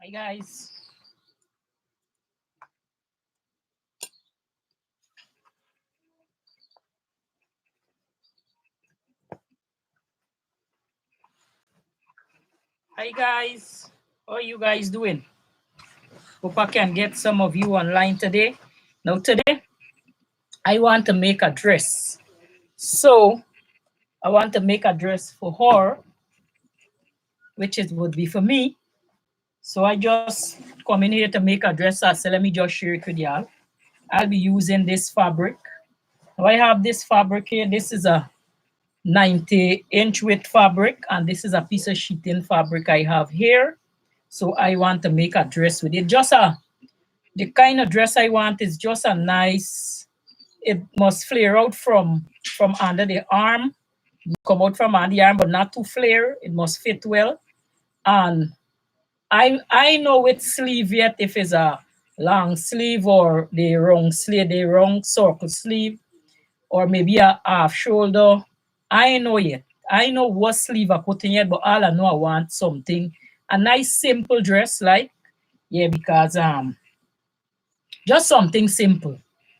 Hi guys. Hi guys. How are you guys doing? Hope I can get some of you online today. Now today I want to make a dress. So I want to make a dress for her, which it would be for me. So I just come in here to make a dress. So let me just share it with y'all. I'll be using this fabric. Now I have this fabric here. This is a 90-inch width fabric, and this is a piece of sheeting fabric I have here. So I want to make a dress with it. The kind of dress I want is just a nice, it must flare out from under the arm, come out from under the arm, but not too flare. It must fit well. And I know with sleeve yet if it's a long sleeve or the wrong sleeve, the wrong circle sleeve, or maybe a half shoulder. I know yet. I know what sleeve I put in yet, but all I know I want something, a nice simple dress, like, yeah, because just something simple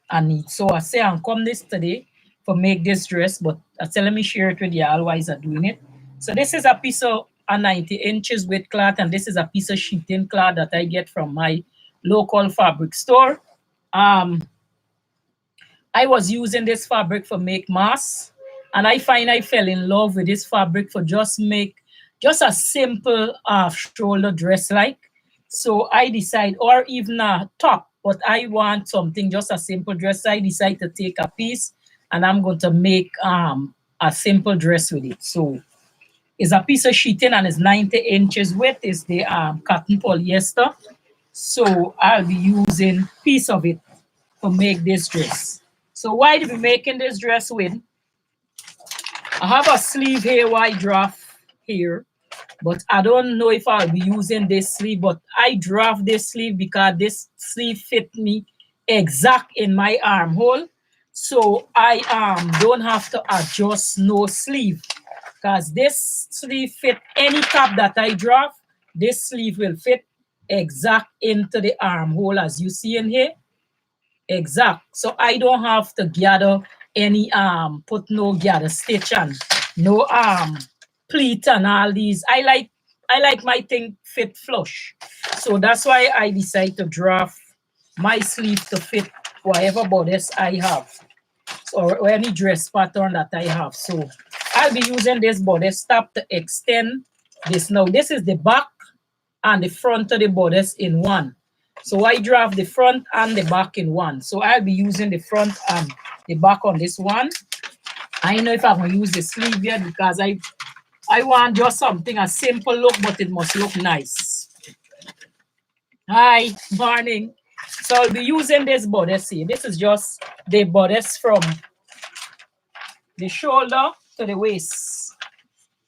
and neat. So I say I'm come this today for make this dress, but I say let me share it with you all while I'm doing it. So this is a piece of a 90 inches width cloth, and this is a piece of sheeting cloth that I get from my local fabric store. Um, I was using this fabric for make masks, and I find I fell in love with this fabric for just make just a simple half shoulder dress like. So I decide, or even a top, but I want something just a simple dress. I decide to take a piece and I'm going to make a simple dress with it. So it's a piece of sheeting and it's 90 inches width. Is the cotton polyester. So I'll be using piece of it to make this dress. So why do we making this dress with? I have a sleeve here, white draft here, but I don't know if I'll be using this sleeve, but I draft this sleeve because this sleeve fit me exact in my armhole. So I don't have to adjust no sleeve because this sleeve fit any top that I draft. This sleeve will fit exact into the armhole as you see in here. Exact. So I don't have to gather any put no gather stitch and no pleat and all these. I like my thing fit flush. So that's why I decide to draft my sleeve to fit whatever bodice I have or any dress pattern that I have. So I'll be using this bodice stop to extend this. Now this is the back and the front of the bodice in one. So I draft the front and the back in one. So I'll be using the front and the back on this one. I know if I'm gonna use the sleeve here because I want just something a simple look, but it must look nice. Hi, morning. So I'll be using this bodice here. This is just the bodice from the shoulder to the waist.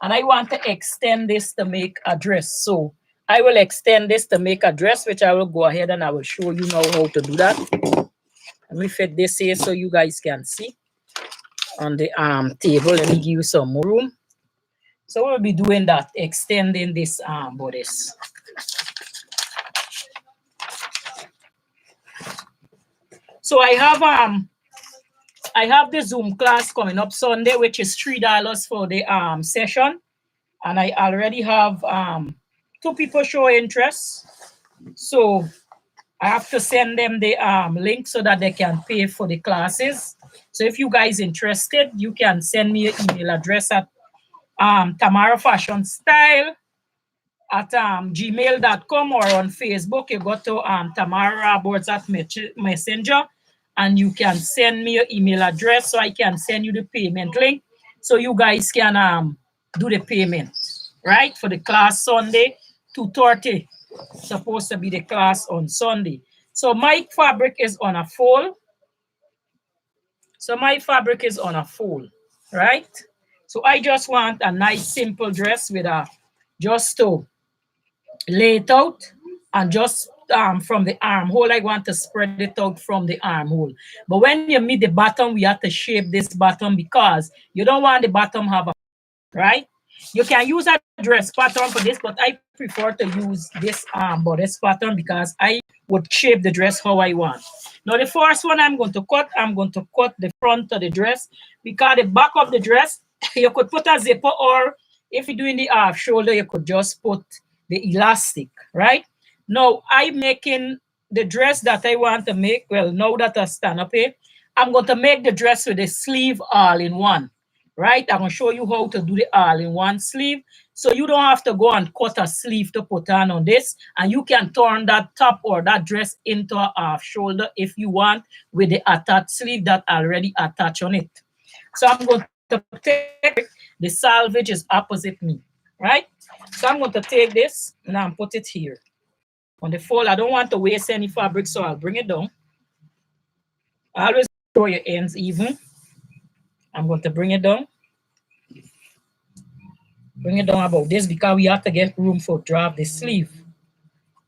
And I want to extend this to make a dress. So I will extend this to make a dress, which I will go ahead and I will show you now how to do that. Let me fit this here so you guys can see on the table. Let me give you some more room. So we'll be doing that, extending this bodice. So I have the Zoom class coming up Sunday, which is $3 for the session. And I already have 2 people show interest. So I have to send them the link so that they can pay for the classes. So if you guys interested, you can send me your email address at Tamara Fashion Style at gmail.com, or on Facebook. You go to Tamara Roberts at Messenger, and you can send me your email address so I can send you the payment link so you guys can do the payment, right? For the class Sunday, 2:30. Supposed to be the class on Sunday. So my fabric is on a fold. Right? So I just want a nice simple dress with a just to lay it out, and just from the armhole, I want to spread it out from the armhole. But when you meet the bottom, we have to shape this bottom because you don't want the bottom have a right. You can use a dress pattern for this, but I prefer to use this bodice pattern because I would shape the dress how I want. Now the first one I'm going to cut the front of the dress because the back of the dress, you could put a zipper, or if you're doing the half shoulder, you could just put the elastic, right? Now I'm making the dress that I want to make. Well, now that I stand up here, I'm going to make the dress with the sleeve all in one, right? I'm going to show you how to do the all in one sleeve. So you don't have to go and cut a sleeve to put on this. And you can turn that top or that dress into a half shoulder if you want with the attached sleeve that already attached on it. So I'm going to take, the salvage is opposite me, right? So I'm going to take this and put it here on the fold. I don't want to waste any fabric, so I'll bring it down. Always draw your ends even. I'm going to bring it down. Bring it down about this because we have to get room for drop the sleeve,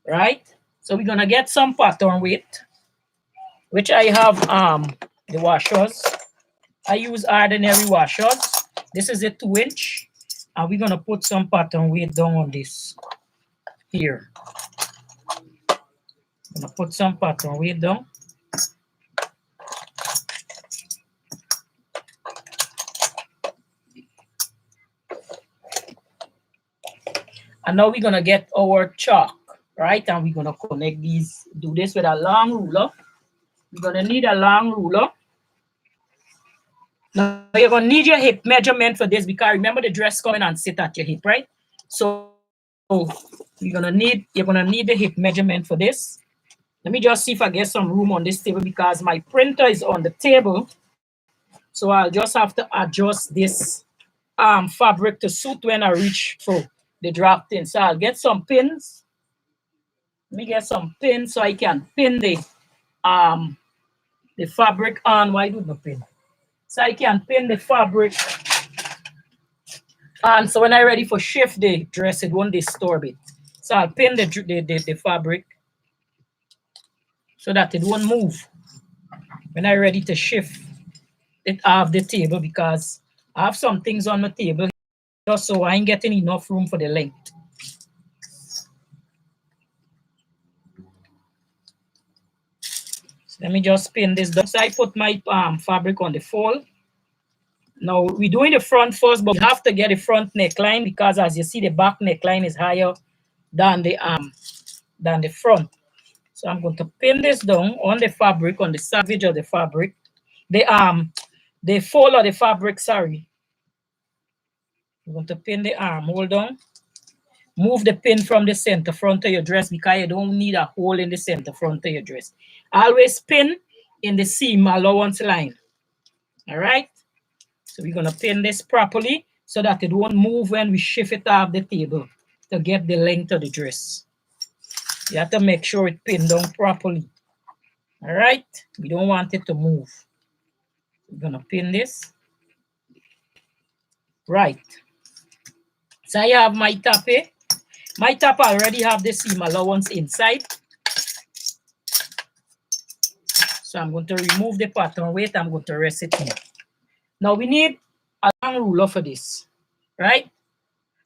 right? So we're gonna get some pattern weight, which I have the washers. I use ordinary washers. This is a 2-inch, and we're gonna put some pattern weight down on this here. I'm gonna put some pattern weight down. And now we're gonna get our chalk, right? And we're gonna connect these, do this with a long ruler. You're gonna need a long ruler. Now you're gonna need your hip measurement for this because remember the dress coming and sit at your hip, right? So you're gonna need the hip measurement for this. Let me just see if I get some room on this table because my printer is on the table. So I'll just have to adjust this fabric to suit when I reach for the drop in. So I'll get some pins. Let me get some pins so I can pin the fabric on. Why do the pin? So I can pin the fabric on. So when I'm ready for shift the dress, it won't disturb it. So I'll pin the fabric so that it won't move when I'm ready to shift it off the table because I have some things on the table just so I ain't getting enough room for the length. Let me just pin this down. So I put my fabric on the fold. Now we're doing the front first, but we have to get the front neckline because as you see, the back neckline is higher than the front. So I'm going to pin this down on the fabric, on the savage of the fabric. The fold of the fabric, sorry. I'm going to pin the armhole down. Move the pin from the center front of your dress because you don't need a hole in the center front of your dress. Always pin in the seam allowance line. All right. So we're going to pin this properly so that it won't move when we shift it off the table to get the length of the dress. You have to make sure it's pinned down properly. All right. We don't want it to move. We're going to pin this. Right. So I have my top here. My top already have the seam allowance inside. So I'm going to remove the pattern weight. I'm going to rest it here. Now we need a long ruler for this, right?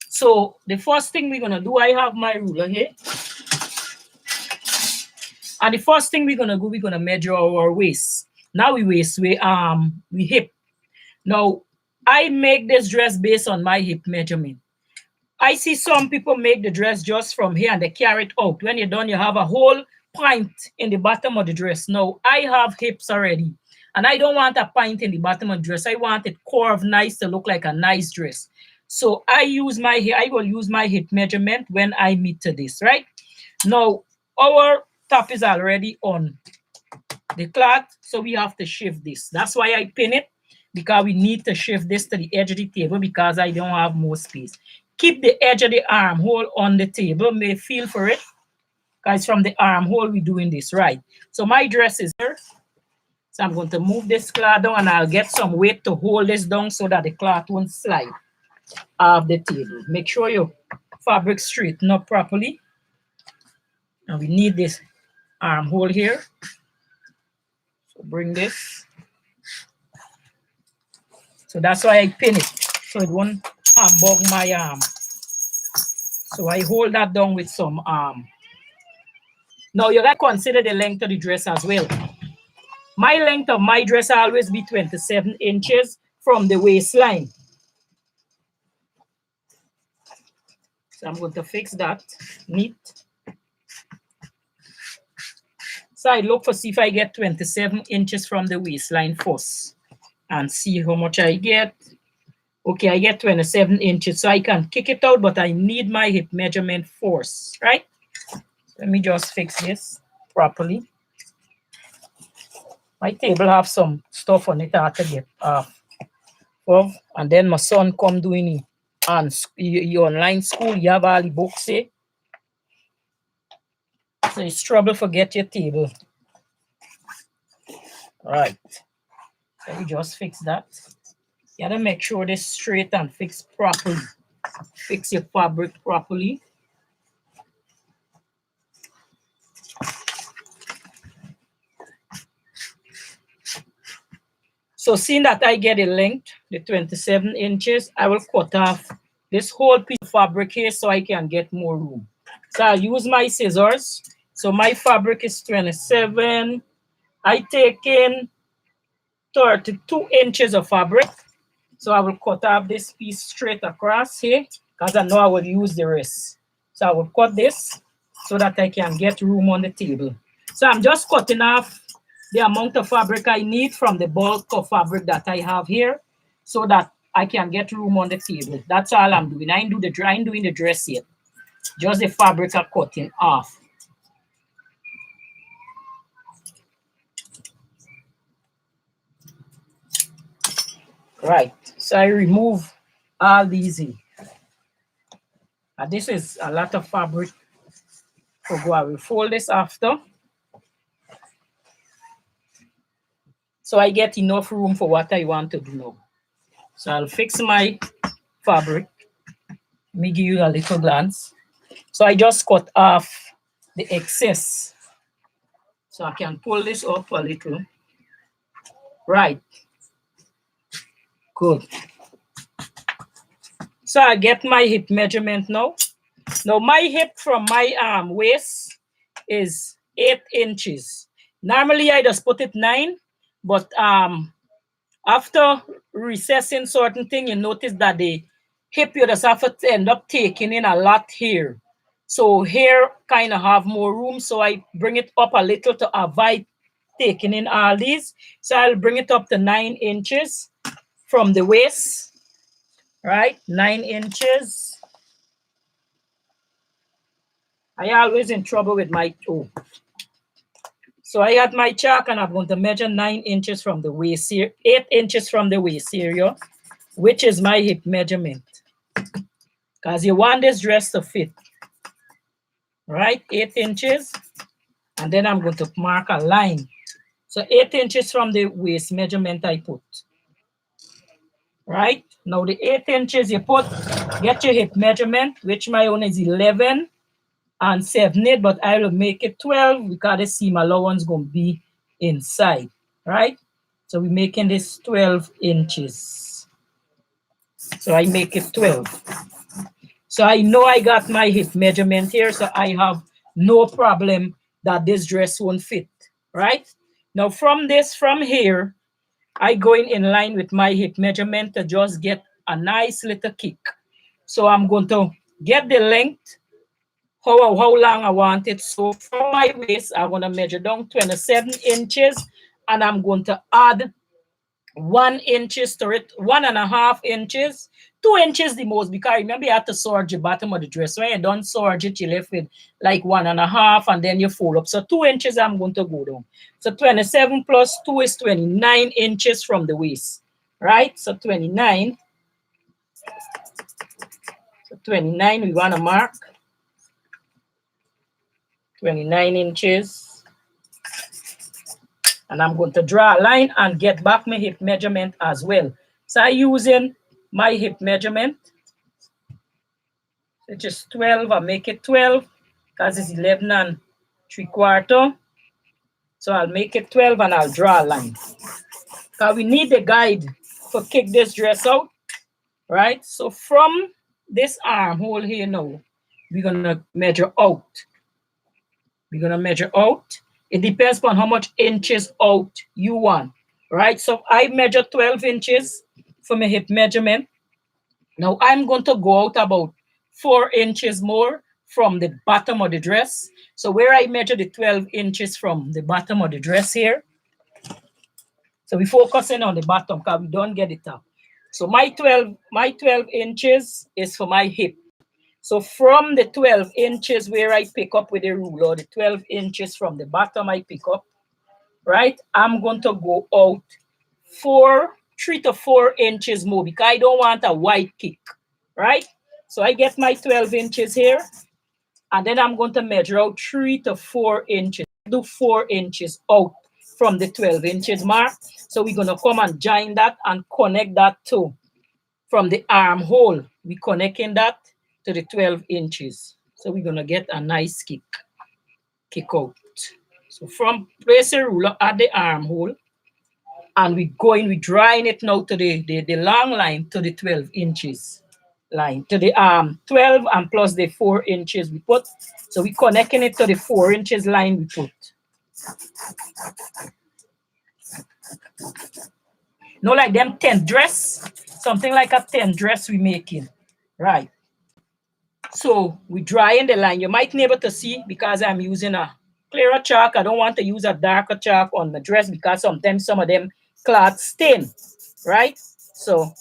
So the first thing we're going to do, I have my ruler here. And the first thing we're going to do, we're going to measure our waist. Now we hip. Now I make this dress based on my hip measurement. I see some people make the dress just from here and they carry it out. When you're done, you have a whole point in the bottom of the dress. Now, I have hips already, and I don't want a point in the bottom of the dress. I want it curved nice to look like a nice dress. So I will use my hip measurement when I meter this, right? Now, our top is already on the cloth, so we have to shift this. That's why I pin it, because we need to shift this to the edge of the table because I don't have more space. Keep the edge of the armhole on the table. May feel for it. Guys, from the armhole, we're doing this, right? So my dress is here. So I'm going to move this cloth down and I'll get some weight to hold this down so that the cloth won't slide off the table. Make sure your fabric straighten up properly. And we need this armhole here. So bring this. So that's why I pin it. So it won't hamburg my arm. So I hold that down with some Now you got to consider the length of the dress as well. My length of my dress always be 27 inches from the waistline. So I'm going to fix that neat. So I look for see if I get 27 inches from the waistline first and see how much I get. Okay, I get 27 inches, so I can kick it out, but I need my hip measurement first, right? Let me just fix this properly. My table have some stuff on it I have to get off of, and then my son come doing it. And your online school, you have all the books, eh? So it's trouble forget your table. All right. So you just fix that. You gotta make sure this straight and fixed properly. Fix your fabric properly. So seeing that I get a length, the 27 inches, I will cut off this whole piece of fabric here so I can get more room. So I'll use my scissors. So my fabric is 27. I take in 32 inches of fabric. So I will cut off this piece straight across here because I know I will use the rest. So I will cut this so that I can get room on the table. So I'm just cutting off the amount of fabric I need from the bulk of fabric that I have here so that I can get room on the table. That's all I'm doing. I ain't doing the dress yet. Just the fabric I'm cutting off. Right. So I remove all these here. And this is a lot of fabric. So I will fold this after. So I get enough room for what I want to do now. So I'll fix my fabric. Let me give you a little glance. So I just cut off the excess. So I can pull this up a little. Right. Good. So I get my hip measurement now. Now my hip from my waist is 8 inches. Normally I just put it 9, but after recessing certain thing, you notice that the hip you just have to end up taking in a lot here. So here kind of have more room. So I bring it up a little to avoid taking in all these. So I'll bring it up to 9 inches from the waist, right? 9 inches. I always in trouble with my toe. So I had my chalk and I'm going to measure 9 inches from the waist here, 8 inches from the waist area, which is my hip measurement. Because you want this dress to fit. Right? 8 inches. And then I'm going to mark a line. So 8 inches from the waist measurement I put. Right? Now the 8 inches you put, get your hip measurement, which my own is 11 and 7/8, but I will make it 12 because the seam allowance going to be inside. Right? So we're making this 12 inches. So I make it 12. So I know I got my hip measurement here, so I have no problem that this dress won't fit, right? Now from here, I go in line with my hip measurement to just get a nice little kick. So I'm going to get the length, how long I want it. So from my waist, I'm going to measure down 27 inches, and I'm going to add 1 inches to it, 1.5 inches, 2 inches the most, because remember you have to serge the bottom of the dress. When you don't serge it, you left with like 1.5 and then you fold up. So 2 inches I'm going to go down. So 27 plus 2 is 29 inches from the waist, right? So 29. So 29 we want to mark. 29 inches. And I'm going to draw a line and get back my hip measurement as well. So I'm using my hip measurement, which is 12. I'll make it 12 because it's 11 3/4. So I'll make it 12 and I'll draw a line. Because we need the guide to kick this dress out. right? So from this armhole here now, we're gonna measure out. We're gonna measure out. It depends on how much inches out you want, right? So I measure 12 inches for my hip measurement. Now I'm going to go out about 4 inches more from the bottom of the dress. So where I measure the 12 inches from the bottom of the dress here. So we focusing on the bottom because we don't get it up. So my 12 inches is for my hip. So from the 12 inches where I pick up with the ruler, the 12 inches from the bottom I pick up, right? I'm going to go out 3 to 4 inches more because I don't want a wide kick, right? So I get my 12 inches here, and then I'm going to measure out 3 to 4 inches. Do 4 inches out from the 12 inches mark. So we're going to come and join that and connect that to from the armhole. We're connecting that to the 12 inches. So we're going to get a nice kick out. So from place a ruler at the armhole, and we're drawing it now to the long line to the 12 inches line, to the 12 and plus the 4 inches we put. So we're connecting it to the 4 inches line we put. No, like them tent dress, something like a tent dress we making, right? So we drawing the line. You might be able to see because I'm using a clearer chalk. I don't want to use a darker chalk on the dress because sometimes some of them cloth stain, right? So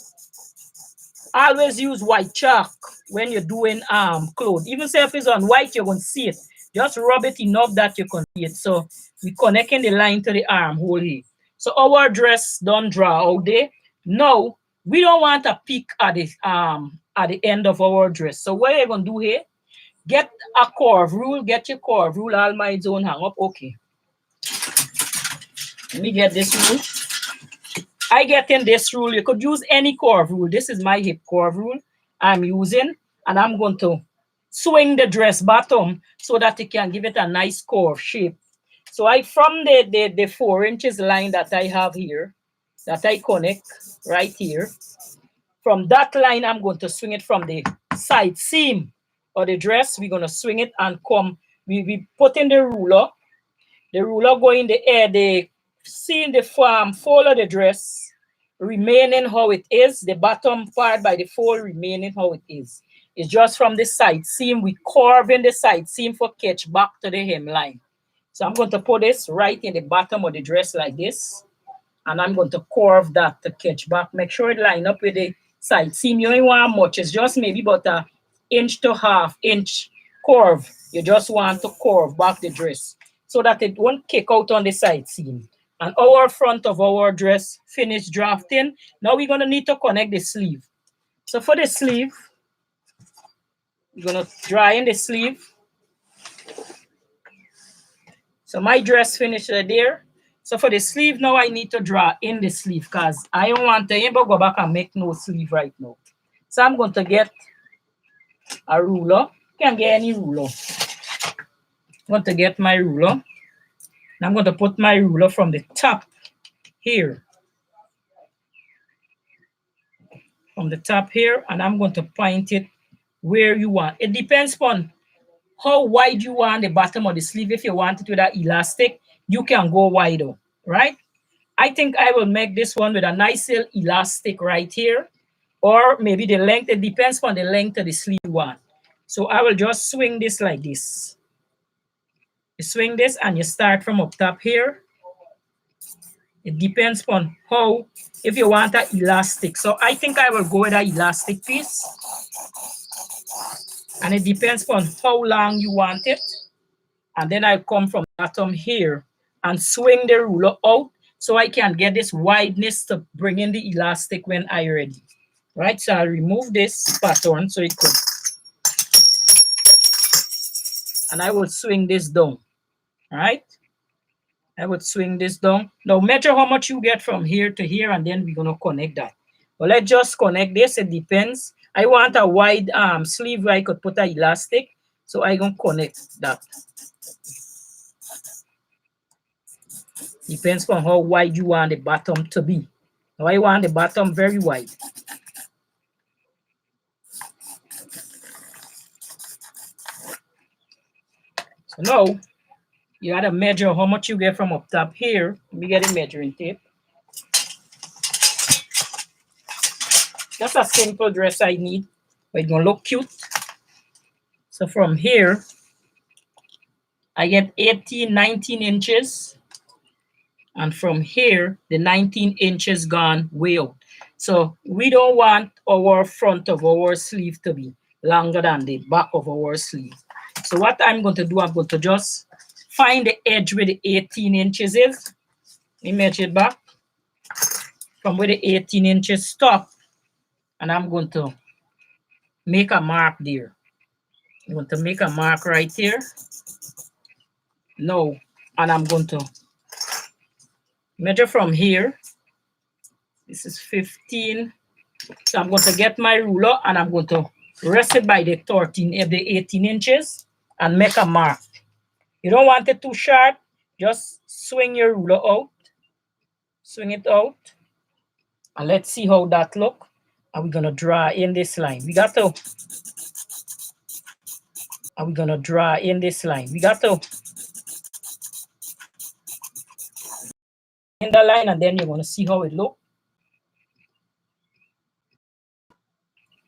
always use white chalk when you're doing clothes. Even if it's on white, you're going to see it. Just rub it enough that you can see it. So we're connecting the line to the armhole here. So our dress don't draw out there. Now, we don't want a peak at the end of our dress. So what you're going to do here, get a curve rule, get your curve rule. All my zone hang up. Okay. Let me get this rule. I get in this rule. You could use any curve rule. This is my hip curve rule I'm using, and I'm going to swing the dress bottom so that it can give it a nice curve shape. So from the 4 inches line that I have here, that I connect right here, from that line, I'm going to swing it from the side seam of the dress. We're going to swing it and come. We put in the ruler. The ruler go in the air. The seam, the fold of the dress remaining how it is. The bottom part by the fold remaining how it is. It's just from the side seam. We curve in the side seam for catch back to the hemline. So I'm going to put this right in the bottom of the dress like this. And I'm going to curve that to catch back. Make sure it line up with the side seam. You don't want much. It's just maybe about an inch to half inch curve. You just want to curve back the dress so that it won't kick out on the side seam. And our front of our dress finished drafting. Now we're going to need to connect the sleeve. So for the sleeve, we're going to draw in the sleeve. So my dress finished there. So for the sleeve now, I need to draw in the sleeve because I don't want to ever go back and make no sleeve right now. So I'm going to get a ruler. You can get any ruler. I'm going to get my ruler. And I'm going to put my ruler from the top here. From the top here, and I'm going to point it where you want. It depends on how wide you want the bottom of the sleeve. If you want it with an elastic, you can go wider, right? I think I will make this one with a nice little elastic right here, or maybe the length. It depends on the length of the sleeve you want. So I will just swing this like this. You swing this and you start from up top here. It depends on how, if you want an elastic. So I think I will go with an elastic piece. And it depends on how long you want it. And then I'll come from the bottom here and swing the ruler out so I can get this wideness to bring in the elastic when I'm ready. Right, so I'll remove this pattern so it could. And I will swing this down, right? I would swing this down. Now measure how much you get from here to here, and then we're gonna connect that. Well, let's just connect this. It depends. I want a wide sleeve where I could put an elastic, so I'm gonna connect that. Depends on how wide you want the bottom to be. Now I want the bottom very wide. So now you gotta measure how much you get from up top here. Let me get a measuring tape. That's a simple dress I need, but it's gonna look cute. So from here, I get 18, 19 inches. And from here, the 19 inches gone way out. So we don't want our front of our sleeve to be longer than the back of our sleeve. So what I'm going to do, I'm going to just find the edge where the 18 inches is. Let me measure it back from where the 18 inches stop. And I'm going to make a mark there. I'm going to make a mark right here. Now, and I'm going to measure from here. This is 15. So I'm going to get my ruler and I'm going to rest it by the 18 inches and make a mark. You don't want it too sharp. Just swing your ruler out. Swing it out. And let's see how that look. And we're going to draw in this line. And we're going to draw in this line. In the line, and then you're going to see how it look.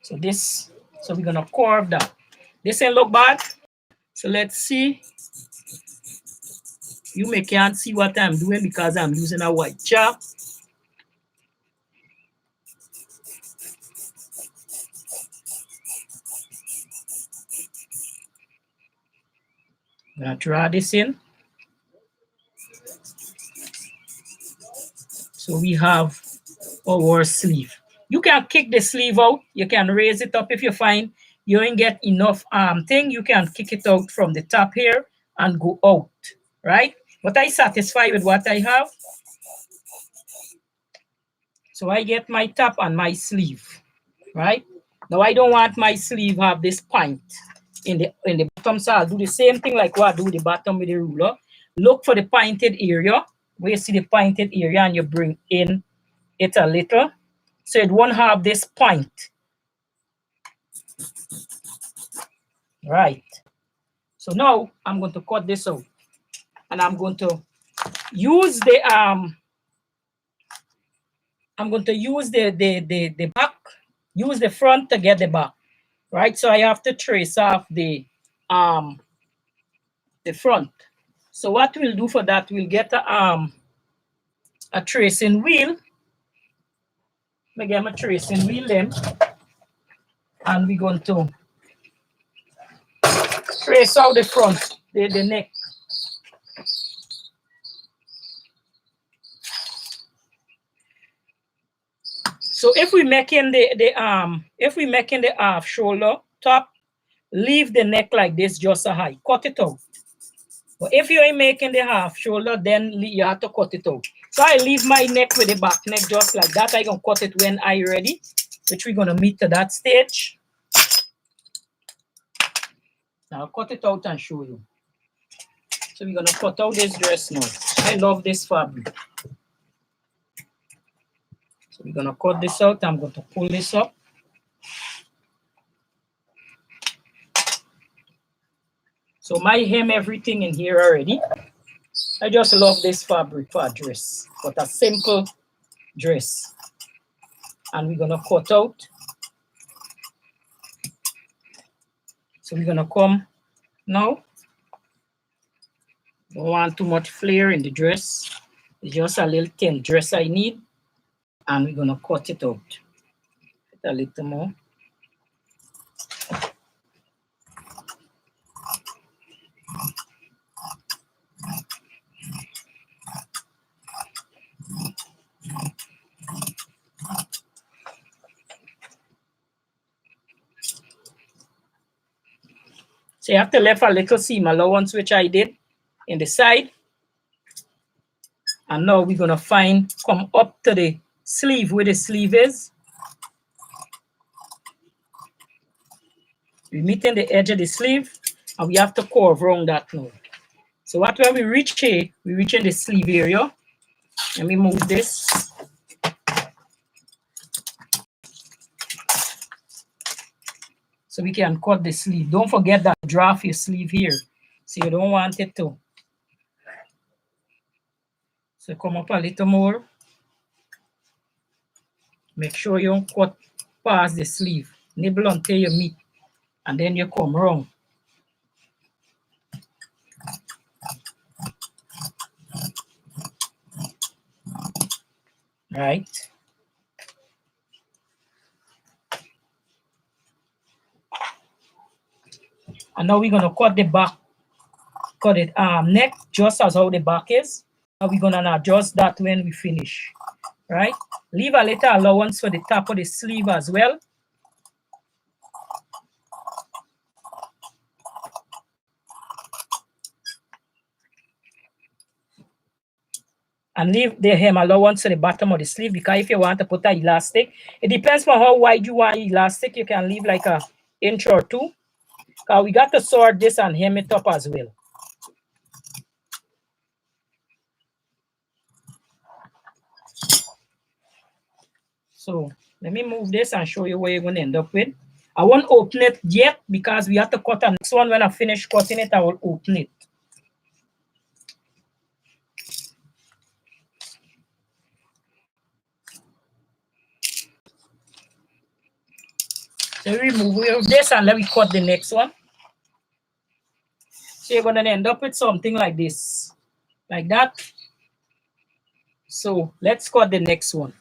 So we're going to curve that. This ain't look bad. So let's see. You can't see what I'm doing because I'm using a white chalk. I'm going to draw this in. So we have our sleeve. You can kick the sleeve out. You can raise it up if you find you ain't get enough thing. You can kick it out from the top here and go out, right? But I satisfied with what I have. So I get my top and my sleeve, right? Now I don't want my sleeve have this point in the bottom, so I'll do the same thing like what I do with the bottom with the ruler. Look for the pointed area. Where you see the pointed area and you bring in it a little. So it won't have this point. Right. So now I'm going to cut this out. And I'm going to use the back, use the front to get the back. Right? So I have to trace off the front. So what we'll do for that, we'll get a tracing wheel. Maybe I'm a tracing wheel then. And we're going to trace out the front, the neck. So if we making the half shoulder top, leave the neck like this just a high, cut it out. But if you ain't making the half shoulder, then you have to cut it out. So I leave my neck with the back neck just like that. I gonna cut it when I ready, which we're gonna meet to that stage. Now I'll cut it out and show you. So we're gonna cut out this dress now. I love this fabric. So we're gonna cut this out. I'm going to pull this up. So my hem everything in here already. I just love this fabric for a dress, but a simple dress. And we're gonna cut out. So we're gonna come now. Don't want too much flare in the dress. It's just a little thin dress I need. And we're gonna cut it out. A little more. So you have to leave a little seam allowance, which I did in the side. And now we're gonna come up to the sleeve where the sleeve is. We're meeting the edge of the sleeve and we have to curve around that now. So what when we reach here, we reach in the sleeve area. Let me move this. So we can cut the sleeve. Don't forget that draft your sleeve here. So you don't want it to. So come up a little more. Make sure you don't cut past the sleeve. Nibble until you meet. And then you come round. Right? And now we're gonna cut the back, cut it neck just as how the back is. And we're gonna adjust that when we finish. Right? Leave a little allowance for the top of the sleeve as well. And leave the hem allowance to the bottom of the sleeve, because if you want to put an elastic, it depends on how wide you want elastic. You can leave like an inch or two. We got to sort this and hem it up as well. So let me move this and show you where you're going to end up with. I won't open it yet because we have to cut the next one. When I finish cutting it, I will open it. So remove this and let me cut the next one. So you're going to end up with something like this, like that. So let's cut the next one.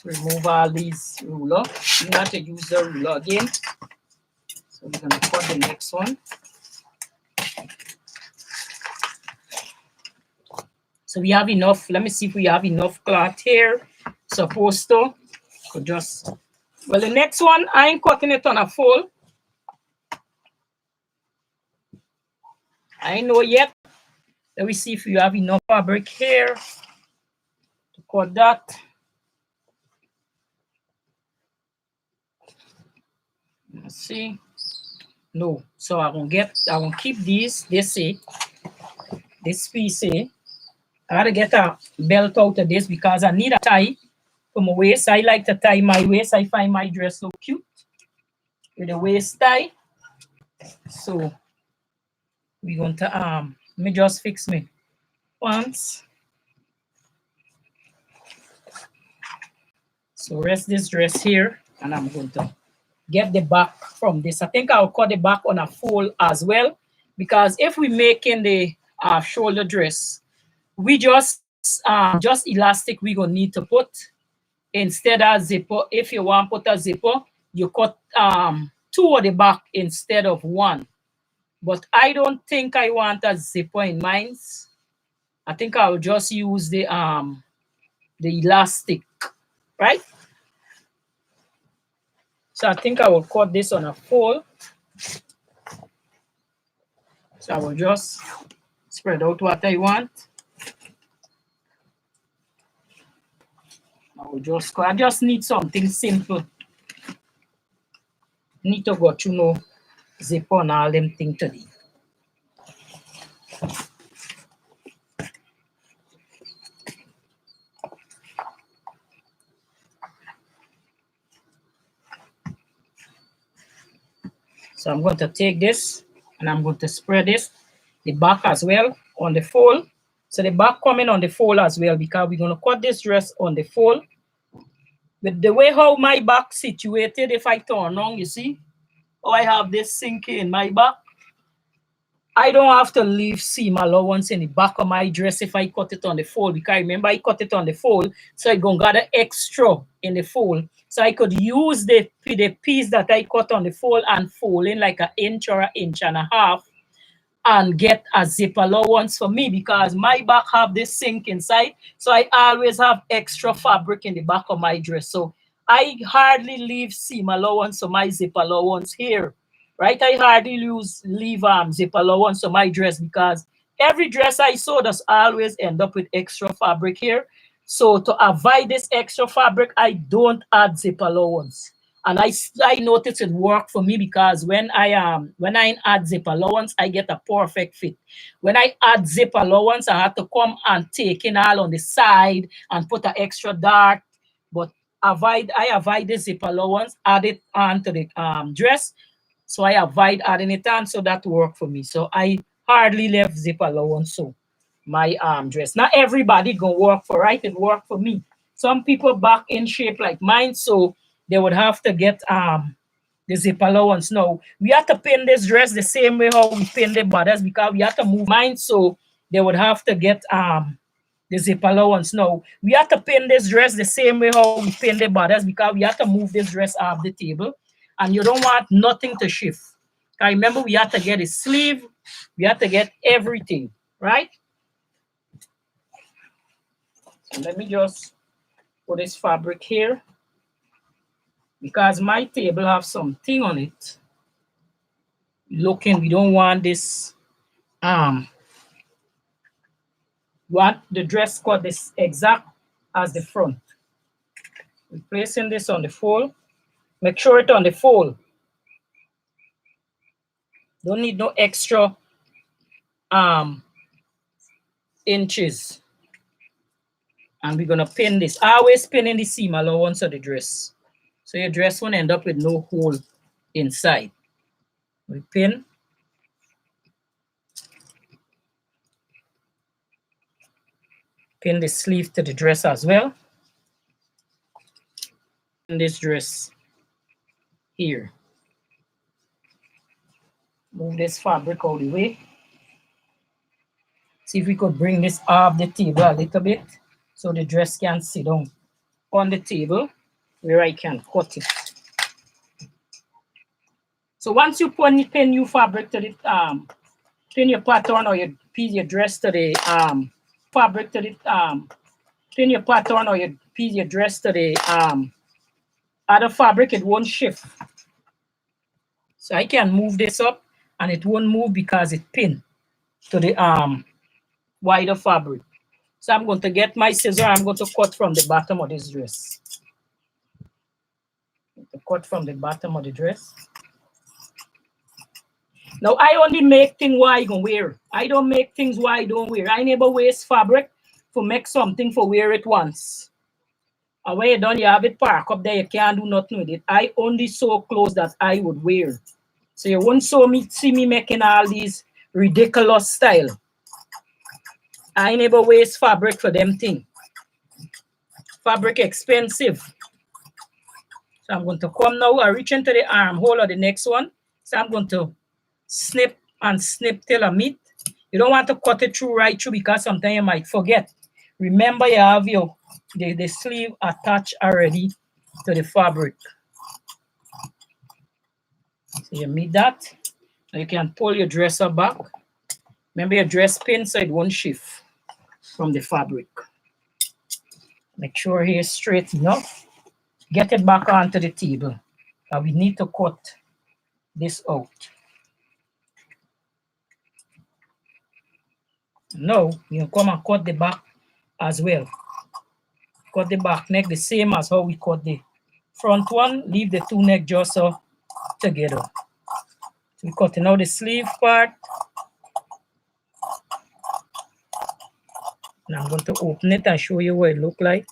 Remove all these ruler. You have to use the ruler again. So we're going to cut the next one. So we have enough. Let me see if we have enough cloth here. Supposed to. So just, well, the next one, I ain't cutting it on a fold. I ain't know yet. Let me see if you have enough fabric here to cut that. Let's see. No. So I won't keep these. This piece here. I gotta get a belt out of this because I need a tie for my waist. I like to tie my waist. I find my dress so cute with a waist tie. So we're going to let me just fix me pants. So rest this dress here, and I'm going to get the back from this. I think I'll cut the back on a fold as well, because if we making the shoulder dress, we just elastic we gonna need to put instead of zipper. If you want to put a zipper, you cut two of the back instead of one. But I don't think I want a zipper in mine. I think I'll just use the elastic, right? So I think I will cut this on a fold. So I will just spread out what I want. I just need something simple. Need to go to no zipper and all them things today. So I'm going to take this and I'm going to spread this, the back as well on the fold. So the back coming on the fold as well, because we're going to cut this dress on the fold. With the way how my back situated, if I turn on, you see, how I have this sink in my back. I don't have to leave seam allowance in the back of my dress if I cut it on the fold, because remember I cut it on the fold, so I gonna gather extra in the fold. So I could use the piece that I cut on the fold and fold in like an inch or an inch and a half and get a zip allowance for me, because my back have this sink inside. So I always have extra fabric in the back of my dress. So I hardly leave seam allowance for my zip allowance here. Right? I hardly leave zip allowance on my dress, because every dress I sew does always end up with extra fabric here. So to avoid this extra fabric, I don't add zip allowance. And I notice it work for me, because when I add zip allowance, I get a perfect fit. When I add zip allowance, I have to come and take in all on the side and put an extra dart. But I avoid the zip allowance, add it on to the dress. So I avoid adding it on, so that worked for me. So I hardly left zip allowance. So my dress. Not everybody gonna work for right. It worked for me. Some people back in shape like mine, so they would have to get the zip allowance. Now we have to pin this dress the same way how we pin the borders, because we have to move mine, so they would have to get the zip allowance. Now we have to pin this dress the same way how we pin the borders, because we have to move this dress off the table, and you don't want nothing to shift. I remember we have to get a sleeve, we have to get everything, right? So let me just put this fabric here, because my table have something on it. Looking, we don't want this want the dress cut this exact as the front. We're placing this on the fold. Make sure it's on the fold. Don't need no extra inches. And we're gonna pin this. Always pinning the seam allowance of the dress, so your dress won't end up with no hole inside. We pin. Pin the sleeve to the dress as well. In this dress here. Move this fabric out of the way. See if we could bring this off the table a little bit, so the dress can sit down on the table where I can cut it. So once you pin your fabric to the pin your pattern, or you piece your dress to the fabric to the pin your pattern, or you piece your dress to the other fabric, it won't shift. So I can move this up and it won't move because it pinned to the wider fabric. So I'm going to get my scissor. I'm going to cut from the bottom of this dress. Cut from the bottom of the dress. Now I only make things what I can wear. I don't make things what I don't wear. I never waste fabric for make something for wear it once. And when you're done, you have it park up there, you can't do nothing with it. I only sew clothes that I would wear. So you won't see me making all these ridiculous style. I never waste fabric for them thing. Fabric expensive. So I'm going to come now. I reach into the armhole of the next one. So I'm going to snip and snip till I meet. You don't want to cut it through right through, because sometimes you might forget. Remember, you have your the sleeve attached already to the fabric. So you meet that. Now you can pull your dresser back. Remember your dress pin so it won't shift from the fabric. Make sure here is straight enough. Get it back onto the table. Now we need to cut this out. Now you come and cut the back as well. Cut the back neck the same as how we cut the front one. Leave the two neck just together. So we're cutting out the sleeve part. And I'm going to open it and show you what it looks like.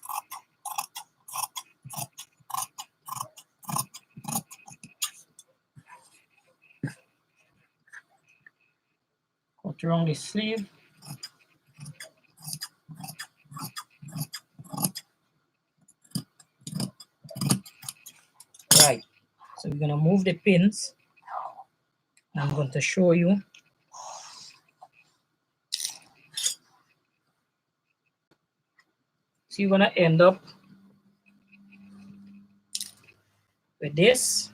Cut around the sleeve. Right. So we're going to move the pins. I'm going to show you. So you're going to end up with this.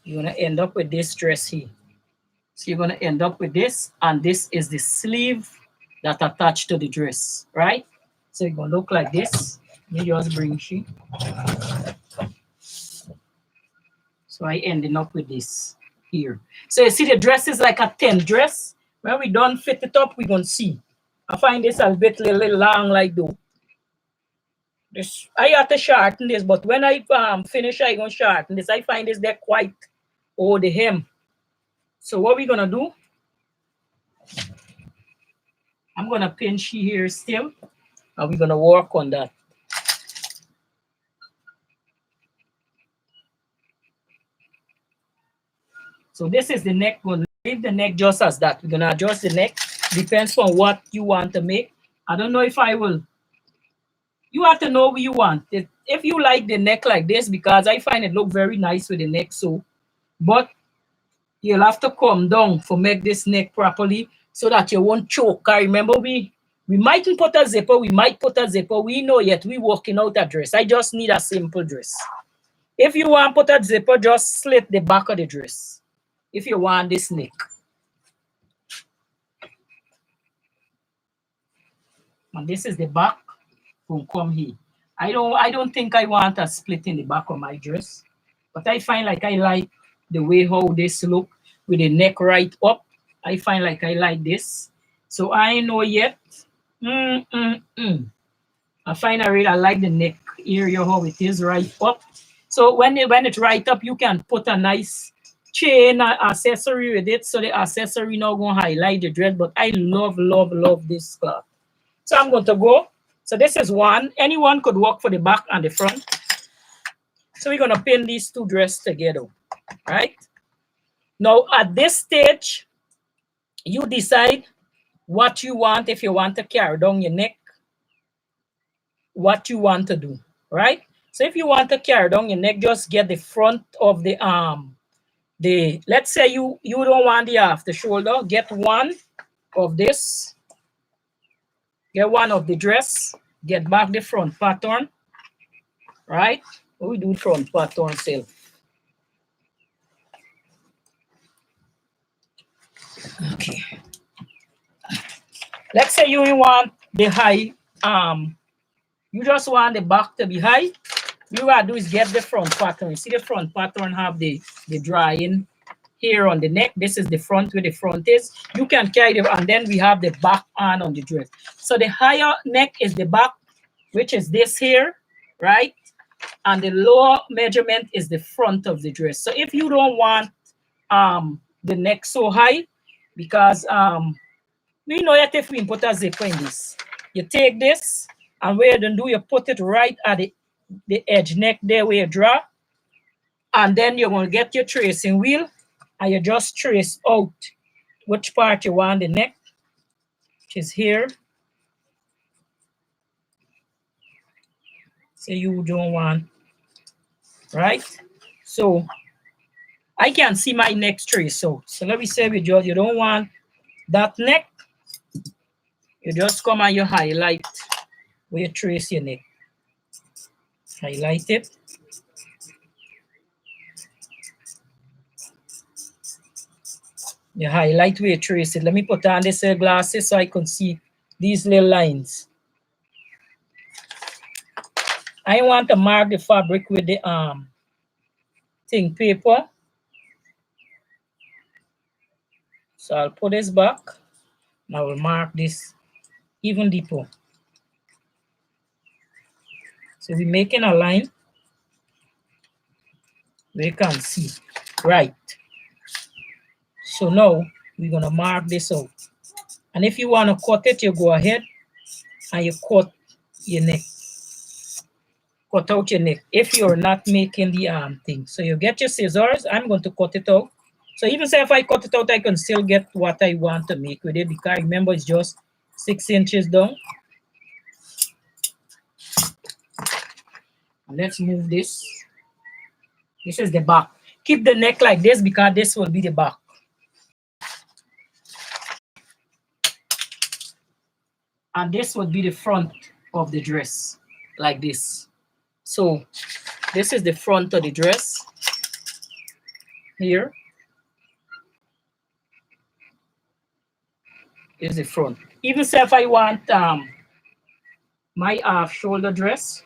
You're going to end up with this dress here. So you're going to end up with this, and this is the sleeve that attached to the dress, right? So it's going to look like this. You just bring she. So I ending up with this here. So you see the dress is like a 10 dress. When we done fit it up, we're going to see. I find this a bit little long like though. This, I have to shorten this, but when I finish, I going to shorten this. I find this there quite over the hem. So what we're going to do, I'm going to pin she here still, and we're going to work on that. So this is the neck. We'll leave the neck just as that. We're gonna adjust the neck. Depends on what you want to make. I don't know if I will. You have to know what you want. If you like the neck like this, because I find it look very nice with the neck so, but you'll have to come down for make this neck properly so that you won't choke. I remember we mightn't put a zipper, we might put a zipper. We know yet we working out a dress. I just need a simple dress. If you want to put a zipper, just slit the back of the dress. If you want this neck. And this is the back. Will come here. I don't think I want a split in the back of my dress, but I find like I like the way how this look with the neck right up. I find like I like this. So I know yet. I find I really like the neck area how it is right up. So when it's right up, you can put a nice chain accessory with it. So the accessory not gonna highlight the dress. But I love this cloth. So I'm going to go. So this is one. Anyone could work for the back and the front. So we're going to pin these two dresses together, right? Now, at this stage, you decide what you want. If you want to carry down your neck, what you want to do, right? So if you want to carry down your neck, just get the front of the arm. Let's say you don't want the half the shoulder. Get one of this. Get one of the dress, get back the front pattern, right? We do front pattern self. Okay. Let's say you want the high, you just want the back to be high. What you gotta do is get the front pattern. You see the front pattern have the drawing here on the neck. This is the front where the front is. You can carry it, and then we have the back on the dress. So the higher neck is the back, which is this here, right? And the lower measurement is the front of the dress. So if you don't want the neck so high, because we know that if we put a zipper in this, you take this and where you do, you put it right at the edge neck there where you draw, and then you're going to get your tracing wheel and you just trace out which part you want the neck, which is here. So you don't want, right? So I can see my neck trace out. So let me say with you, you don't want that neck. You just come and you highlight where you trace your neck. Highlight it. You highlight where you trace it. Let me put on this glasses so I can see these little lines. I want to mark the fabric with the thing paper. So I'll put this back. And I will mark this even deeper. So we're making a line. We can see. Right. So now we're gonna mark this out. And if you want to cut it, you go ahead and you cut your neck. Cut out your neck if you're not making the arm thing. So you get your scissors. I'm going to cut it out. So even say if I cut it out, I can still get what I want to make with it, because remember it's just 6 inches down. And let's move this. This is the back. Keep the neck like this because this will be the back. And this would be the front of the dress, like this. So this is the front of the dress here. Is the front. Even say if I want my half shoulder dress,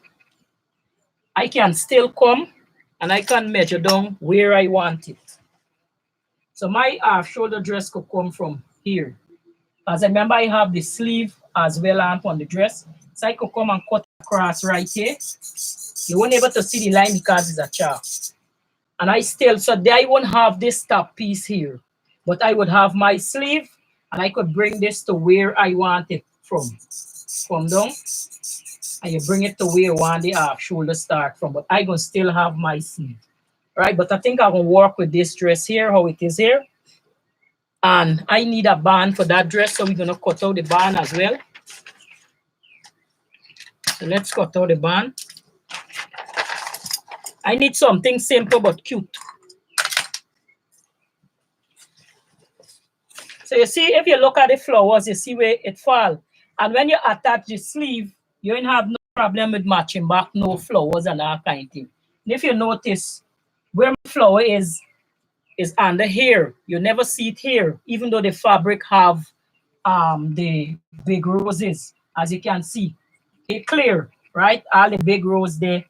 I can still come and I can measure down where I want it. So my half shoulder dress could come from here. As I remember, I have the sleeve as well on the dress. So I could come and cut across right here. You won't be able to see the line because it's a chart. And I still, so there I won't have this top piece here, but I would have my sleeve and I could bring this to where I want it from. Come down and you bring it to where you want the half shoulder start from, but I gonna still have my sleeve, right? But I think I will work with this dress here, how it is here. And I need a band for that dress, so we're gonna cut out the band as well. So let's cut out the band. I need something simple but cute. So you see, if you look at the flowers, you see where it fall. And when you attach the sleeve, you don't have no problem with matching back, no flowers and that kind of thing. And if you notice, where my flower is under here. You never see it here, even though the fabric have the big roses, as you can see. It's clear, right? All the big rose there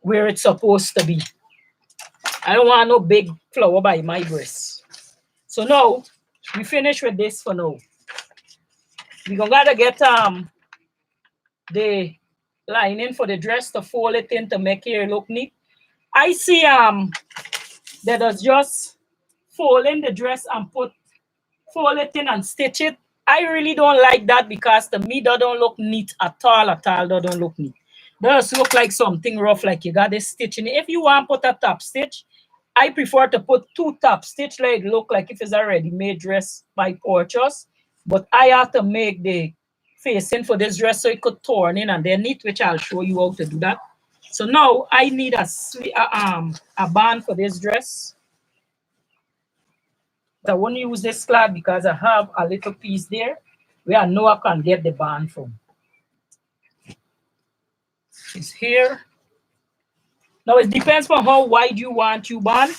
where it's supposed to be. I don't want no big flower by my breast. So now we finish with this for now. We gonna gotta get the lining for the dress to fold it in to make it look neat. I see that does just fold in the dress and fold it in and stitch it. I really don't like that because to me that don't look neat at all. That don't look neat. Does look like something rough, like you got this stitch in it. If you want to put a top stitch, I prefer to put 2 top stitch, like look like if it's a ready-made dress by Porchos. But I have to make the facing for this dress so it could turn in and then knit, which I'll show you how to do that. So now I need a band for this dress. I won't use this cloth because I have a little piece there where I know I can get the band from. It's here. Now it depends on how wide you want your band.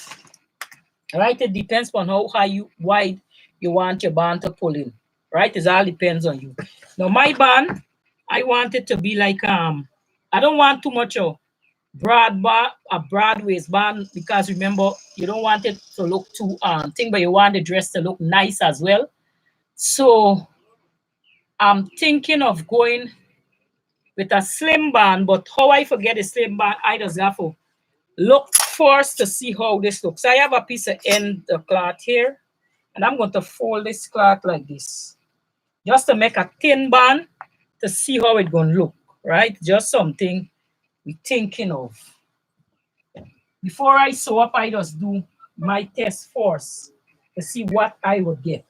Right? It depends on how wide you want your band to pull in. Right? It all depends on you. Now my band, I want it to be like I don't want too much of a broad waistband, because remember, you don't want it to look too thing, but you want the dress to look nice as well. So I'm thinking of going with a slim band, but how I forget the slim band, I just have to look first to see how this looks. I have a piece of end the cloth here, and I'm going to fold this cloth like this, just to make a thin band to see how it's going to look, right? Just something we're thinking of. Before I sew up, I just do my test first to see what I would get.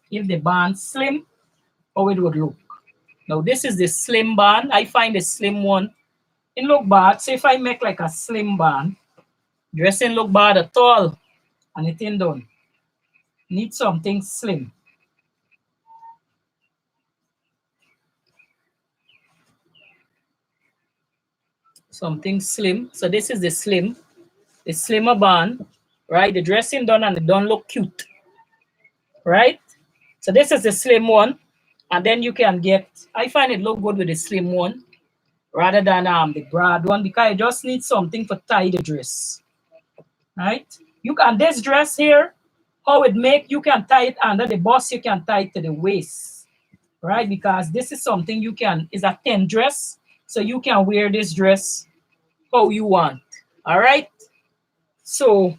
If the band slim, how it would look. Now this is the slim band. I find the slim one, it look bad. So if I make like a slim band, dressing look bad at all, and it ain't done. Need something slim. Something slim. So this is the slimmer band, right? The dressing done and it don't look cute, right? So this is the slim one, and then you can get, I find it look good with the slim one rather than the broad one, because I just need something for tie the dress, right? You can, this dress here, how it make, you can tie it under the bust, you can tie it to the waist, right? Because this is something you can, is a thin dress, so you can wear this dress how you want, all right? So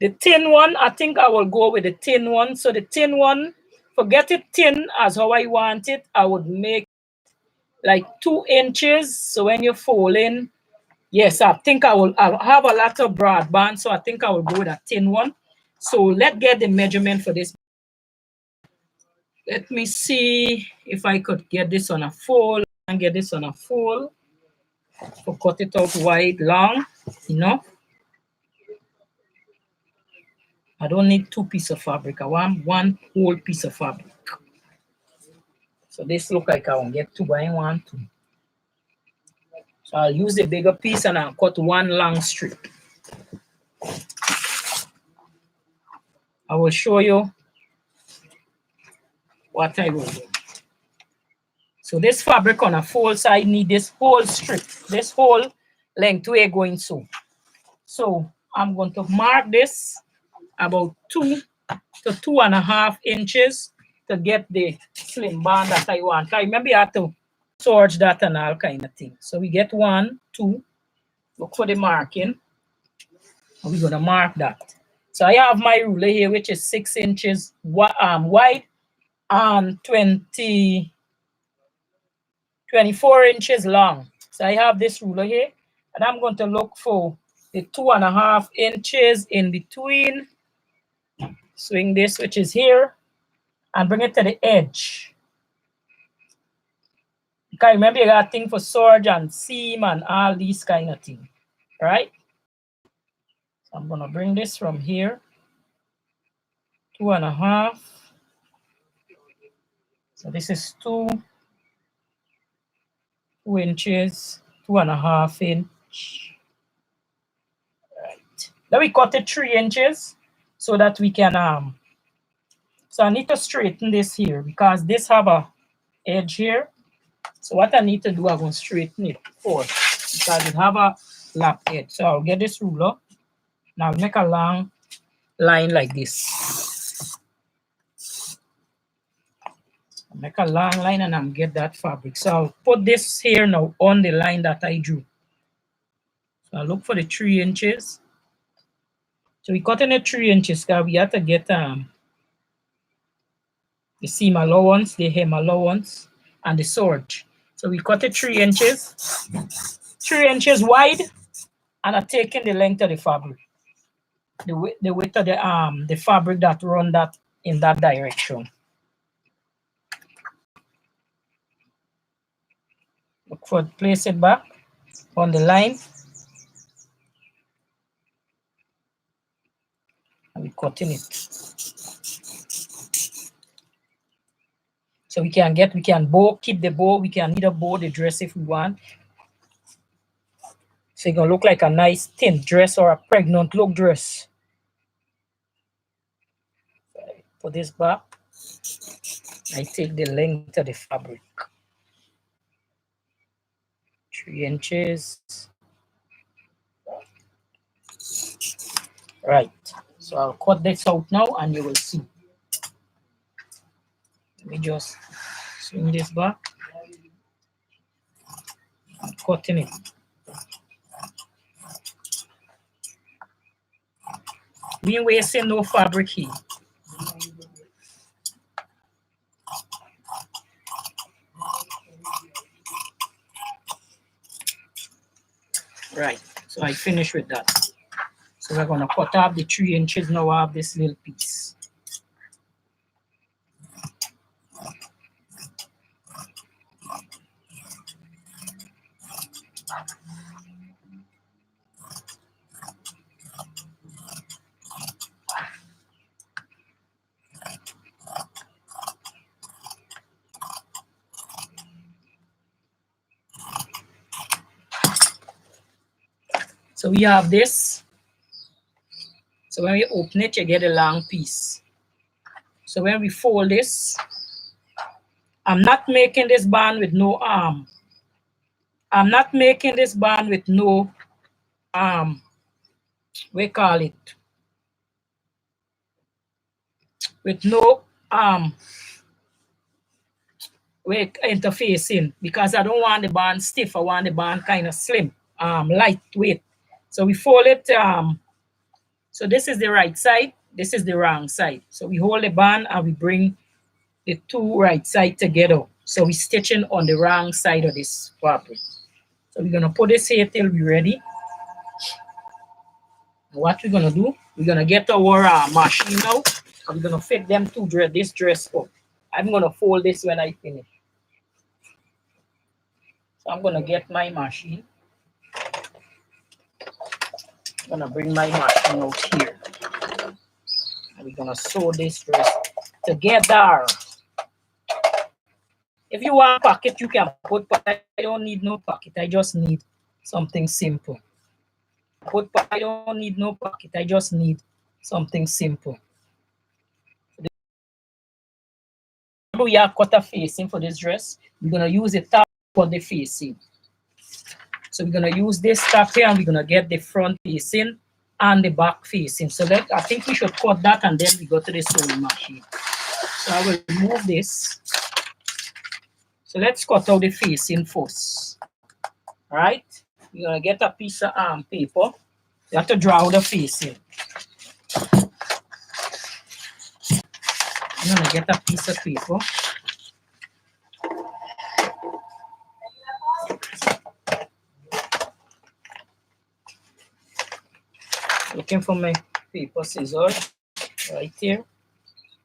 the thin one, I think I will go with the thin one. So the thin one, forget it thin as how I want it. I would make like 2 inches. So when you fold in, yes, I think I'll have a lot of broad band. So I think I will go with a thin one. So let's get the measurement for this. Let me see if I could get this on a fold and get this on a fold. So cut it out wide, long, you know. I don't need 2 pieces of fabric. I want 1 whole piece of fabric. So this look like I won't get 2, but I want 2. So I'll use the bigger piece and I'll cut 1 long strip. I will show you what I will do. So this fabric on a fold side need this whole strip, this whole length we're going so. So I'm going to mark this about 2 to 2.5 inches to get the slim band that I want. I remember you have to swatch that and all kind of thing. So we get 1, 2, look for the marking. And we're gonna mark that. So I have my ruler here, which is 6 inches wide and 24 inches long. So I have this ruler here, and I'm going to look for the 2.5 inches in between. Swing this, which is here, and bring it to the edge. Because remember, you got a thing for serge and seam and all these kind of things, right? So I'm gonna bring this from here, 2.5. So this is 2 inches, 2.5 inch. Right. Then we cut it 3 inches so that we can so I need to straighten this here because this have a edge here. So what I need to do, I'm going to straighten it first because it have a lap edge. So I'll get this ruler. Now I'll make a long line like this. I'll make a long line and I'll get that fabric. So I'll put this here now on the line that I drew. So I'll look for the 3 inches. So we cut in the 3 inches because we have to get the seam allowance, the hem allowance, and the serge. So we cut it 3 inches, 3 inches wide, and I'm taking the length of the fabric, the width of the fabric that run that in that direction. Look for place it back on the line, and we cutting it. So we can bow, keep the bow. We can either bow the dress if we want. So it's gonna look like a nice thin dress or a pregnant look dress. Put this back. I take the length of the fabric. 3 inches. Right. So I'll cut this out now and you will see. Let me just swing this back. I'm cutting it. We ain't wasting no fabric here. Right. So I finished with that. So we're gonna cut off the 3 inches now. I have this little piece. So we have this. So when we open it, you get a long piece. So when we fold this, I'm not making this band with no arm. I'm not making this band with no we call it, with no interfacing because I don't want the band stiff. I want the band kind of slim, lightweight. So we fold it. So this is the right side. This is the wrong side. So we hold the band and we bring the two right side together. So we're stitching on the wrong side of this fabric. So we're gonna put this here till we're ready. What we're gonna do? We're gonna get our machine out. And we're gonna fit them two this dress up. I'm gonna fold this when I finish. So I'm gonna get my machine. I'm gonna bring my machine out here. And we're gonna sew this dress together. If you want pocket, you can put pocket. I don't need no pocket. I just need something simple. I don't need no pocket. I just need something simple. We have cut a facing for this dress. We're gonna use the top for the facing. So we're gonna use this top here and we're gonna get the front facing and the back facing. So I think we should cut that and then we go to the sewing machine. So I will remove this. So let's cut out the facing first. All right, you're gonna get a piece of paper. You have to draw the facing. I'm gonna get a piece of paper. looking for my paper scissors right here.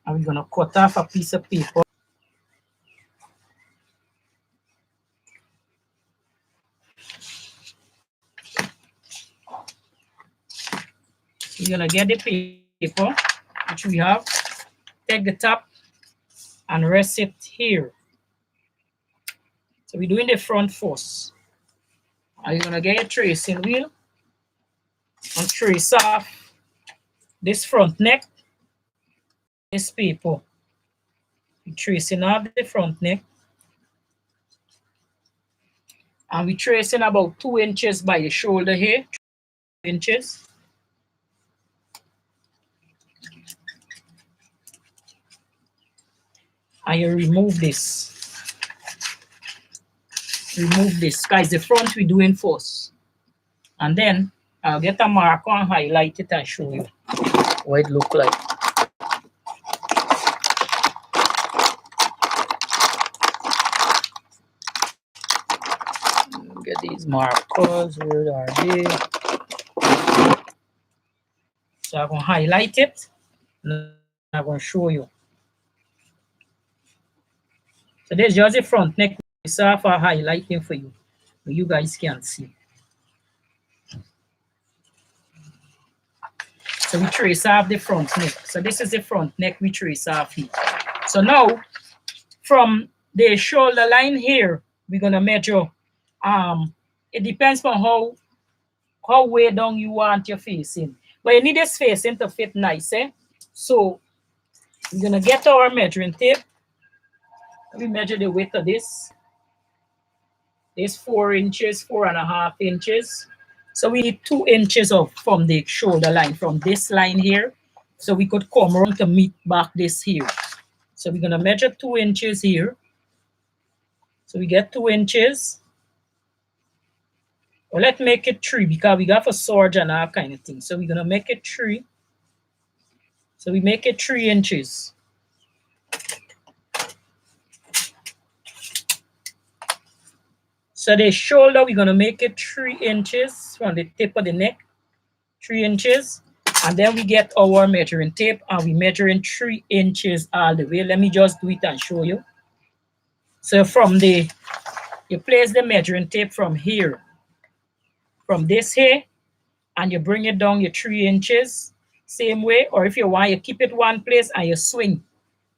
And we're gonna cut off a piece of paper. We're gonna get the paper, which we have, take the top and rest it here. So we're doing the front first. And you're gonna get your tracing wheel and trace off this front neck, this paper. We're tracing off the front neck. And we're tracing about 2 inches by the shoulder here, 2 inches. And you remove this. Remove this. Guys, the front we're doing first. And then I'll get a marker and highlight it and show you what it look like. Get these markers, where are they? So I'm going to highlight it and I'm going to show you. So there's just the front neck. It's for highlighting for you, so you guys can see. So we trace off the front neck. So this is the front neck we trace off here. So now, from the shoulder line here, we're gonna measure. It depends on how way down you want your facing, but you need this facing to fit nice, eh? So we're gonna get our measuring tape. We measure the width of this. This 4 inches, 4.5 inches. So we need 2 inches of from the shoulder line, from this line here. So we could come around to meet back this here. So we're gonna measure 2 inches here. So we get 2 inches. Well, let's make it 3 because we got for sword and all kind of things. So we're gonna make it 3. So we make it 3 inches. So the shoulder, we're gonna make it 3 inches from the tip of the neck, 3 inches. And then we get our measuring tape and we measuring 3 inches all the way. Let me just do it and show you. So from you place the measuring tape from here, from this here, and you bring it down your 3 inches, same way. Or if you want, you keep it one place and you swing,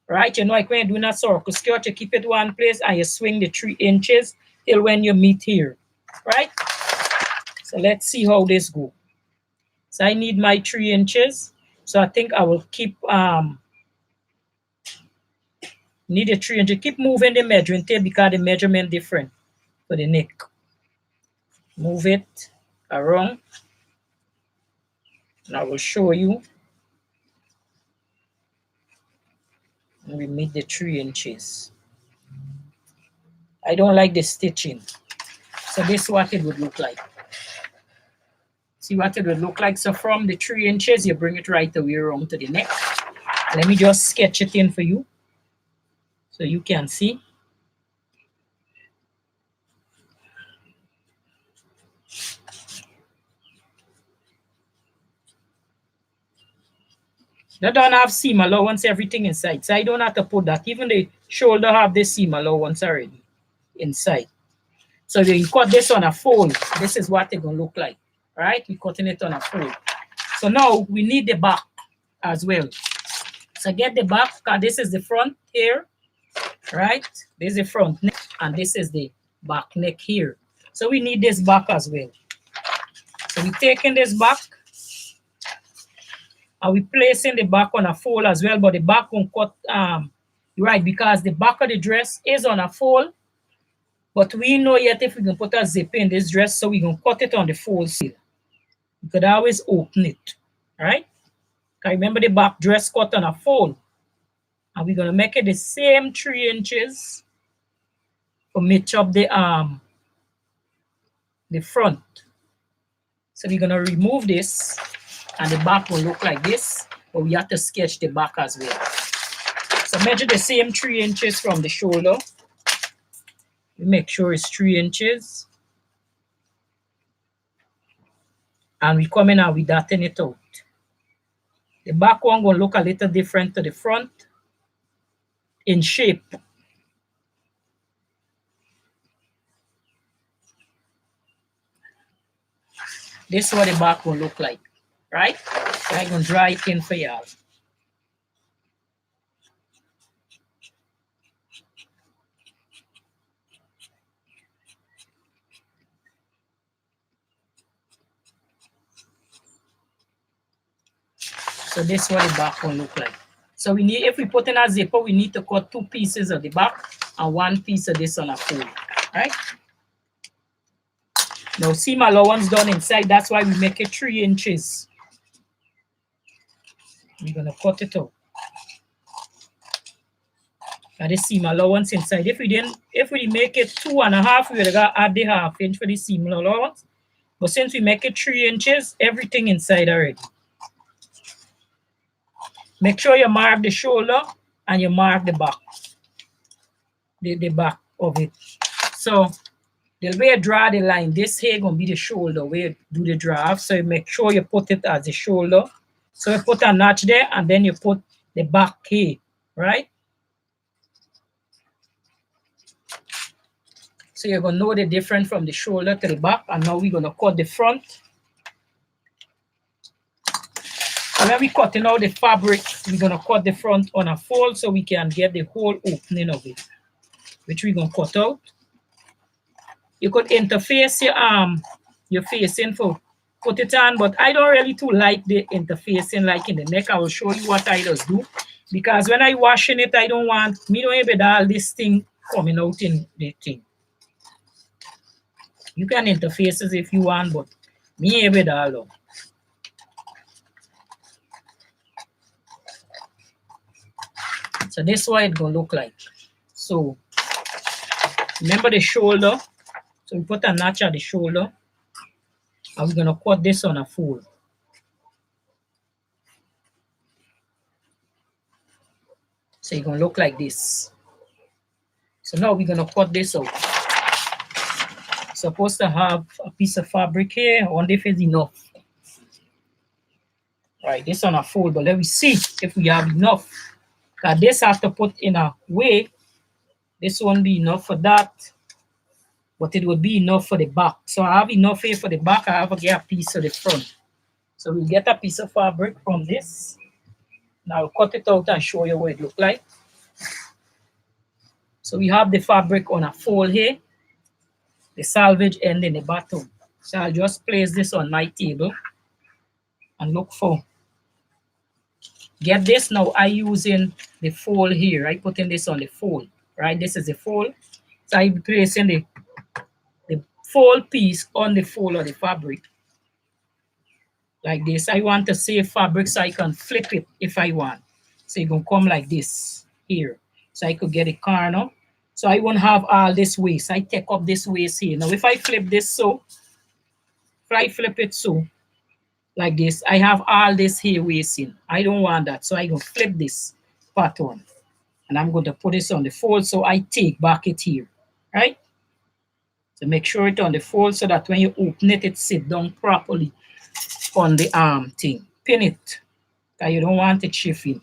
right? You know, like when you're doing a circle skirt, you keep it one place and you swing the 3 inches till when you meet here, right? So let's see how this goes. So I need my 3 inches. So I think I will keep, need a 3 inches. Keep moving the measuring tape because the measurement different for the neck. Move it around. And I will show you. And we meet the 3 inches. I don't like the stitching. So this is what it would look like. See what it would look like. So from the 3 inches, you bring it right the way around to the neck. Let me just sketch it in for you so you can see. They don't have seam allowance, everything inside. So I don't have to put that. Even the shoulder have the seam allowance already inside. So you cut this on a fold. This is what it's going to look like. Right? We're cutting it on a fold. So now we need the back as well. So get the back, because this is the front here. Right? This is the front neck, and this is the back neck here. So we need this back as well. So we're taking this back. And we placing the back on a fold as well, but the back won't cut, right, because the back of the dress is on a fold, but we know yet if we can put a zip in this dress, so we can cut it on the fold still. You could always open it, right? Because remember the back dress cut on a fold, and we're gonna make it the same 3 inches to match up the front. So we're gonna remove this. And the back will look like this, but we have to sketch the back as well. So measure the same 3 inches from the shoulder. We make sure it's 3 inches. And we come in and we dotting it out. The back one will look a little different to the front in shape. This is what the back will look like, right? So I'm gonna draw it in for y'all. So this is what the back will look like. So we need, if we put in a zipper, we need to cut 2 pieces of the back and 1 piece of this on a fold, right? Now seam allowance done inside, that's why we make it 3 inches. We're gonna cut it out. And the seam allowance inside. If we make it 2.5, we would have add the 1/2 inch for the seam allowance. But since we make it 3 inches, everything inside already. Make sure you mark the shoulder and you mark the back. The back of it. So the way you draw the line, this here gonna be the shoulder where you do the draft. So you make sure you put it as the shoulder. So you put a notch there and then you put the back here, right? So you're gonna know the difference from the shoulder to the back, and now we're gonna cut the front. And when we cutting out the fabric, we're gonna cut the front on a fold so we can get the whole opening of it, which we're gonna cut out. You could interface your facing for put it on, but I don't really too like the interfacing like in the neck. I will show you what I just do, because when I washing it, I don't want me don't have all this thing coming out in the thing. You can interface it if you want, but me have it all. So this is what it's gonna look like. So remember the shoulder. So we put a notch at the shoulder, and we're gonna cut this on a fold. So it's gonna look like this. So now we're gonna cut this out. Supposed to have a piece of fabric here. I wonder if it's enough. Right, this on a fold, but let me see if we have enough. Because this have to put in a way. This won't be enough for that, but it will be enough for the back. So I have enough here for the back. I have to get a piece of the front. So we'll get a piece of fabric from this. Now I'll cut it out and show you what it looks like. So we have the fabric on a fold here, the salvage end in the bottom. So I'll just place this on my table and look for. Get this now, I using the fold here. I putting this on the fold, right? This is the fold. So I'm placing the fold piece on the fold of the fabric. Like this. I want to save fabric so I can flip it if I want. So it's gonna come like this here. So I could get a corner. So I won't have all this waist. I take up this waist here. Now if I flip this so, if I flip it so, like this, I have all this here wasting. I don't want that. So I'm going to flip this pattern. And I'm going to put this on the fold so I take back it here. Right? So make sure it's on the fold so that when you open it, it sits down properly on the arm thing. Pin it. Because you don't want it shifting.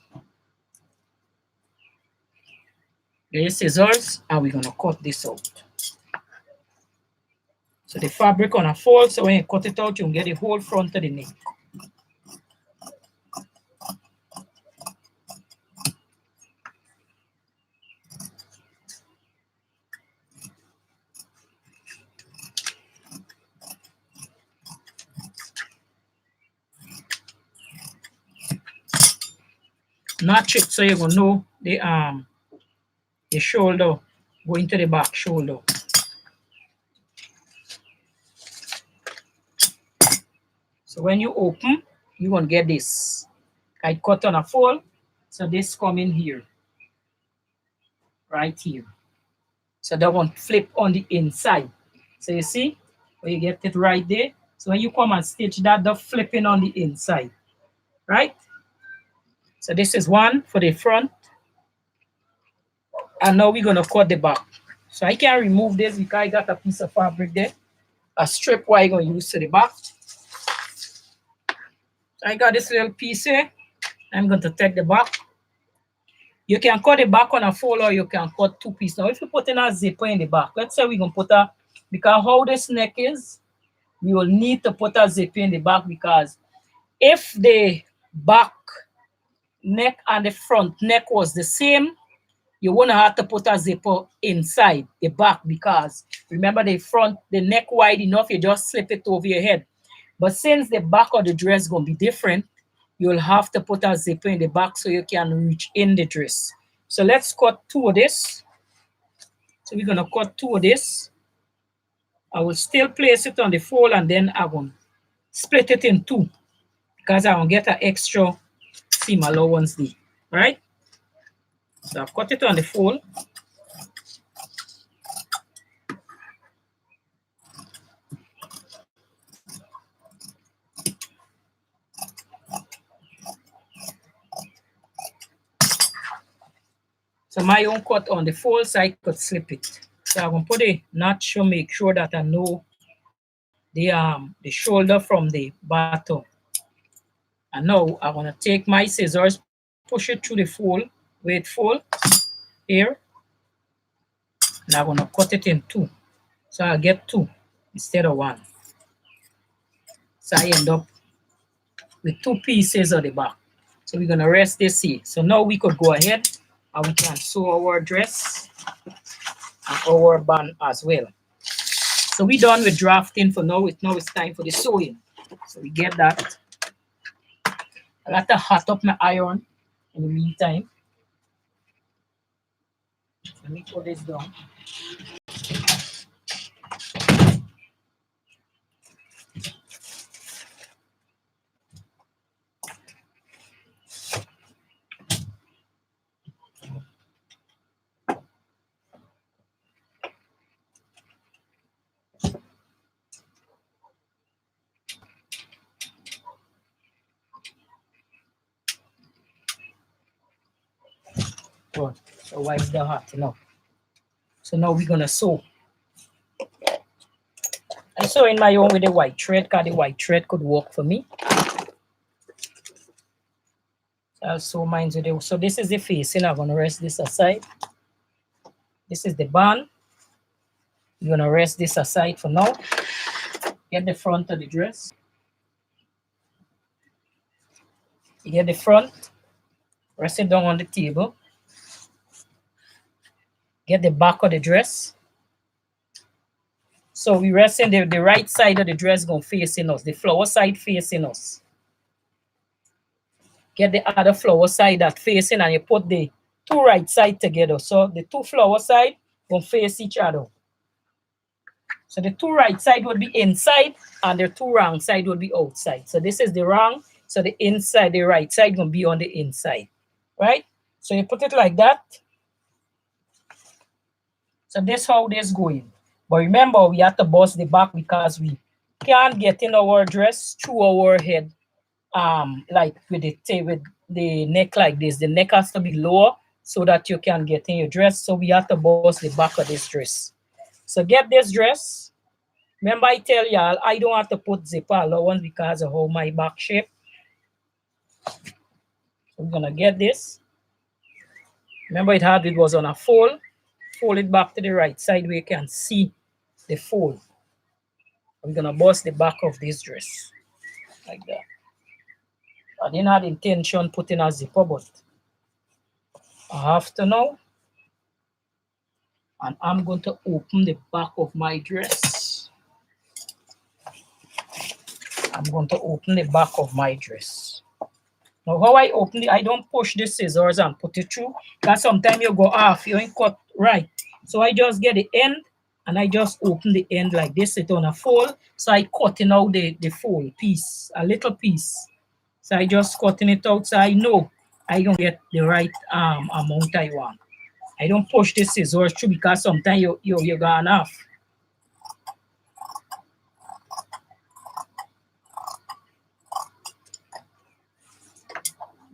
There's scissors and we're going to cut this out. So the fabric on a fold, so when you cut it out, you can get the whole front of the neck. Notch it so you're gonna know the shoulder going to the back shoulder. So when you open, you're gonna get this. I cut on a fold, so this come in here, right here. So that one flip on the inside. So you see, where you get it right there. So when you come and stitch that, the flipping on the inside, right? So this is one for the front. And now we're gonna cut the back. So I can remove this because I got a piece of fabric there. A strip what I'm gonna use to the back. So I got this little piece here. I'm going to take the back. You can cut the back on a fold or you can cut two pieces. Now, if you put in a zipper in the back, let's say we're going to put a, because how this neck is, we will need to put a zipper in the back, because if the back neck and the front neck was the same, you wouldn't have to put a zipper inside the back, because remember the front, the neck wide enough, you just slip it over your head. But since the back of the dress is going to be different, you'll have to put a zipper in the back so you can reach in the dress. So let's cut two of this. So we're going to cut two of this. I will still place it on the fold, and then I'm going to split it in two, because I will get an extra seam allowance there, right? So I've cut it on the fold. So my own cut on the fold, so I could slip it. So I'm going to put a notch to make sure that I know the shoulder from the bottom. And now I'm going to take my scissors, push it through the fold, where it fold, here. And I'm going to cut it in two. So I'll get two instead of one. So I end up with two pieces of the back. So we're going to rest this here. So now we could go ahead and we can sew our dress and our band as well. So we're done with drafting for now. Now it's time for the sewing. So we get that. I got to hot up my iron in the meantime. Let me put this down. Good. So wipe the hot enough. So now we're gonna sew. I sew in my own with the white thread, because the white thread could work for me. So I'll sew mine with it. So this is the facing. I'm gonna rest this aside. This is the band. You're gonna rest this aside for now. Get the front of the dress. You get the front, rest it down on the table. Get the back of the dress. So we resting the right side of the dress going facing us, the flower side facing us. Get the other flower side that facing, and you put the two right side together. So the two flower side going face each other. So the two right side would be inside, and the two wrong side would be outside. So this is the wrong, so the inside, the right side going to be on the inside, right? So you put it like that. So this how this going. But remember, we have to bust the back, because we can't get in our dress through our head, like with the neck like this. The neck has to be lower so that you can get in your dress. So we have to bust the back of this dress. So get this dress. Remember, I tell y'all, I don't have to put zipper allowance because of how my back shape. So we're gonna get this. Remember, it was on a fold. Fold it back to the right side where you can see the fold. I'm gonna bust the back of this dress like that. I didn't have intention putting a zipper, but I have to now. And I'm going to open the back of my dress. I'm going to open the back of my dress. Now, how I open it, I don't push the scissors and put it through, because sometimes you go off, you ain't cut right. So I just get the end, and I just open the end like this. It's on a fold, so I cutting out the fold piece, a little piece. So I just cutting it out, so I know I don't get the right amount I want. I don't push the scissors through, because sometimes you're gone off.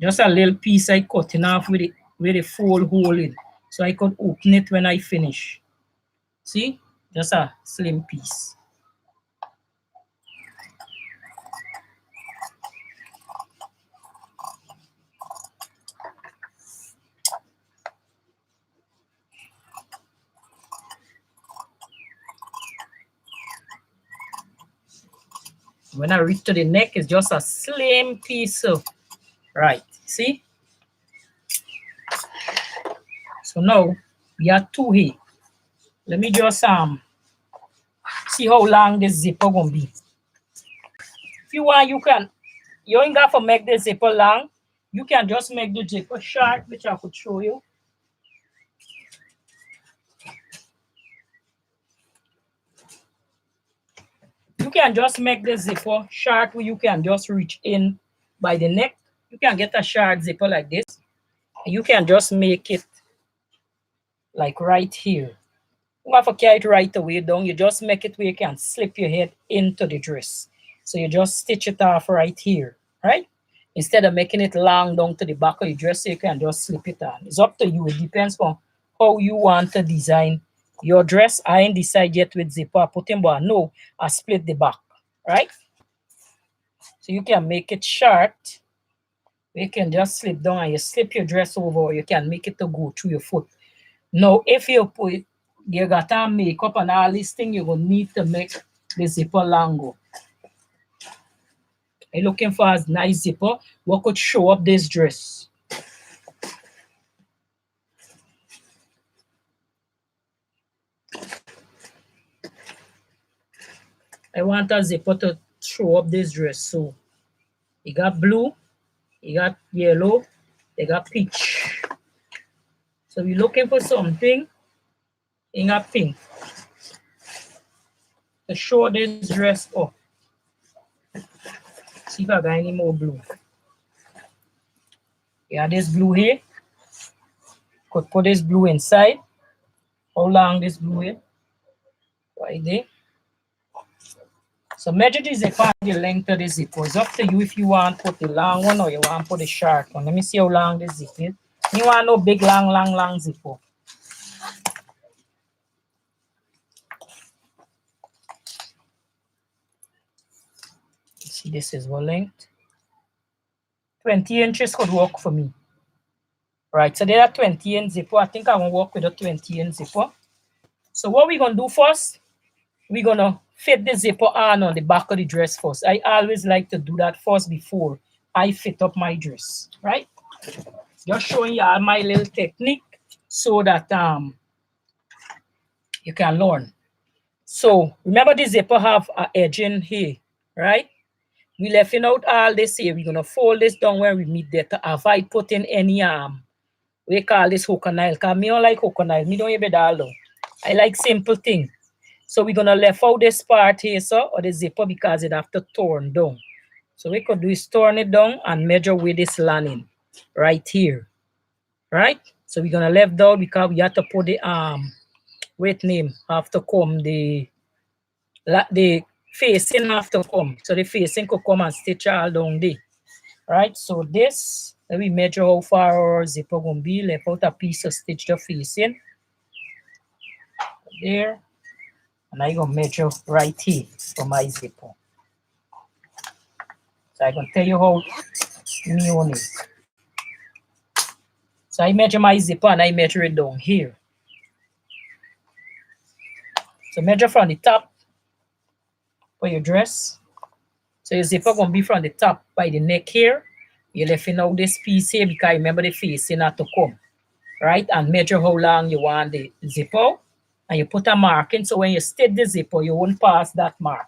Just a little piece I cutting off with the fold hole in, so I could open it when I finish. See, just a slim piece. When I reach to the neck, it's just a slim piece of, right, see? So now, we have two here. Let me just see how long this zipper gonna be. If you want, you ain't got to make the zipper long. You can just make the zipper short, which I could show you. You can just make the zipper short where you can just reach in by the neck. You can get a short zipper like this. You can just make it like right here. You have to carry it right away down. You just make it where you can slip your head into the dress. So you just stitch it off right here, right? Instead of making it long down to the back of your dress, so you can just slip it on. It's up to you. It depends on how you want to design your dress. I ain't decided yet with zipper. I put in, but no, I split the back, right? So you can make it short. You can just slip down and you slip your dress over, or you can make it to go through your foot. Now, if you got to makeup and all these things, you're going to need to make the zipper longer. You're looking for a nice zipper, what could show up this dress. I want a zipper to show up this dress. So, you got blue, you got yellow, you got peach. So, we're looking for something in a pink to show this dress up. See if I got any more blue. Yeah, this blue here. Could put this blue inside. How long this blue here? Right there. So measure the zipper and the length of the zipper. It's up to you if you want to put the long one or you want to put the short one. Let me see how long this zipper is. You want no big, long zipper. See, this is what length. 20 inches could work for me. Right, so there are 20 inch zipper. I think I'm going to work with a 20 inch zipper. So what we're going to do first, we're going to fit the zipper on the back of the dress first. I always like to do that first before I fit up my dress, right? Just showing you all my little technique so that you can learn. So remember the zipper have an edge in here, right? We left out all this here. We're gonna fold this down when we meet there to avoid putting any we call this hook and nail. Because me don't like hook and nail. Me don't even all down. I like simple thing. So we're gonna left out this part here, so or the zipper because it have to turn down. So we could do is turn it down and measure with this lining right here. Right? So we're gonna left down because we have to put the wait name have to come the facing have to come. So the facing could come and stitch all down there. Right? So this, let me measure how far our zipper gonna be. Left out a piece of stitch the facing. There. And I'm gonna measure right here for my zipper. So I'm gonna tell you how me on it. So I measure my zipper and I measure it down here. So measure from the top for your dress. So your zipper gonna be from the top by the neck here. You're left out this piece here because remember the facing have to come. Right? And measure how long you want the zipper. And you put a marking so when you stitch the zipper, you won't pass that mark.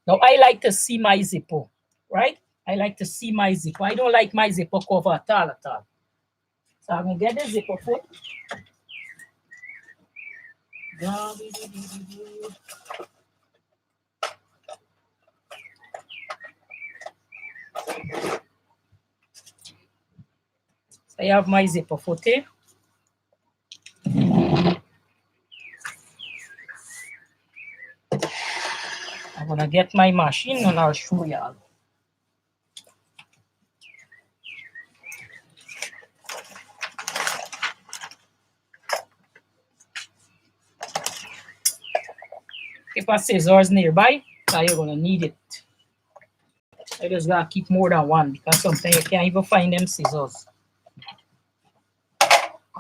Now I like to see my zipper, right? I like to see my zipper. I don't like my zipper cover at all. So I'm gonna get the zipper foot. So I have my zipper foot here. I'm gonna get my machine and I'll show y'all. Keep a scissors nearby, because you're gonna need it. I just gotta keep more than one because sometimes you can't even find them scissors.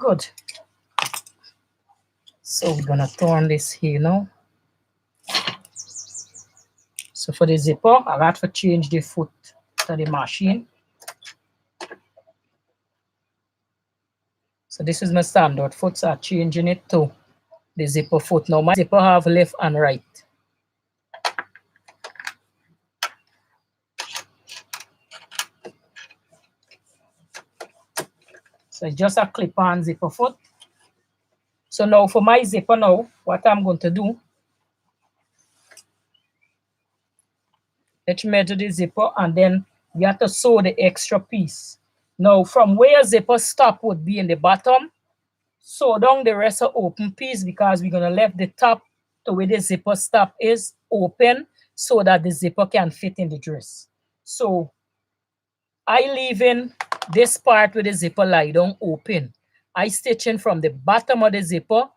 Good. So we're gonna turn this here now. So for the zipper, I got to change the foot to the machine. So this is my standard foot, so I'm changing it to the zipper foot. Now my zipper have left and right. So it's just a clip-on zipper foot. So now for my zipper now, what I'm going to do, let's measure the zipper and then you have to sew the extra piece. Now from where zipper stop would be in the bottom, sew down the rest of open piece because we're going to left the top to where the zipper stop is open so that the zipper can fit in the dress. So I leaving this part with the zipper lie down open. I stitching from the bottom of the zipper,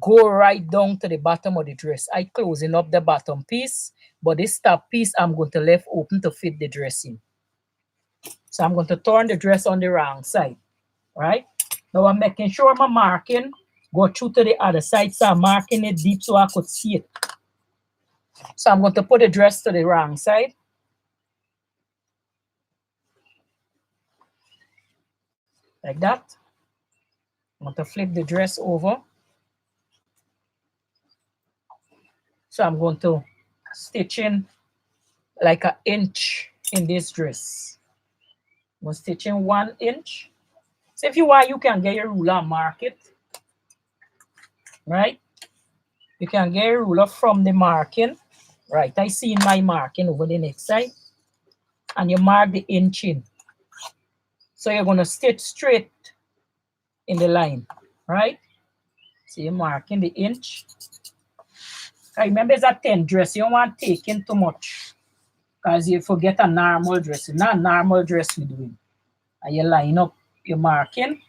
go right down to the bottom of the dress. I closing up the bottom piece, but this top piece I'm going to leave open to fit the dressing. So I'm going to turn the dress on the wrong side, right? Now I'm making sure my marking go through to the other side, so I'm marking it deep so I could see it. So I'm going to put the dress to the wrong side. Like that. I'm going to flip the dress over. So I'm going to stitch in like an inch in this dress. I'm going to stitch in 1 inch. So if you want, you can get your ruler and mark it. Right? You can get a ruler from the marking. Right, I see my marking over the next side. And you mark the inch in. So you're going to stitch straight in the line. Right? So you're marking the inch. Remember, it's a 10 dress. You don't want to take in too much. Because you forget a normal dress. It's not a normal dress we're doing. And you line up your marking.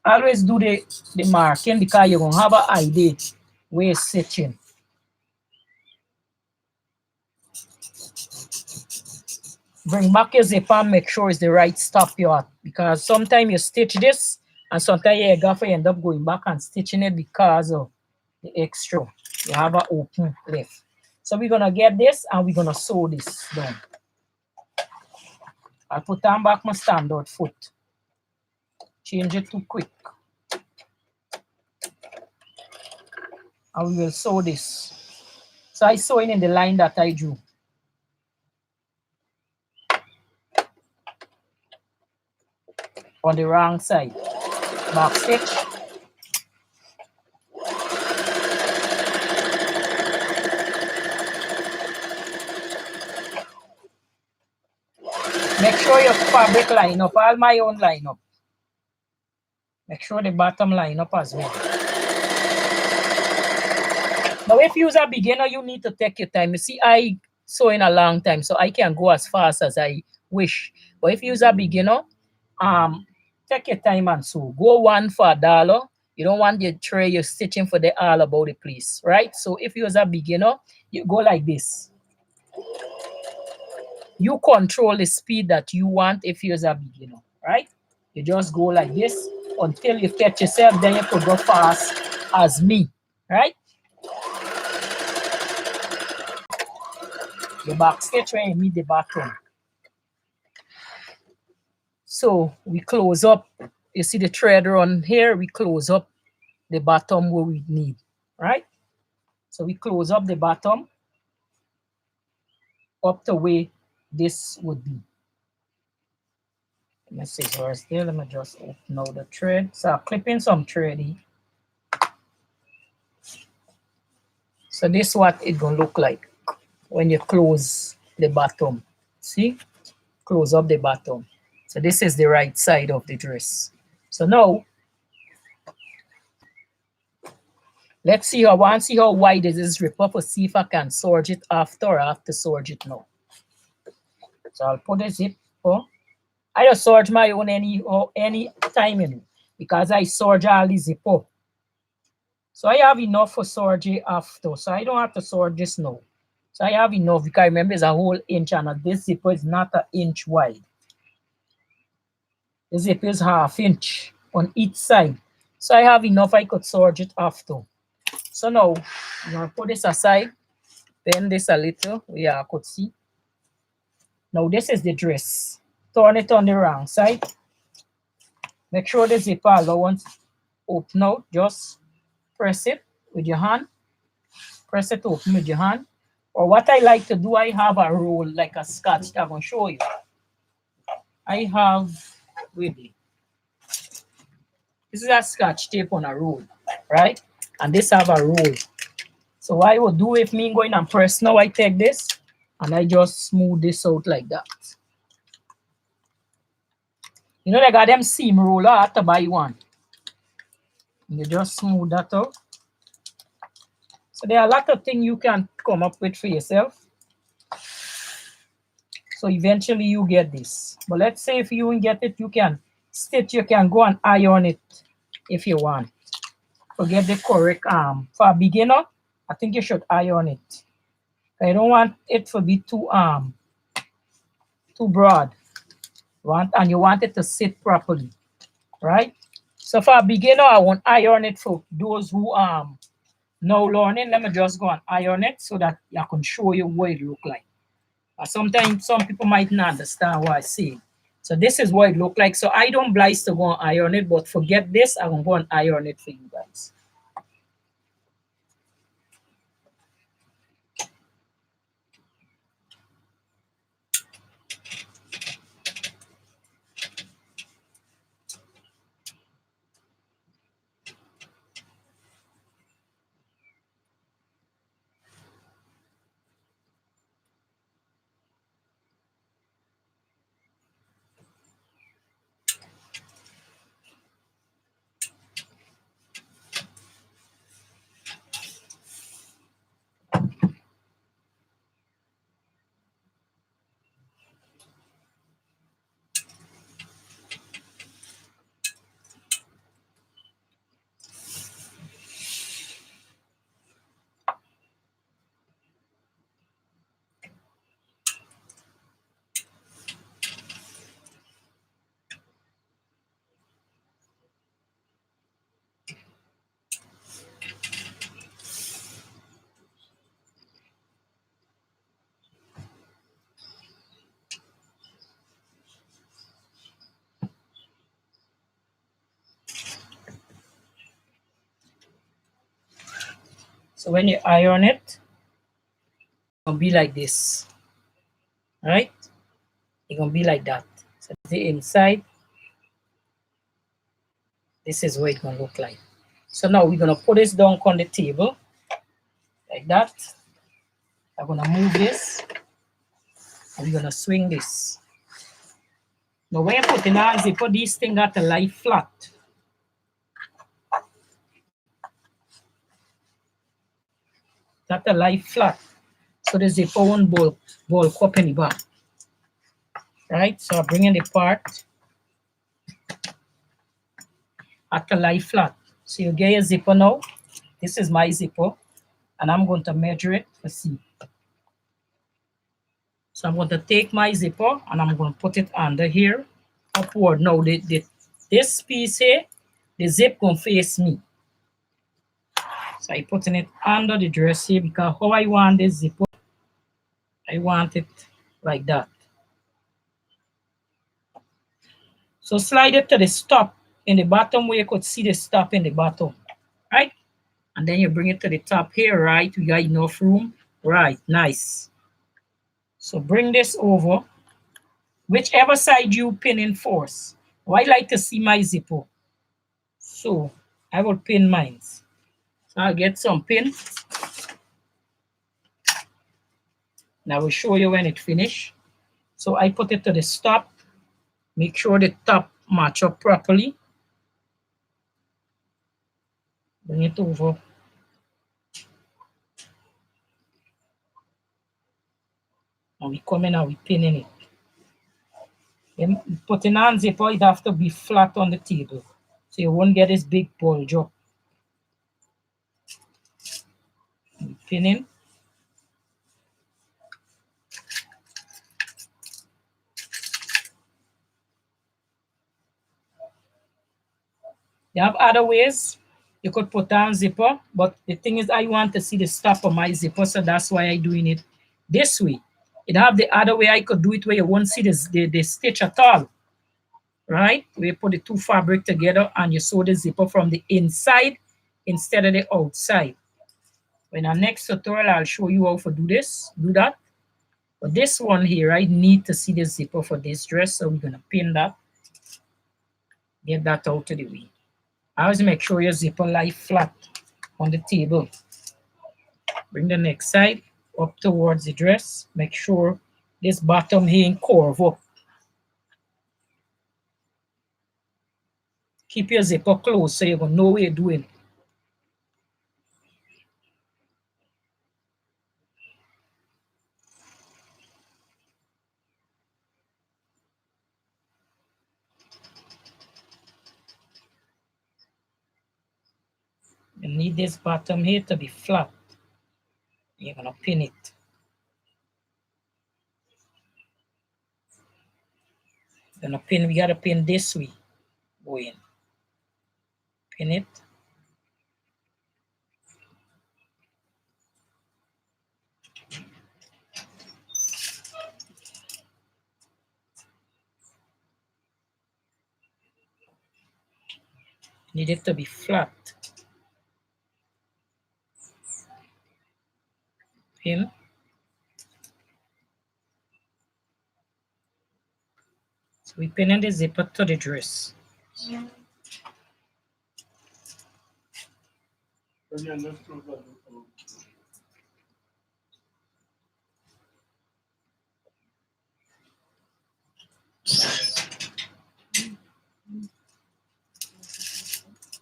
Always do the marking because you're going to have an idea where it's stitching. Bring back your zipper and make sure it's the right stop you at. Because sometimes you stitch this and sometimes your gaffer end up going back and stitching it because of the extra. You have an open left. So we're going to get this and we're going to sew this down. I'll put on back my standard foot. Change it to quick. And we will sew this. So I sew in the line that I drew. On the wrong side. Back stitch. Make sure your fabric line up. All my own line up. Make sure the bottom line up as well. Now, if you're a beginner, you need to take your time. You see, I sew in a long time, so I can go as fast as I wish. But if you're a beginner, take your time and sew. Go one for $1. You don't want your tray, you're stitching for the all about the place, right? So if you're a beginner, you go like this. You control the speed that you want if you're a beginner, right? You just go like this until you catch yourself, then you could go fast as me, right? The back stitch when you meet the bottom. So we close up. You see the thread run here, we close up the bottom where we need, right? So we close up the bottom up the way this would be. Let me see scissors there. Let me just open out the thread. So I'm clipping some thread here. So this is what it's gonna look like when you close the bottom. See? Close up the bottom. So this is the right side of the dress. So now, let's see. I want to see how wide is this rip up to see if I can serge it after or I have to serge it now. So I'll put the zip on. I just serge my own any time, you know, because I serge all the zip up. So I have enough for serge after. So I don't have to serge this now. So I have enough because remember it's a whole inch and this zipper is not an inch wide. The zip is 1/2 inch on each side. So I have enough, I could serge it after. So now, I'm gonna put this aside, bend this a little, yeah, I could see. Now this is the dress. Turn it on the wrong side. Make sure the zipper allowance open out. Just press it with your hand. Press it open with your hand. Or what I like to do, I have a roll like a scotch that I'm gonna show you. I have with me. This is a scotch tape on a roll, right? And this have a roll. So what I would do if me going and press now, I take this and I just smooth this out like that. You know they got them seam roller, I have to buy one. And you just smooth that out. So there are a lot of things you can come up with for yourself. So eventually you get this. But let's say if you don't get it, you can stitch, you can go and iron it if you want. To get the correct arm. For a beginner, I think you should iron it. I don't want it to be too broad. And you want it to sit properly. Right? So for a beginner, I won't iron it. For those who now learning, let me just go and iron it so that I can show you what it look like. Sometimes some people might not understand what I say. So this is what it look like. So I don't oblige to go and iron it, but forget this, I will go and iron it for you guys. So when you iron it, it'll be like this. All right? It's gonna be like that. So the inside, this is what it's gonna look like. So now we're gonna put this down on the table like that. I'm gonna move this and we're gonna swing this. Now when you put in hands, you put these things got to lie flat. Got to lie flat. So the zipper won't bulk up in the back. Right? So I'm bringing the part at the lie flat. So you get your zipper now. This is my zipper. And I'm going to measure it to see. So I'm going to take my zipper and I'm going to put it under here, upward. Now this piece here, the zip going to face me. So I'm putting it under the dress here because how I want this zipper, I want it like that. So slide it to the stop in the bottom where you could see the stop in the bottom, right? And then you bring it to the top here, right? We got enough room, right? Nice. So bring this over, whichever side you pin in first. I like to see my zipper. So I will pin mine. So I'll get some pin. And I will show you when it finish. So I put it to the stop. Make sure the top match up properly. Bring it over. And we come in and we pinning it. Then putting on zipper, it have to be flat on the table. So you won't get this big bulge up. Pinning. You have other ways. You could put on zipper, but the thing is I want to see the stop of my zipper, so that's why I'm doing it this way. It have the other way I could do it where you won't see the stitch at all, right? We put the two fabric together and you sew the zipper from the inside instead of the outside. In our next tutorial, I'll show you how to do this, do that. But this one here, I need to see the zipper for this dress, so we're gonna pin that, get that out of the way. Always make sure your zipper lie flat on the table. Bring the neck side up towards the dress. Make sure this bottom here curve up. Keep your zipper closed so you're gonna know what you're doing. You need this bottom here to be flat. You're gonna pin it. We gotta pin this way. Go in. Pin it. Need it to be flat. Pin. So we pinning the zipper to the dress.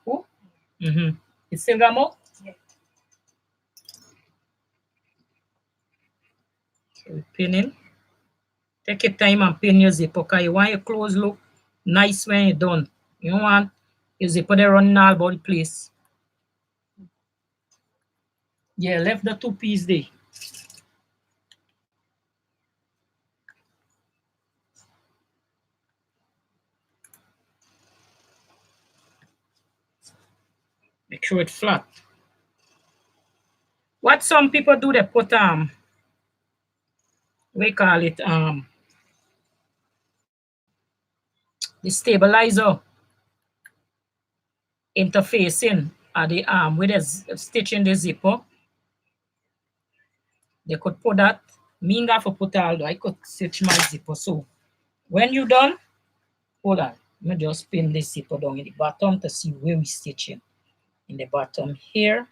Oh? It's still got more? Yeah. So we pinning. Take your time and pin your zipper because you want your clothes look nice when you're done. You don't want your zipper there running all about the place. Yeah, left the two piece there. Make sure it's flat. What some people do, they put we call it the stabilizer interfacing at the arm with a stitch in the zipper. They could put that. Me ain't got to put all though. I could stitch my zipper. So when you done, hold on. Let me just pin this zipper down in the bottom to see where we stitching. In the bottom here.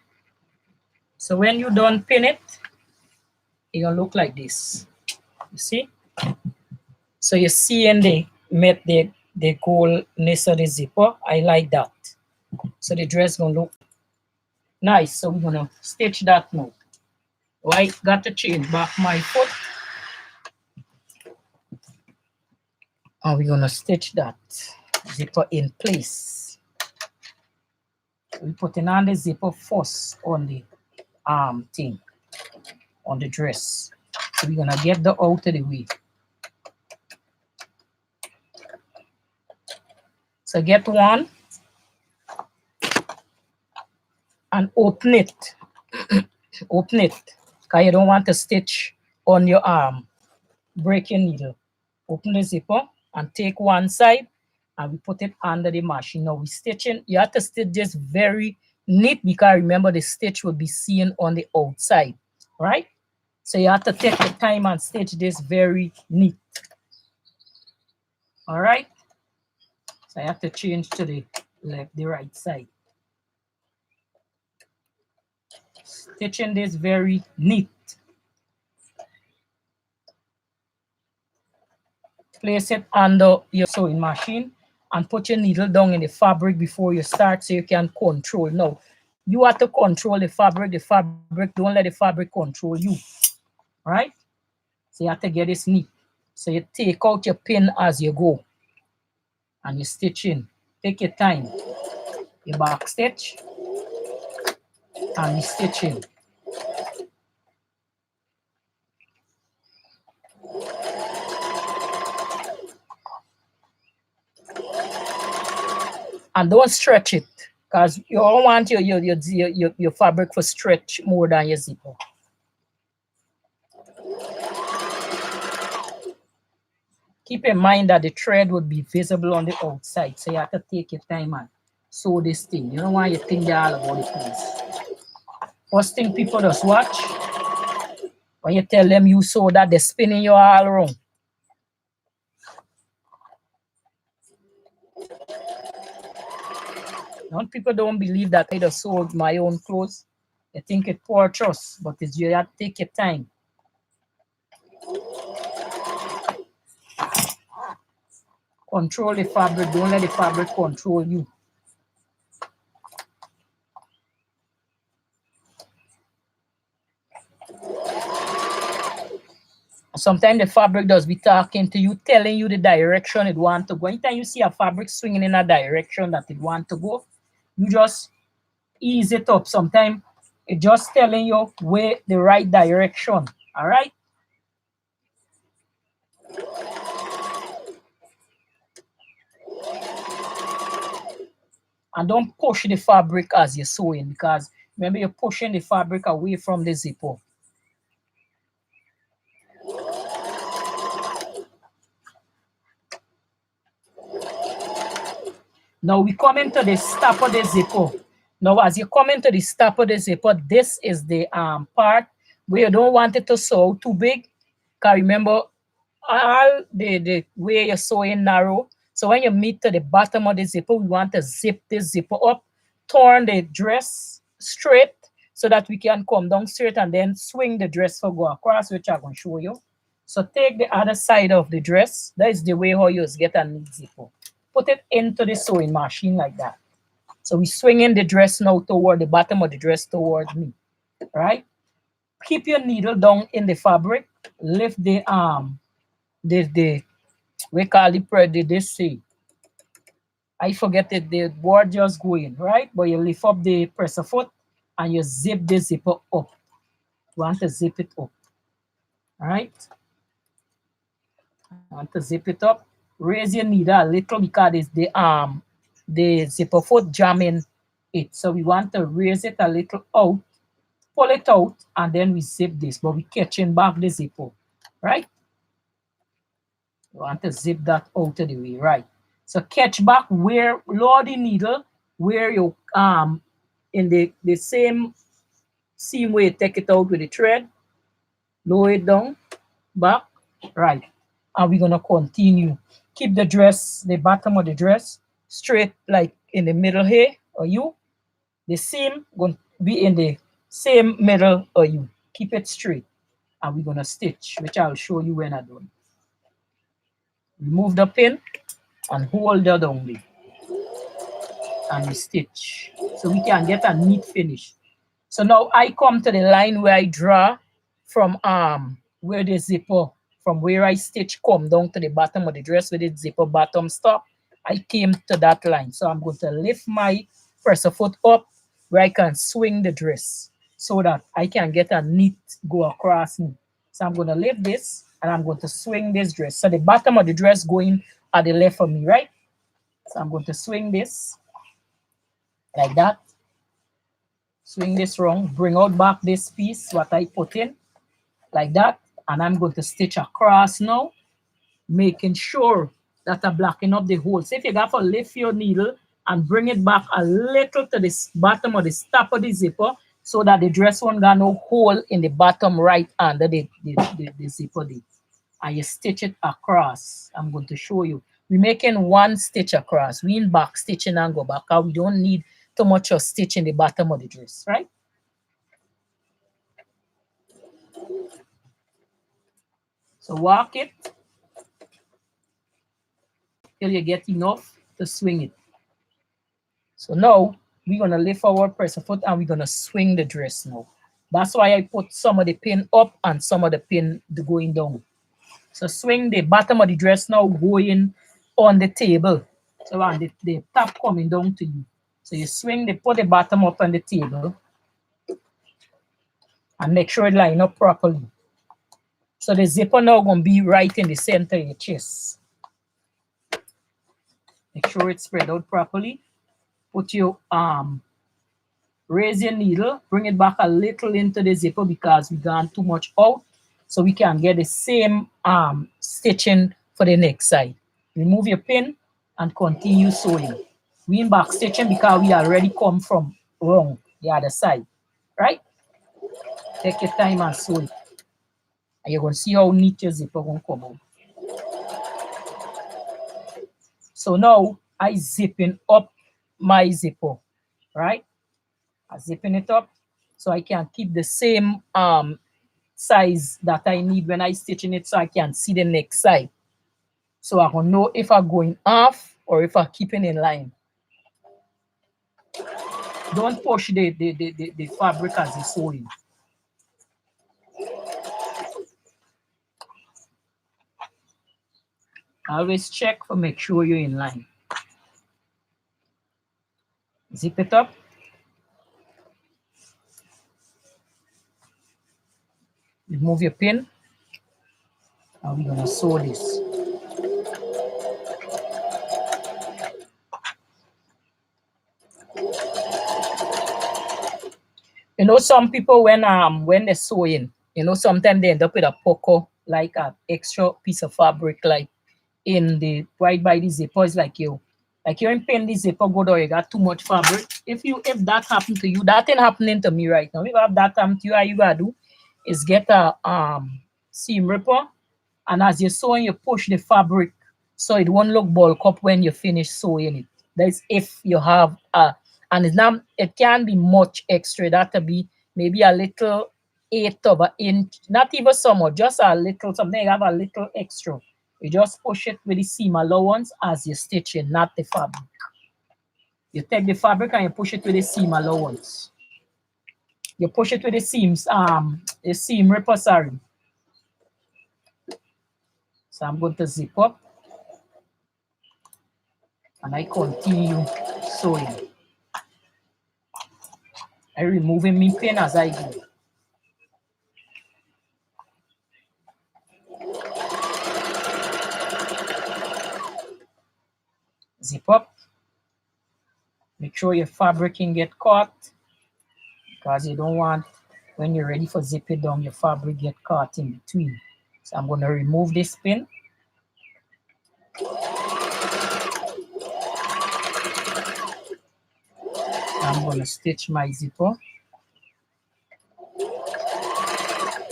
So when you done pin it, it gonna look like this. You see? So you see and they met the coolness of the zipper. I like that. So the dress gonna look nice. So we're gonna stitch that now. Right, got to change back my foot. And we're gonna stitch that zipper in place. We're putting on the zipper first on the arm thing, on the dress. So we're gonna get the out of the way. So get one and open it. Open it, because you don't want to stitch on your arm. Break your needle. Open the zipper and take one side and we put it under the machine. Now we're stitching. You have to stitch this very neat because remember the stitch will be seen on the outside, right? So you have to take the time and stitch this very neat. All right? So I have to change to the right side. Stitching this very neat. Place it under your sewing machine and put your needle down in the fabric before you start so you can control. Now, you have to control the fabric. Don't let the fabric control you, right? So you have to get this neat. So you take out your pin as you go and you stitch in. Take your time. You back stitch and you stitch in. And don't stretch it because you don't want your fabric to stretch more than your zipper. Keep in mind that the thread would be visible on the outside, so you have to take your time and sew this thing. You don't want your thing there all about the place. First thing people just watch, when you tell them you sew that, they're spinning you all around. Some people don't believe that I just sew my own clothes. They think it's poor trust, but it's you have to take your time. Control the fabric, don't let the fabric control you. Sometimes the fabric does be talking to you, telling you the direction it wants to go. Anytime you see a fabric swinging in a direction that it wants to go, you just ease it up. Sometimes it's just telling you where the right direction. All right. And don't push the fabric as you're sewing, because remember you're pushing the fabric away from the zipper. Now we come into the top of the zipper. Now as you come into the top of the zipper, this is the part where you don't want it to sew too big. Because remember, all the way you're sewing narrow. So when you meet to the bottom of the zipper, we want to zip this zipper up, turn the dress straight so that we can come down straight and then swing the dress for go across, which I'm going to show you. So take the other side of the dress. That is the way how you get a neat zipper. Put it into the sewing machine like that. So we swinging the dress now toward the bottom of the dress towards me, right? Keep your needle down in the fabric. Lift the we call it this say. I forget it, the board just going, right? But you lift up the presser foot and you zip the zipper up. You want to zip it up. All right? I want to zip it up. Raise your needle a little because it's the zipper foot jamming it. So we want to raise it a little out, pull it out, and then we zip this, but we catching back the zipper, right? You want to zip that out of the way, right? So catch back where, lower the needle, where you in the same way you take it out with the thread, lower it down, back, right. And we're gonna continue. Keep the dress, the bottom of the dress, straight like in the middle here, or you. The seam gonna be in the same middle or you. Keep it straight. And we're gonna stitch, which I'll show you when I'm done. Remove the pin and hold it down and we stitch so we can get a neat finish. So now I come to the line where I draw from where the zipper, from where I stitch come down to the bottom of the dress where the zipper bottom stop. I came to that line. So I'm going to lift my presser foot up where I can swing the dress so that I can get a neat go across me. So I'm going to lift this and I'm going to swing this dress. So the bottom of the dress going at the left of me, right? So I'm going to swing this like that. Swing this round, bring out back this piece, what I put in, like that. And I'm going to stitch across now, making sure that I'm blocking up the hole. So if you got to lift your needle and bring it back a little to the bottom of the top of the zipper so that the dress won't got no hole in the bottom right under the zipper there. And you stitch it across. I'm going to show you. We're making one stitch across. We in back stitching and go back. We don't need too much of stitch in the bottom of the dress, right? So walk it till you get enough to swing it. So now we're gonna lift our presser foot and we're gonna swing the dress now. That's why I put some of the pin up and some of the pin going down. So swing the bottom of the dress now going on the table. So on the top coming down to you. So you swing put the bottom up on the table and make sure it line up properly. So the zipper now gonna be right in the center of your chest. Make sure it's spread out properly. put your raise your needle, bring it back a little into the zipper because we gone too much out, so we can get the same stitching for the next side. Remove your pin and continue sewing. We in back stitching because we already come from wrong the other side, right? Take your time and sew it. And you're going to see how neat your zipper going to come out. So now I zipping up my zipper, right? I'm zipping it up so I can keep the same size that I need when I stitching it, so I can see the next side. So I can know if I'm going off or if I'm keeping in line. Don't push the fabric as you're sewing. Always check for make sure you're in line. Zip it up. Remove your pin. And we're gonna sew this. You know, some people when they're sewing, you know, sometimes they end up with a pucker, like an extra piece of fabric, like in the right by the zipper. Is like you're in pain, the zipper go down, you got too much fabric. If that happened to you, that ain't happening to me right now. If that happen to you, all you gotta do is get a seam ripper, and as you're sewing, you push the fabric so it won't look bulk up when you finish sewing it. That's if you have and it's not, it can be much extra. That'll be maybe a little eighth of an inch, not even so much, just a little something. You have a little extra. You just push it with the seam allowance as you're stitching, not the fabric. You take the fabric and you push it with the seam allowance. You push it with the seam ripper, sorry. So I'm going to zip up and I continue sewing. I removing my pin as I go. Zip up. Make sure your fabric can get caught, because you don't want, when you're ready for zip it down, your fabric get caught in between. So I'm going to remove this pin. I'm going to stitch my zipper.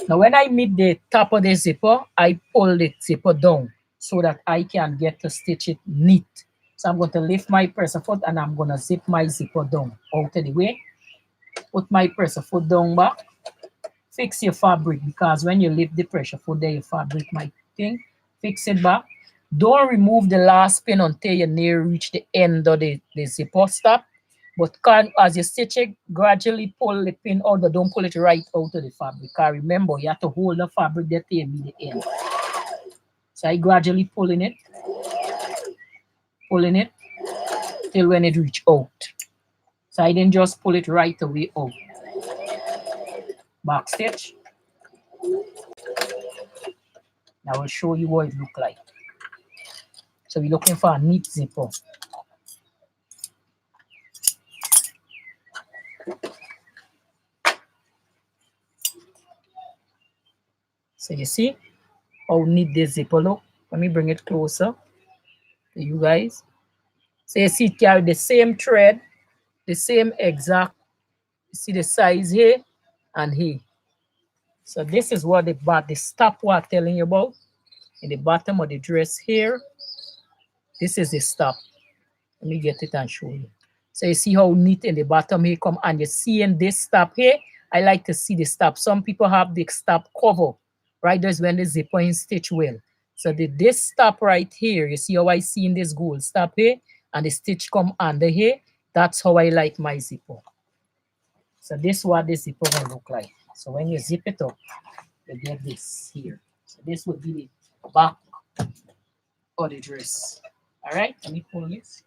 Now when I meet the top of the zipper, I pull the zipper down so that I can get to stitch it neat. So I'm going to lift my presser foot and I'm going to zip my zipper down out of the way. Put my presser foot down back. Fix your fabric, because when you lift the pressure foot there, your fabric might thing. Fix it back. Don't remove the last pin until you near reach the end of the zipper stop. But as you stitch it, gradually pull the pin out, but don't pull it right out of the fabric. Because remember, you have to hold the fabric there till the end. So I gradually pulling it till when it reach out. So I didn't just pull it right away out. Back stitch. Now I will show you what it look like. So we're looking for a neat zipper. So you see how neat this zipper look. Let me bring it closer to you guys. So you see it carry the same thread, the same exact. You see the size here and here. So this is what the stop what I'm telling you about. In the bottom of the dress here, this is the stop. Let me get it and show you. So you see how neat in the bottom here come, and you see in this stop here, I like to see the stop. Some people have the stop cover, right? That's when the zipper is stitch well. So this stop right here, you see how I see in this gold stop here, and the stitch come under here. That's how I like my zipper. So this is what the zipper will look like. So when you zip it up, you get this here. So this would be the back of the dress. All right, let me pull this.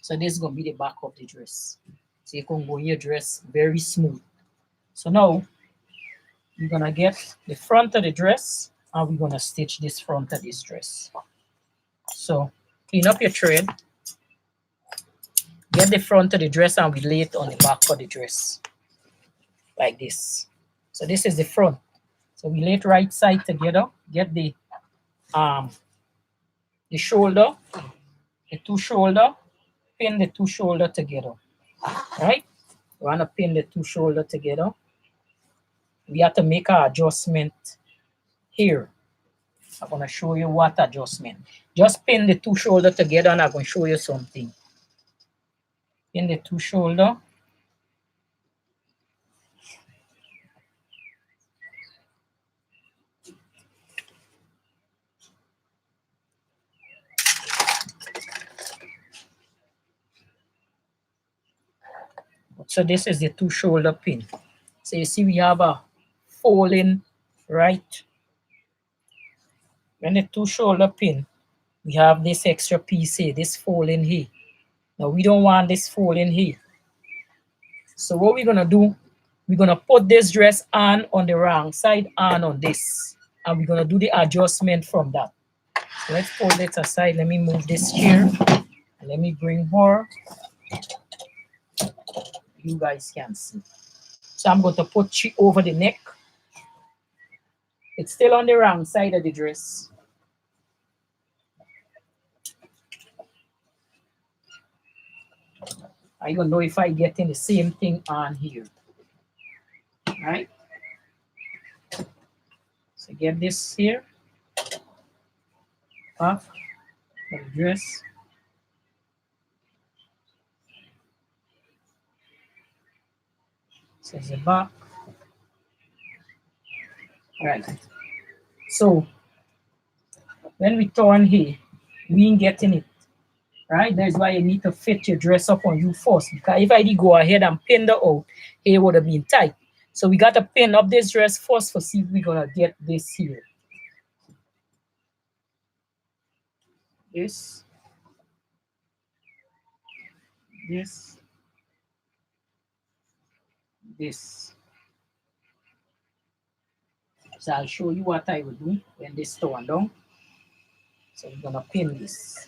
So this is going to be the back of the dress. So you can go in your dress very smooth. So now you're going to get the front of the dress and we're going to stitch this front of this dress. So Clean up your thread. Get the front of the dress and we lay it on the back of the dress. Like this. So this is the front. So we lay it right side together. Get the shoulder, the two shoulder, pin the two shoulder together. Right? We want to pin the two shoulder together. We have to make an adjustment here. I'm going to show you what adjustment. Just pin the two shoulder together and I'm going to show you something. Pin the two shoulder. So this is the two shoulder pin. So you see we have a folding right. When the two shoulder pin, we have this extra piece here, this folding here. Now we don't want this folding here. So what we're gonna do, we're gonna put this dress on the wrong side, on this. And we're gonna do the adjustment from that. So let's pull it aside. Let me move this chair. And let me bring her. You guys can see. So I'm going to put she over the neck. It's still on the wrong side of the dress. I don't know if I getting the same thing on here. All right. So get this here off the dress. This is the back. All right. So when we turn here, we ain't getting it. Right? That's why you need to fit your dress up on you first. Because if I did go ahead and pin the out, it would have been tight. So we got to pin up this dress first to see if we're gonna get this here. This. So I'll show you what I will do when this turn down. So we're gonna pin this.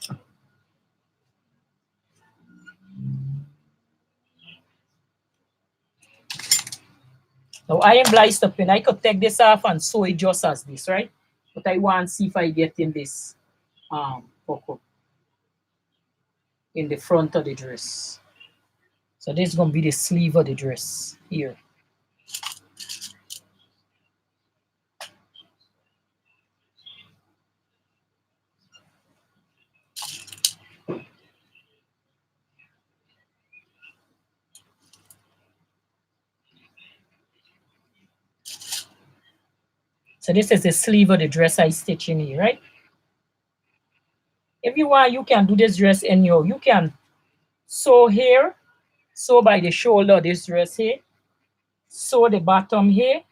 Now I am obliged to pin. I could take this off and sew it just as this, right? But I want to see if I get in this pocket in the front of the dress. So this is gonna be the sleeve of the dress here. So this is the sleeve of the dress I stitch in here, right? If you want, you can do this dress in your, you can sew here, sew by the shoulder this dress here, sew the bottom here,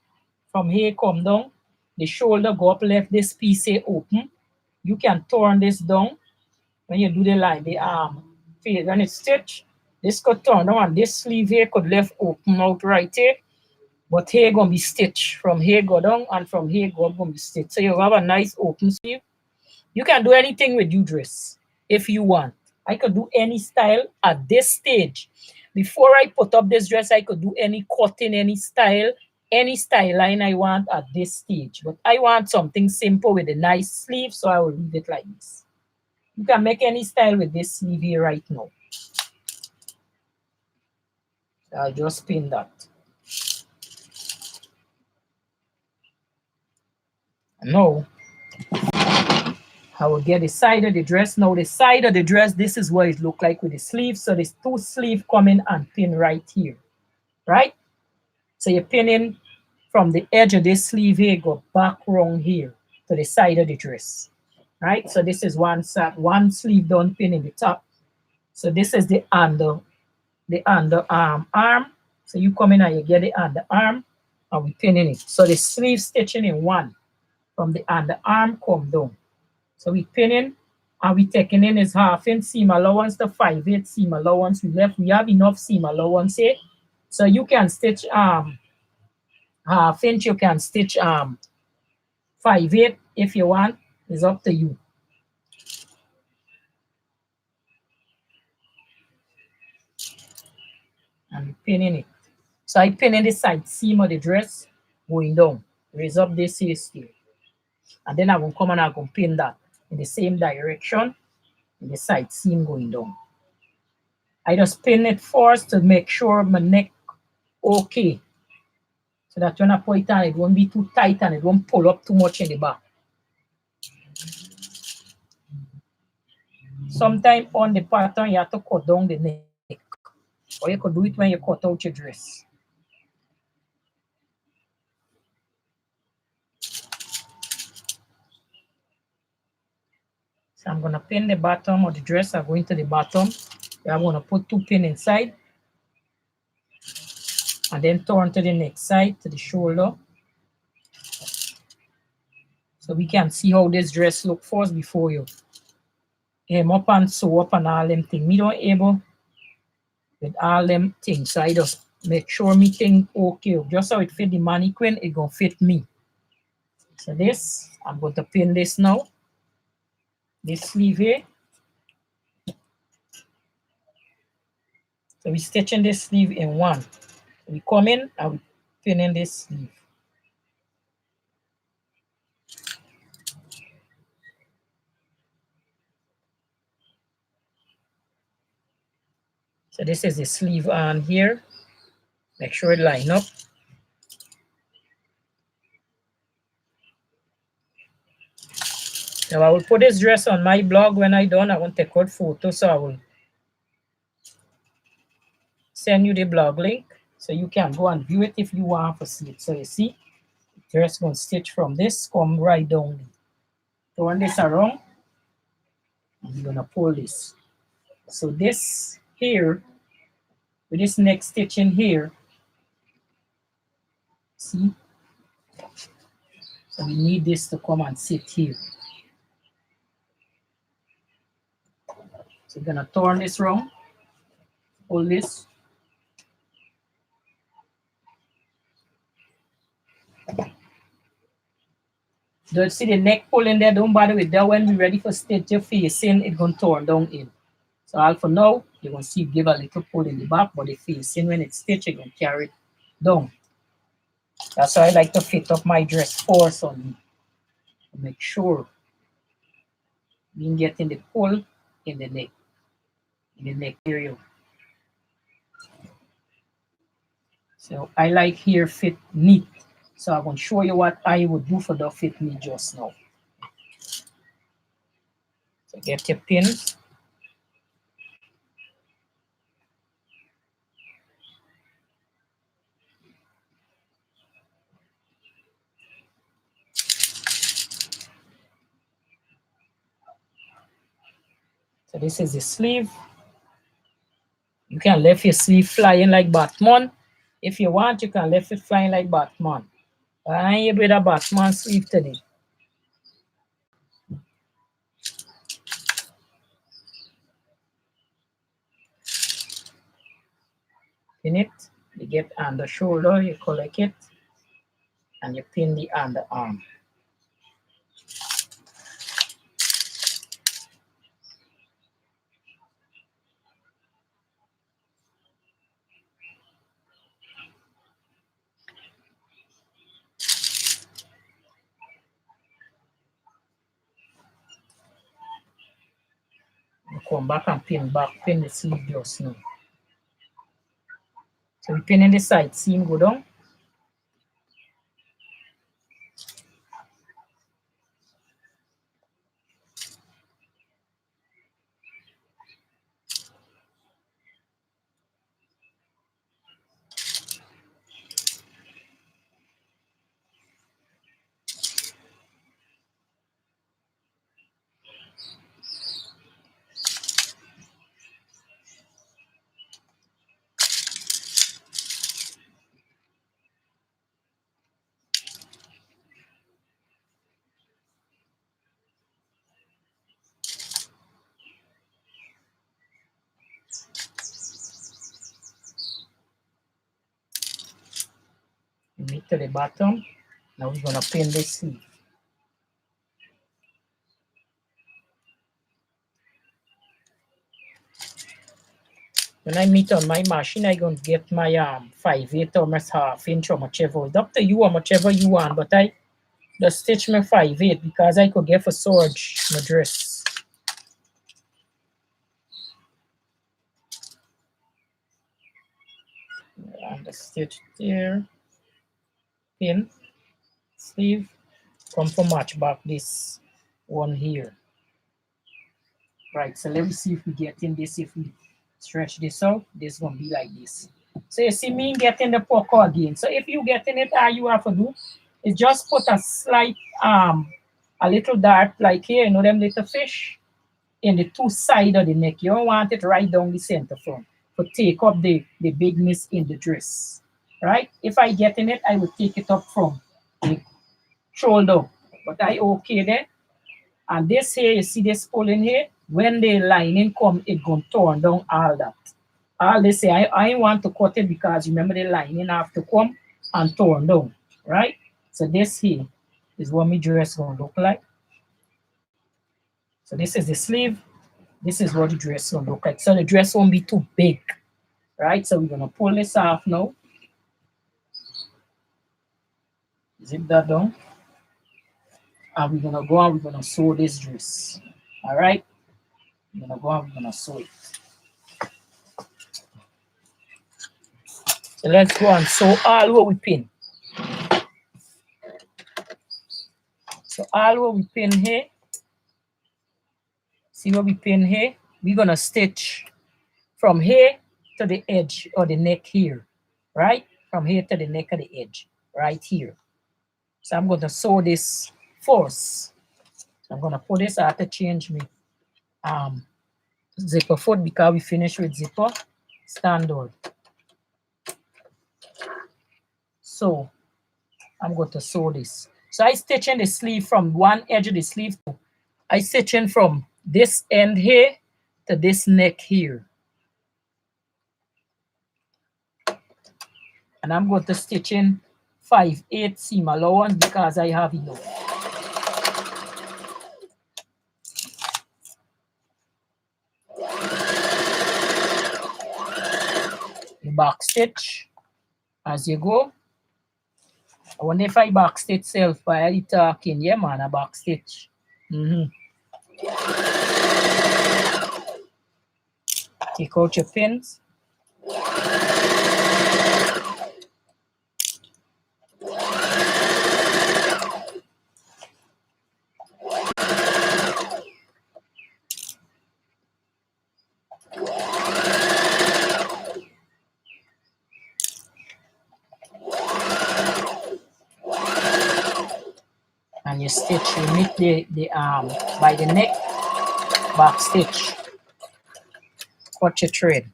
from here come down, the shoulder go up, left this piece here open. You can turn this down when you do the line, the arm. When it's stitched, this could turn down and this sleeve here could left open out right here. But here gonna be stitched. From here go down and from here go up gonna be stitched. So you have a nice open sleeve. You can do anything with your dress if you want. I could do any style at this stage. Before I put up this dress, I could do any cutting, any style line I want at this stage. But I want something simple with a nice sleeve, so I will leave it like this. You can make any style with this sleeve here right now. I'll just pin that. Now, I will get the side of the dress. Now, the side of the dress, this is what it look like with the sleeve. So there's two sleeves coming and pin right here, right? So you're pinning from the edge of this sleeve here, go back around here to the side of the dress, right? So this is one sleeve done pin in the top. So this is the underarm arm. So you come in and you get the underarm and we pinning it. So the sleeve stitching in one from the underarm come down. So we pinning and we taking in is 1/2 inch seam allowance to 5/8 seam allowance. We have enough seam allowance here. So you can stitch 1/2 inch, you can stitch 5/8 if you want. It's up to you. and pinning it. So I pinning the side seam of the dress going down. Raise up this here still. And then I'm going to come and I'm going to pin that in the same direction in the side seam going down. I just pin it first to make sure my neck okay. So that when I put it on, it won't be too tight and it won't pull up too much in the back. Sometimes on the pattern, you have to cut down the neck. Or you could do it when you cut out your dress. So I'm going to pin the bottom of the dress. I'm going to the bottom. I'm going to put 2 pins inside. And then turn to the next side, to the shoulder. So we can see how this dress look first before you hem up and sew up and all them things. Me don't able with all them things. So I just make sure me thing okay. Just how it fit the mannequin, it gonna fit me. So this, I'm going to pin this now. This sleeve here. So we stitching this sleeve in one. We come in and we pin in this sleeve. So this is the sleeve on here. Make sure it line up. Now I will put this dress on my blog when I done. I want to take out photos, so I will send you the blog link so you can go and view it if you want to see it. So you see, the dress going to stitch from this, come right down. Turn this around, and you're going to pull this. So this here, with this next stitch in here, see? So we need this to come and sit here. So you're going to turn this around, pull this. Don't see the neck pulling there, don't bother with that. When we're ready for stitch your facing, it's going to turn down in. So all for now, you're going to see give a little pull in the back, but the facing when it's stitched, you're going to carry it down. That's why I like to fit up my dress first on me. To make sure we can get in the pull in the neck area. So I like here fit neat. So I'm going to show you what I would do for the fit me just now. So get your pins. So this is the sleeve. You can leave your sleeve flying like Batman. If you want, you can leave it flying like Batman. I ain't with a Batman sleeve today. Pin it, you get on the shoulder, you collect it, and you pin the underarm. Come back and pin the sleeve just now. So we pin in the side seam, go down. Meet to the bottom. Now we're gonna pin the sleeve. When I meet on my machine, I gonna get my 5/8 or my 1/2 inch or whichever. It's up to you or whichever you want, but I just stitch my 5/8 because I could get for storage my dress. And the stitch there, pin, sleeve, come for match back this one here. Right, so let me see if we get in this. If we stretch this out, this is gonna be like this. So you see me getting the pucker again. So if you getting it, all you have to do is just put a slight a little dart like here, you know them little fish in the two sides of the neck. You don't want it right down the center front to take up the bigness in the dress. Right? If I get in it, I will take it up from the shoulder. But I okay there. And this here, you see this pulling here, when the lining come, it gonna turn down all that. All this say, I want to cut it because remember the lining have to come and turn down, right? So this here is what my dress gonna look like. So this is the sleeve. This is what the dress gonna look like. So the dress won't be too big, right? So we're gonna pull this off now. Zip that down. And we're gonna go and we're gonna sew this dress. All right? We're gonna go and we're gonna sew it. So let's go and sew all what we pin. So all what we pin here, see what we pin here? We're gonna stitch from here to the edge or the neck here, right? From here to the neck of the edge, right here. So I'm gonna sew this first. So I'm gonna put this, I have to change me zipper foot because we finished with zipper standard. So I'm going to sew this. So I stitch in the sleeve from one edge of the sleeve. I stitch in from this end here to this neck here. And I'm going to stitch in 5/8 seam allowance because I have enough. You back stitch as you go. I wonder if I back stitch self by the talking. Yeah, man, I back stitch. Take out your pins. And you stitch, you meet the arm by the neck, back stitch, cut your thread,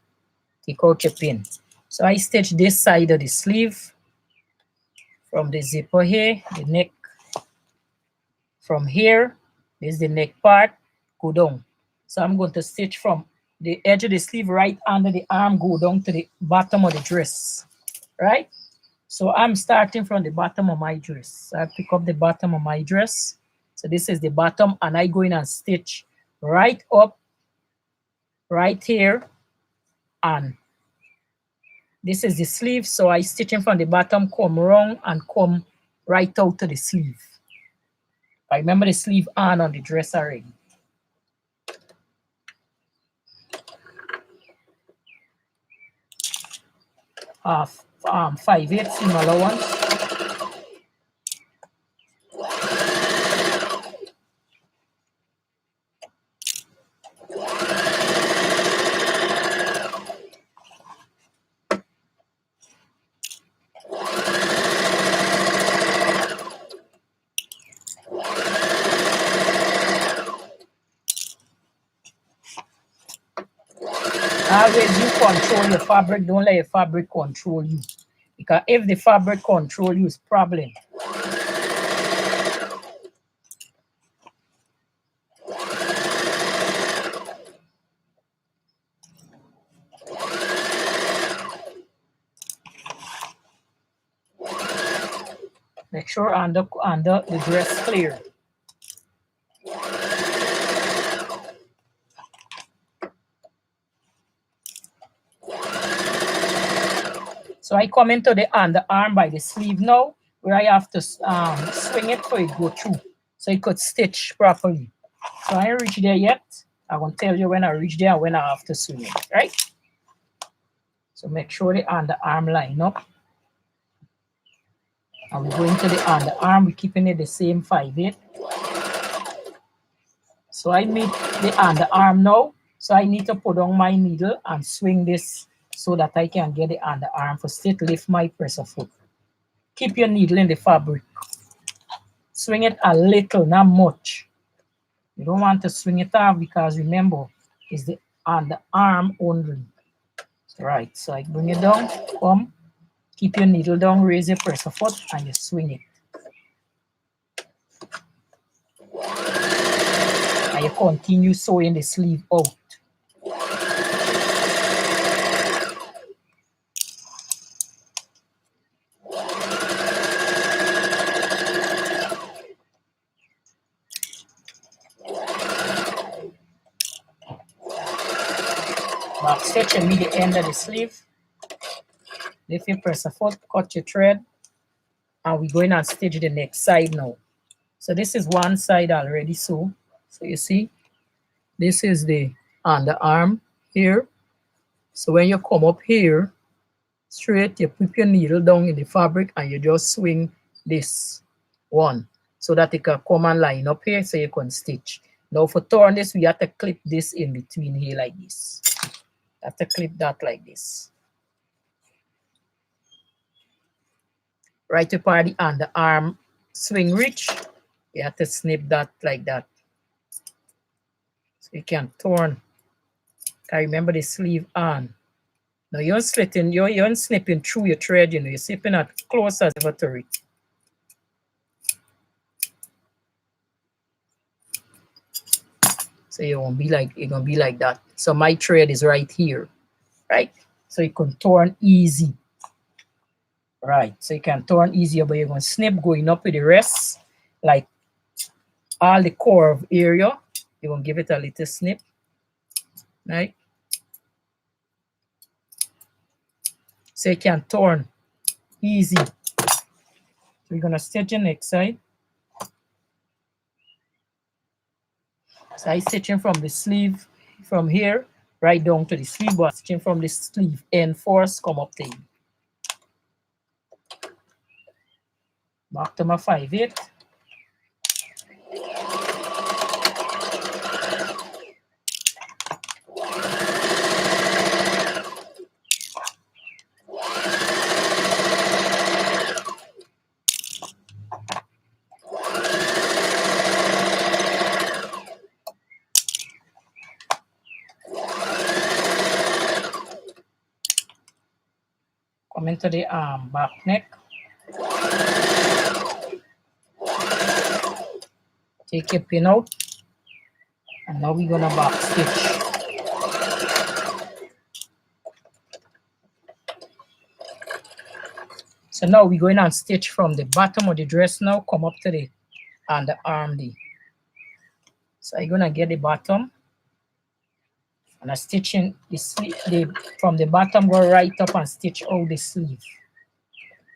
take out your pin. So I stitch this side of the sleeve from the zipper here, the neck, from here, this is the neck part, go down. So I'm going to stitch from the edge of the sleeve right under the arm, go down to the bottom of the dress, right? So I'm starting from the bottom of my dress. So I pick up the bottom of my dress. So this is the bottom, and I go in and stitch right up, right here, and this is the sleeve. So I stitch in from the bottom, come round, and come right out to the sleeve. I remember the sleeve on the dress already. Half 5/8 seam allowance. Always you control your fabric, don't let your fabric control you. Because if the fabric control you, it's problem. Make sure under the dress clear. So I come into the underarm by the sleeve now, where I have to swing it so it go through, so it could stitch properly. So I ain't reach there yet. I won't tell you when I reach there and when I have to swing it, right? So make sure the underarm line up. And we're going to the underarm, we're keeping it the same 5/8. So I meet the underarm now. So I need to put on my needle and swing this so that I can get the underarm for still lift my presser foot. Keep your needle in the fabric. Swing it a little, not much. You don't want to swing it off because remember, it's the underarm only. Right, so I bring it down, come, keep your needle down, raise your presser foot, and you swing it. And you continue sewing the sleeve out. Back stitch and meet the end of the sleeve. Lift your presser foot, cut your thread, and we're going to stitch the next side now. So this is one side already sewn. So you see, this is the underarm here. So when you come up here, straight, you put your needle down in the fabric and you just swing this one so that it can come and line up here so you can stitch. Now for turn this, we have to clip this in between here like this. Have to clip that like this. Right up at the underarm swing reach, you have to snip that like that. So you can turn. I remember the sleeve on. Now you're slitting, you're snipping through your thread, you know, you're snipping as close as ever to it. So it won't be like, it's gonna be like that. So my thread is right here, right? So you can turn easy. Right, so you can turn easier, but you're gonna snip going up with the rest, like all the curve area. You're gonna give it a little snip, right? So you can turn easy. So we're gonna stitch the next side. So I stitching from the sleeve from here right down to the sleeve, but stitching from the sleeve end first, come up to you. Back to my 5/8. Come into the back neck. Take your pin out. And now we're gonna back stitch. So now we're going and stitch from the bottom of the dress now, come up to the underarm there. So I'm gonna get the bottom. And I'm stitching the sleeve from the bottom, go right up and stitch out the sleeve.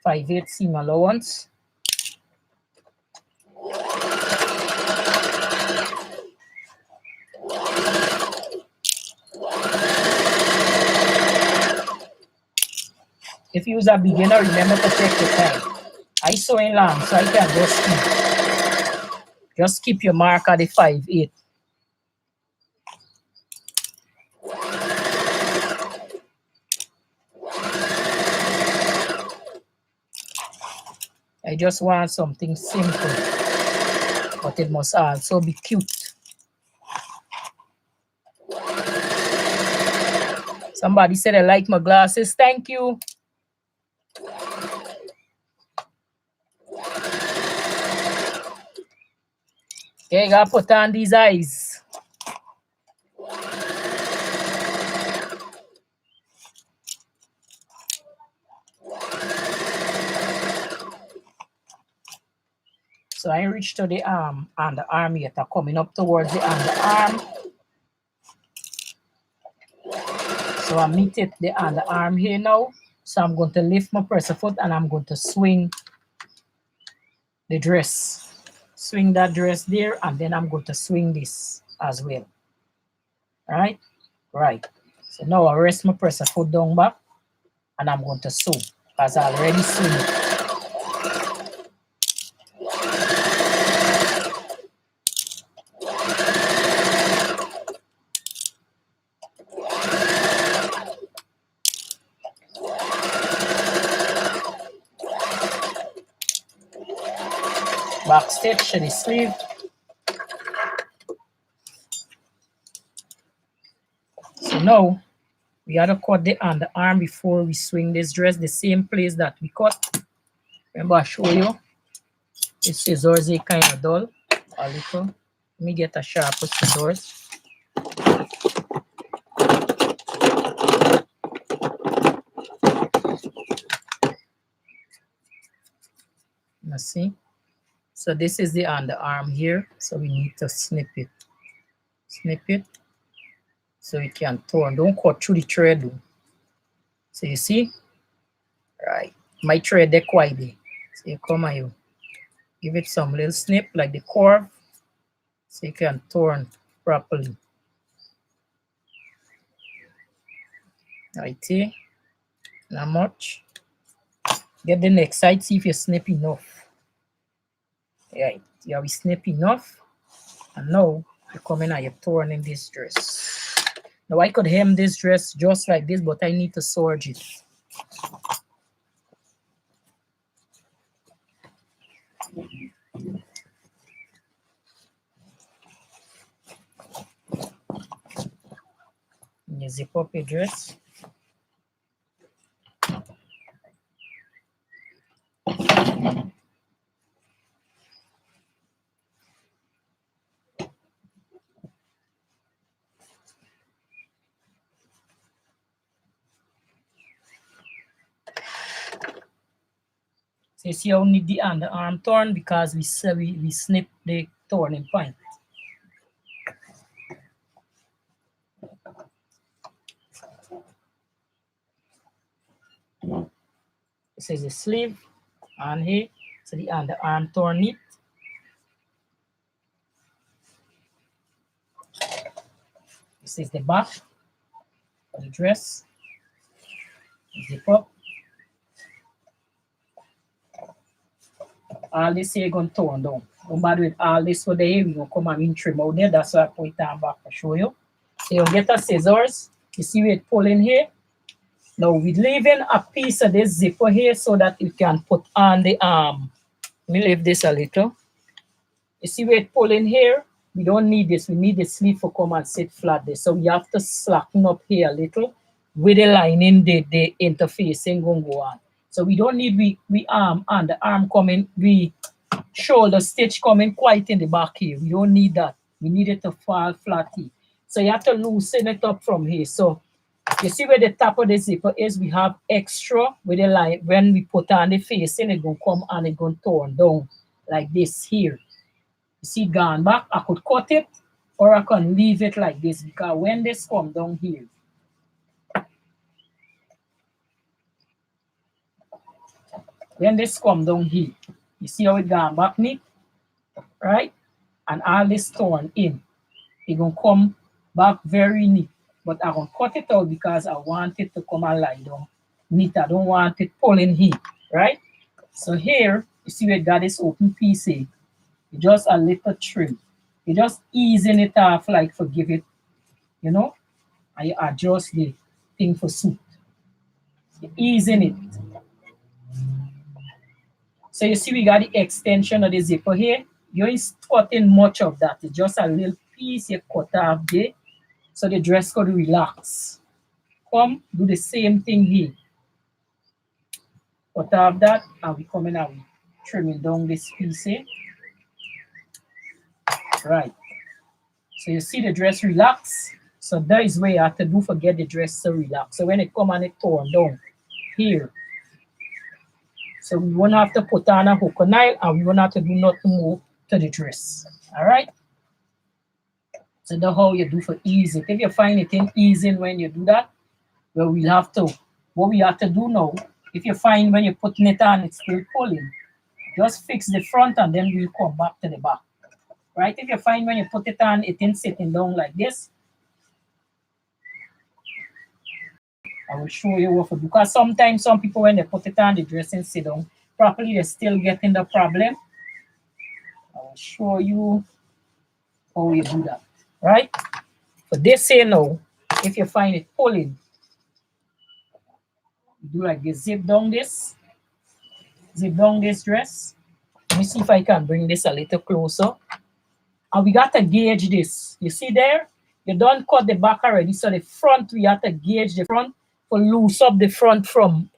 5/8 seam allowance. If you're a beginner, remember to take your time. I sewing long, so I can just keep your mark at the 5/8. I just want something simple, but it must also be cute. Somebody said I like my glasses. Thank you. Okay, I gotta put on these eyes. So I reach to the arm and the arm yet are coming up towards the underarm. So I meet it the underarm here now. So I'm going to lift my presser foot and I'm going to swing the dress. Swing that dress there, and then I'm going to swing this as well. All right? Right. So now I rest my presser foot down back, and I'm going to sew because I already swing it. Back stitch to the sleeve. So now we gotta cut the underarm before we swing this dress, the same place that we cut. Remember I show you, the scissors are kind of dull a little. Let me get a sharper scissors. Let's see. So this is the underarm here. So we need to snip it. Snip it so it can turn. Don't cut through the thread. So you see? Right. My thread they quite there. So you come and you give it some little snip like the curve so you can turn properly. Right here. Not much. Get the next side, see if you snip enough. Right. Yeah, we snip enough. And now you come in and you're turning this dress. Now I could hem this dress just like this, but I need to serge it. You zip up your dress. So you see how we need the underarm turn because we snip the turning point. This is the sleeve and here, so the underarm turn it. This is the back of the dress. Zip up. All this here going to turn down. Don't bother with all this for the here. We're going to come and trim out there. That's why I put it down back to show you. So you get a scissors. You see where it pull in here? Now we're leaving a piece of this zipper here so that you can put on the arm. Let me leave this a little. You see where it pull in here? We don't need this. We need the sleeve to come and sit flat there. So we have to slacken up here a little with the lining, the interfacing going to go on. So we don't need we arm and the arm coming, we shoulder stitch coming quite in the back here. We don't need that. We need it to fall flat here. So you have to loosen it up from here. So you see where the top of the zipper is, we have extra with the line. When we put on the facing, it's going to come and it's going to turn down like this here. You see, gone back, I could cut it or I can leave it like this because when this come down here, you see how it gone back neat, right? And all this torn in, it's going to come back very neat. But I'm going to cut it out because I want it to come and lie down neat. I don't want it pulling here, right? So here, you see where it got this open piece here. Just a little trim. You just easing it off like forgive it, you know, and you adjust the thing for suit. You're easing it. So you see we got the extension of the zipper here. You ain't cutting much of that. It's just a little piece you cut off there. So the dress could relax. Come, do the same thing here. Cut off that and we come in and we trimming down this piece here. Right. So you see the dress relax. So that is where you have to do forget the dress to relax. So when it come and it torn down here. So we won't have to put on a hook or nail and we won't have to do nothing more to the dress. All right. So that's how you do for easing. If you find it in easing when you do that, well, we'll have to what we have to do now, if you find when you're putting it on, it's still pulling, just fix the front and then we'll come back to the back. Right? If you find when you put it on, it ain't sitting down like this, I will show you what to do. Because sometimes some people, when they put it on, the dressing sit down properly, they're still getting the problem. I will show you how you do that. Right? But they say no, if you find it pulling, you do like this, zip down this dress. Let me see if I can bring this a little closer. And we got to gauge this. You see there? You don't cut the back already. So the front, we have to gauge the front to loose up the front from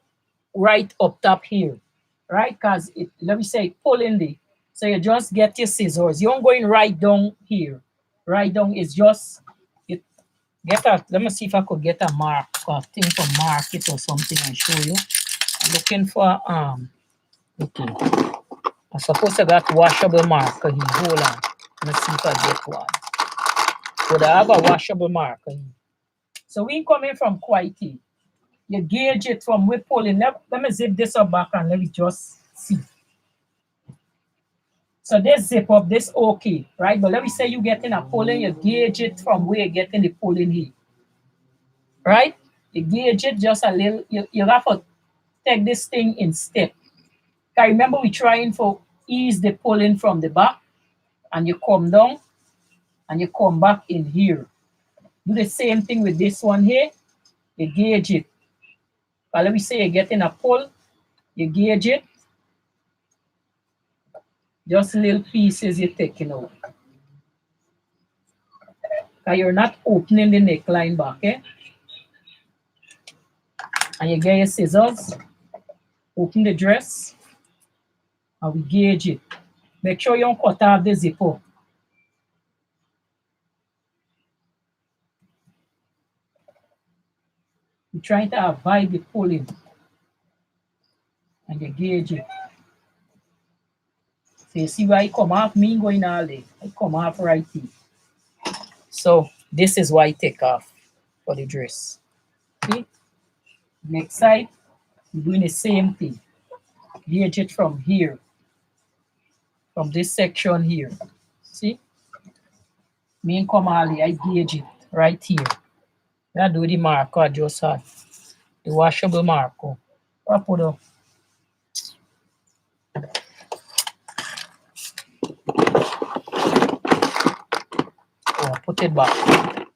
right up top here. Right? Because let me say pulling the. So you just get your scissors. You don't go in right down here. Right down is just let me see if I could get a thing for mark it or something and show you. I'm looking for okay. I'm supposed to got washable marker here. Hold on. Let me see if I get one. Would I have a washable marker here? So we coming from quality. You gauge it from we pulling. Let me zip this up back and let me just see. So this zip up, this okay, right? But let me say you getting a pulling, you gauge it from where you're getting the pulling here. Right? You gauge it just a little. You have to take this thing in step. I remember we trying for ease the pulling from the back, and you come down and you come back in here. Do the same thing with this one here. You gauge it. But let me say you're getting a pull, you gauge it. Just little pieces you're taking out. Because you're not opening the neckline back, eh? And you get your scissors, open the dress, and we gauge it. Make sure you don't cut off the zipper. You're trying to avoid the pulling. And you gauge it. So you see why I come off, me going all day. I come off right here. So this is why I take off for the dress. Okay? Next side, we're doing the same thing. Gauge it from here. From this section here. See? Me and Kamali, I gauge it right here. I do the marker, I just had the washable marker. I put up. Oh, put it back.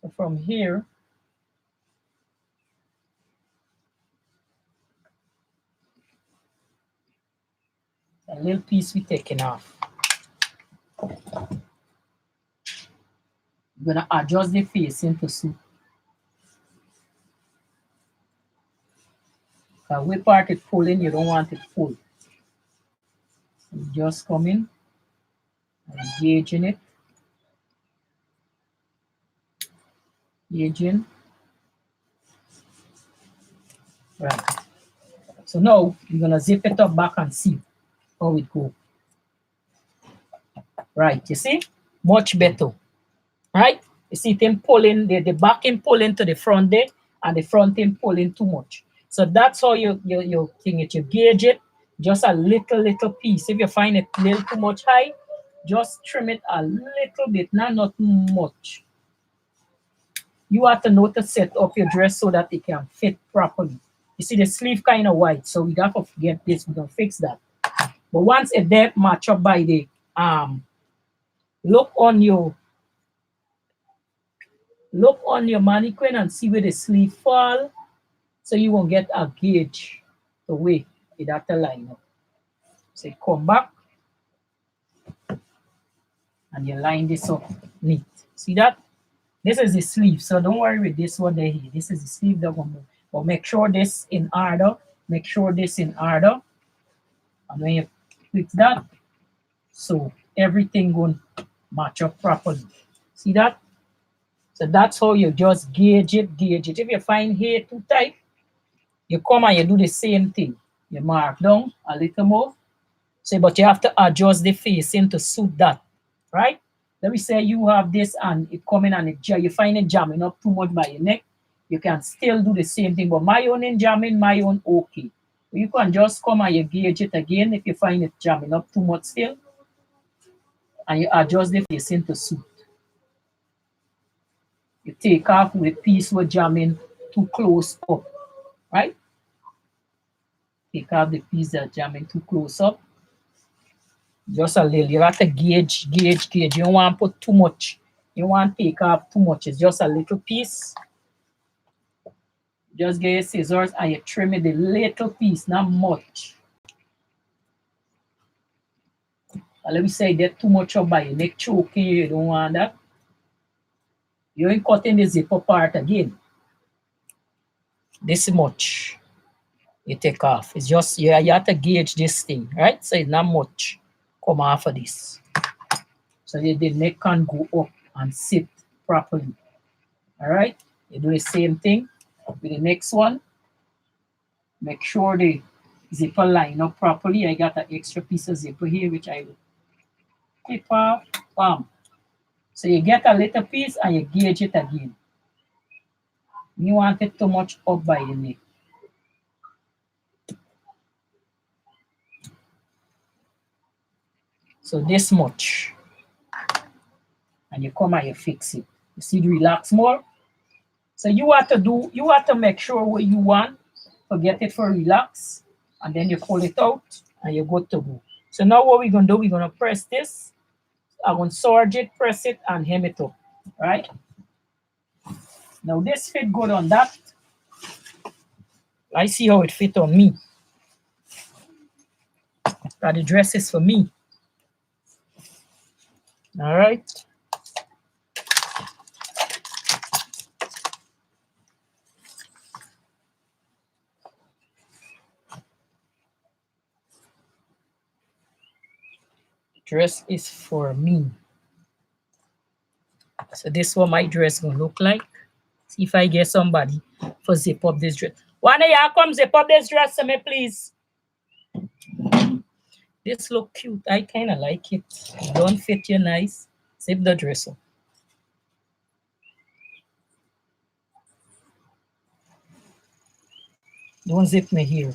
So from here, a little piece we taking off. We're gonna adjust the facing to suit. Because we part it pulling, you don't want it pulled. You just come in and gauging it. Gauging. Right. So now you're gonna zip it up back and see how it go. Right, you see? Much better. Right? You see it pulling, the back in pulling to the front there, and the front in pulling too much. So that's how you thing it. You gauge it, just a little piece. If you find it a little too much high, just trim it a little bit, not much. You have to know to set up your dress so that it can fit properly. You see the sleeve kind of wide, so we got to get this, we're gonna fix that. But once it there match up by the look on your mannequin and see where the sleeve fall, so you won't get a gauge the way it have to line up. So you come back and you line this up neat. See that? This is the sleeve, so don't worry with this one there here. This is the sleeve that will move. But make sure this in order. Make sure this in order. And when you fix that, so everything going to match up properly. See that? So that's how you just gauge it. If you find hair too tight, you come and you do the same thing. You mark down a little more. So, but you have to adjust the facing to suit that, right? Let me say you have this and it coming and you find it jamming up too much by your neck. you can still do the same thing. But my own in jamming, my own okay. You can just come and you gauge it again if you find it jamming up too much still, and you adjust the facing to suit. You take off with the piece with jamming too close up, right? Take off the piece that jamming too close up. Just a little. You have to gauge. You don't want to put too much. You don't want to take off too much. It's just a little piece. Just get your scissors and you trim it the little piece, not much. And let me say that too much up by your neck choking you don't want that. You ain't cutting the zipper part again. This much you take off. It's just you have to gauge this thing, right? So it's not much come off of this. So the neck can go up and sit properly. All right? You do the same thing with the next one. Make sure the zipper line up properly. I got an extra piece of zipper here, which I will clip off. Bam. So you get a little piece and you gauge it again. You want it too much up by the neck. So this much. And you come and you fix it. You see the relax more? So you have to make sure what you want, forget it for relax, and then you pull it out and you're good to go. So now what we're gonna do, we're gonna press this. I'm gonna serge it, press it, and hem it up. Right? Now this fit good on that. I see how it fit on me. That the dress is for me. All right. Dress is for me. So this is what my dress gonna look like. See if I get somebody for zip up this dress. One of y'all come zip up this dress for me, please. This look cute. I kind of like it. It don't fit you nice. Zip the dress up. Don't zip me here.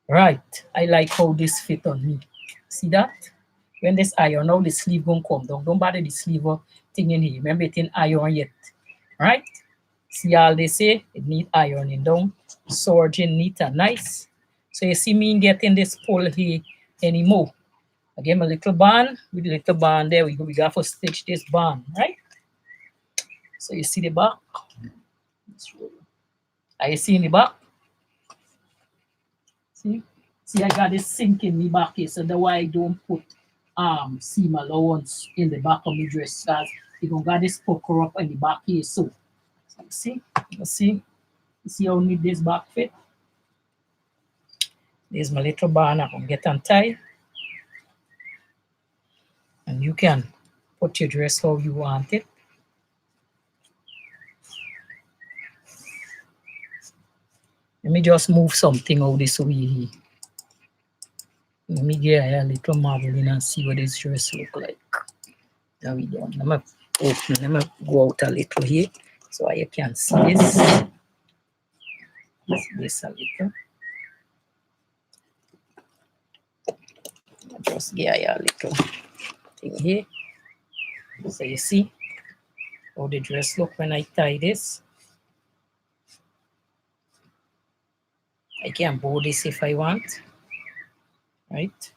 Right. I like how this fit on me. See that? When this iron out, the sleeve gonna come down. Don't bother the sleeve thing in here. Remember it in iron yet. Right? See all they say? It need ironing down. Serging neat and nice. So you see me getting this pull here anymore. I get my little band. With the little band there, we got to stitch this band, right? So you see the back. Are you seeing the back? See, I got this sink in the back here, so that's why I don't put seam allowance in the back of my dress, because you gonna got this pucker up in the back here. So you see how neat this back fit. There's my little band. I'm gonna get untied, and you can put your dress how you want it. Let me just move something out this way here. Let me get a little marveling and see what this dress look like. There we go. Let me go out a little here so you can see this. This a little. Just get a little thing here. So you see how the dress look when I tie this. I can bow this if I want. Right?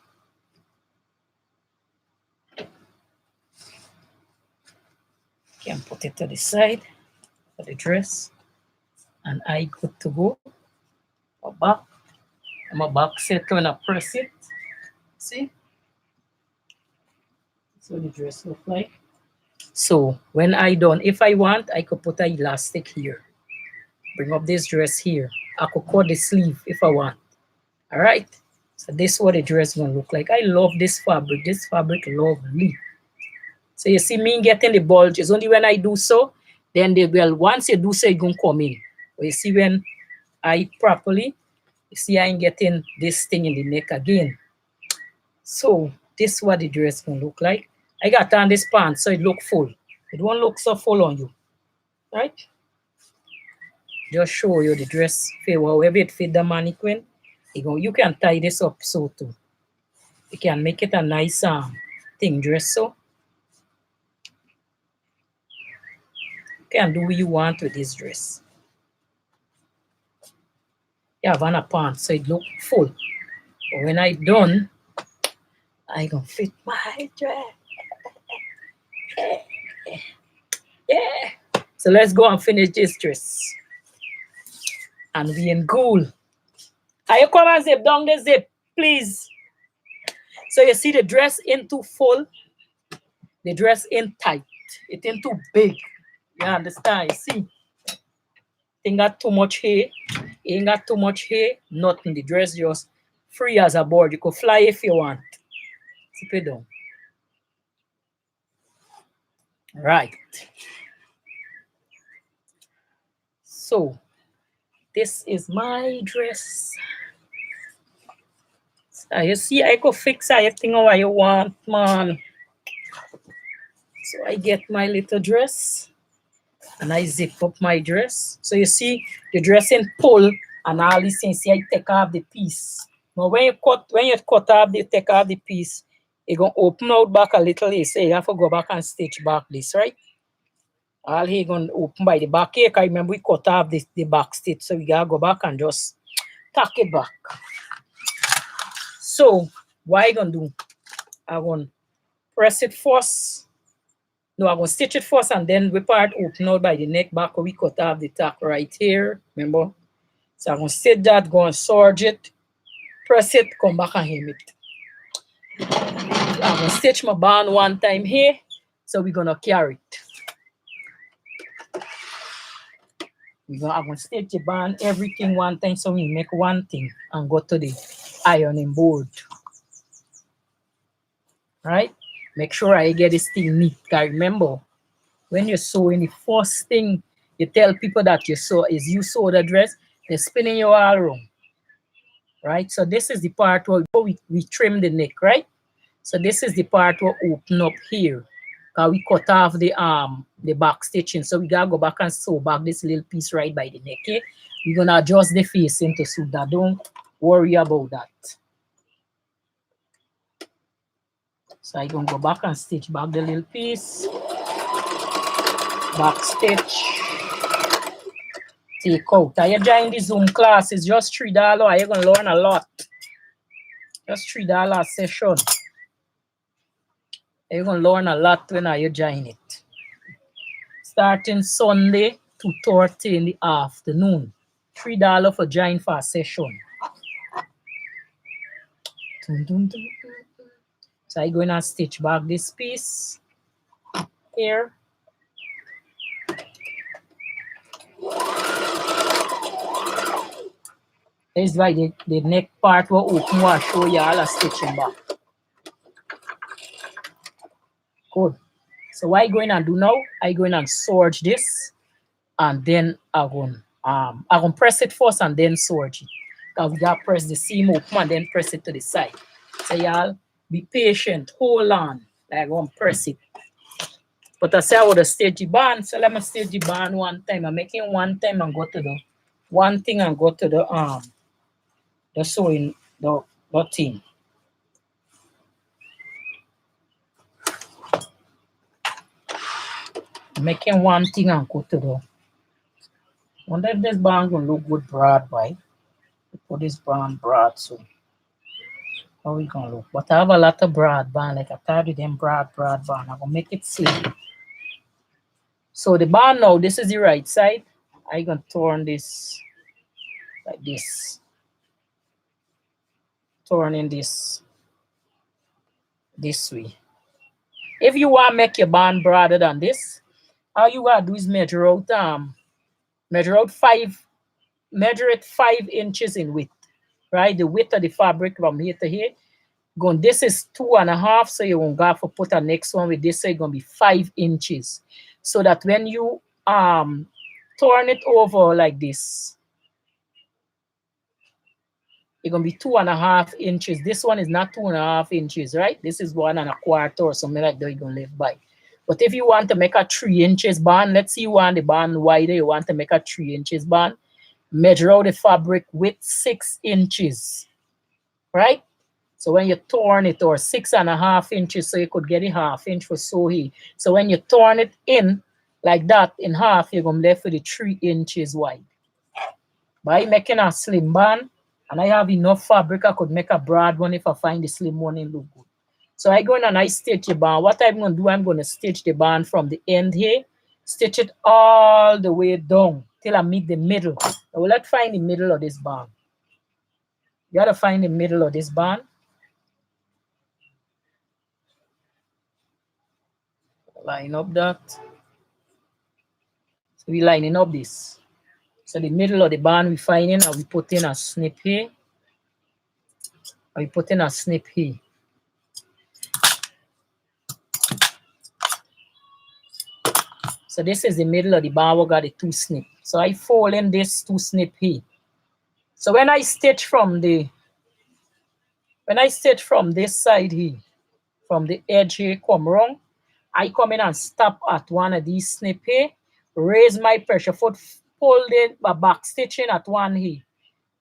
Can put it to the side for the dress, and I good to go. My back, and my back set when I press it. See? That's what the dress look like. So when I done, if I want, I could put an elastic here. Bring up this dress here. I could cut the sleeve if I want. All right. So this is what the dress gonna look like. I love this fabric. This fabric lovely. So you see me getting the bulge. It's only when I do so, then they will, once you do so, it's gonna come in. But you see when I properly, you see I ain't getting this thing in the neck again. So this is what the dress gonna look like. I got on this pants so it look full. It won't look so full on you. Right? just show you the dress fit however it fit the mannequin. You can tie this up so too. You can make it a nice thing dress so. You can do what you want with this dress. You have on a pants so it look full. But when I done, I gonna fit my dress. Yeah. So let's go and finish this dress. And we in cool. Are you come and zip down the zip, please? So you see the dress in too full, the dress in tight. It ain't too big. You understand? You see? Ain't got too much hair. Ain't got too much hair. Nothing. The dress just free as a bird. You could fly if you want. Zip it down. Right. So this is my dress. So you see, I could fix everything how you want, man. So I get my little dress and I zip up my dress. So you see the dress in pull and all these things. See, I take off the piece. Now when you cut off take off the piece, you're gonna open out back a little. So you have to go back and stitch back this, right? All here gonna open by the back here. Cause remember we cut off the back stitch, so we gotta go back and just tack it back. So what I gonna do? I'm gonna press it first. No, I'm gonna stitch it first and then we part open out by the neck back. We cut off the tack right here. Remember? So I'm gonna stitch that, go and serge it, press it, come back and hem it. I'm gonna stitch my band one time here, so we're gonna carry it. I'm gonna stitch the band, everything one time, so we make one thing and go to the ironing board. Right? Make sure I get this thing neat. Because remember, when you're sewing, the first thing you tell people that you sew is you sew the dress, they're spinning you all around. Right? So this is the part where we trim the neck, right? So this is the part where open up here. We cut off the back stitching. So we gotta go back and sew back this little piece right by the neck. Okay? We're gonna adjust the facing to suit that. Don't worry about that. So I'm gonna go back and stitch back the little piece. Back stitch. Take out. Are you joining the Zoom class? It's just $3. You're gonna learn a lot. Just $3 session. You're gonna learn a lot when you join it. Starting Sunday 2:30 in the afternoon. $3 for join for a session. So I'm going to stitch back this piece here. This is why the neck part will open. I'll show you all a stitching back. Good. So what I'm going to do now, I'm going to serge this and then I'm going to press it first and then serge it. Because we got to press the seam open and then press it to the side. So y'all be patient, hold on. I'm going to press it. But I say I would have stitched the band, so let me stitch the band one time. I'm making one time and go to the one thing and go to the sewing the thing. Making one thing and go to the. Wonder if this band gonna look good broad, right? Put this band broad, so how we gonna look? But I have a lot of broad band, like I tired of them broad band. I'm gonna make it slim. So the band now, this is the right side. I'm gonna turn this like this. Turning this way. If you want to make your band broader than this, all you gotta do is measure it 5 inches in width, right? The width of the fabric from here to here. This is 2.5, so you won't have to put a next one with this, so it's gonna be 5 inches. So that when you turn it over like this, it's gonna be 2.5 inches. This one is not 2.5 inches, right? This is 1.25 or something like that you're gonna live by. But if you want to make a 3 inches band, let's see you want the band wider, you want to make a 3 inches band, measure out the fabric with 6 inches, right? So when you turn it, or 6.5 inches, so you could get a 1/2 inch for sew here. So when you turn it in like that in half, you're gonna be left with the 3 inches wide. By making a slim band, and I have enough fabric, I could make a broad one if I find the slim one in look good. So I go in and I stitch the band. What I'm gonna do, I'm gonna stitch the band from the end here, stitch it all the way down till I meet the middle. I will not find the middle of this band. You gotta find the middle of this band. Line up that. So we lining up this. So the middle of the band we finding, and we put in a snip here. And we put in a snip here. So this is the middle of the band. We got the 2 snip. So I fold in this 2 snip here. So when I stitch from this side here, from the edge here, come wrong, I come in and stop at one of these snip here, raise my pressure foot, pull the back stitching at one here,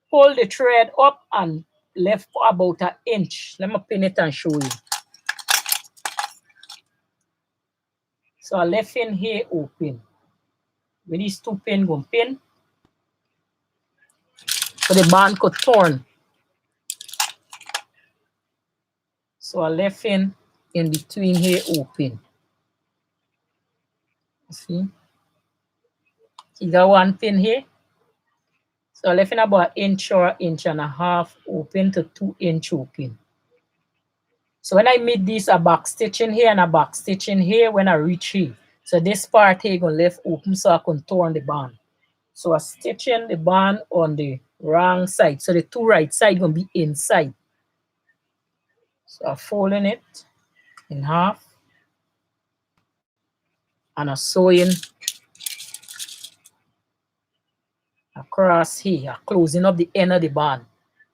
pull the thread up and left about 1 inch. Let me pin it and show you. So I left in here open. With these 2 pins go pin, so the band could turn. So I left in between here open. See? You got 1 pin here. So I left in about 1 inch or 1.5 inches open to 2 inch open. So when I meet this, a back stitching here and a back stitching here when I reach here. So this part here gonna left open so I can turn the band. So I stitching the band on the wrong side. So the 2 right side gonna be inside. So I'm folding it in half and I'm sewing across here, I'm closing up the end of the band.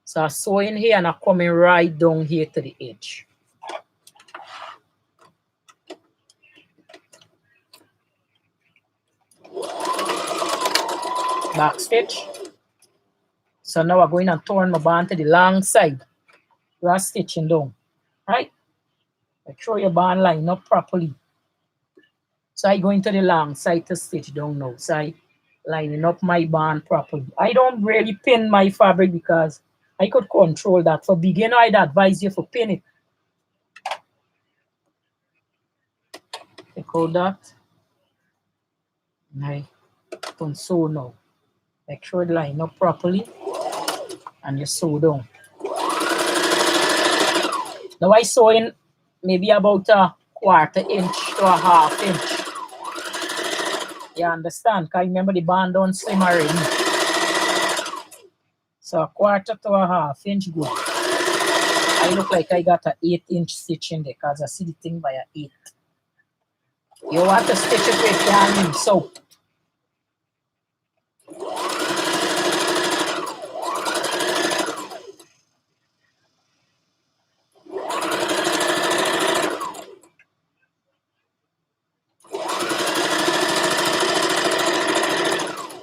So I'm sewing here and I'm coming right down here to the edge. Back stitch. So now I'm going to turn my band to the long side. We are stitching down, right? Make sure your band line up properly. So I go into the long side to stitch down now. So I lining up my band properly. I don't really pin my fabric because I could control that. For beginner, I'd advise you to pin it. Take out that. And I don't sew now. Make sure it line up properly and you sew down. Now I sew in maybe about 1/4 inch to 1/2 inch. You understand? Because remember the band don't slim already. So 1/4 to 1/2 inch good. I look like I got an 8 inch stitch in there because I see the thing by an 8. You want to stitch it with yarn so.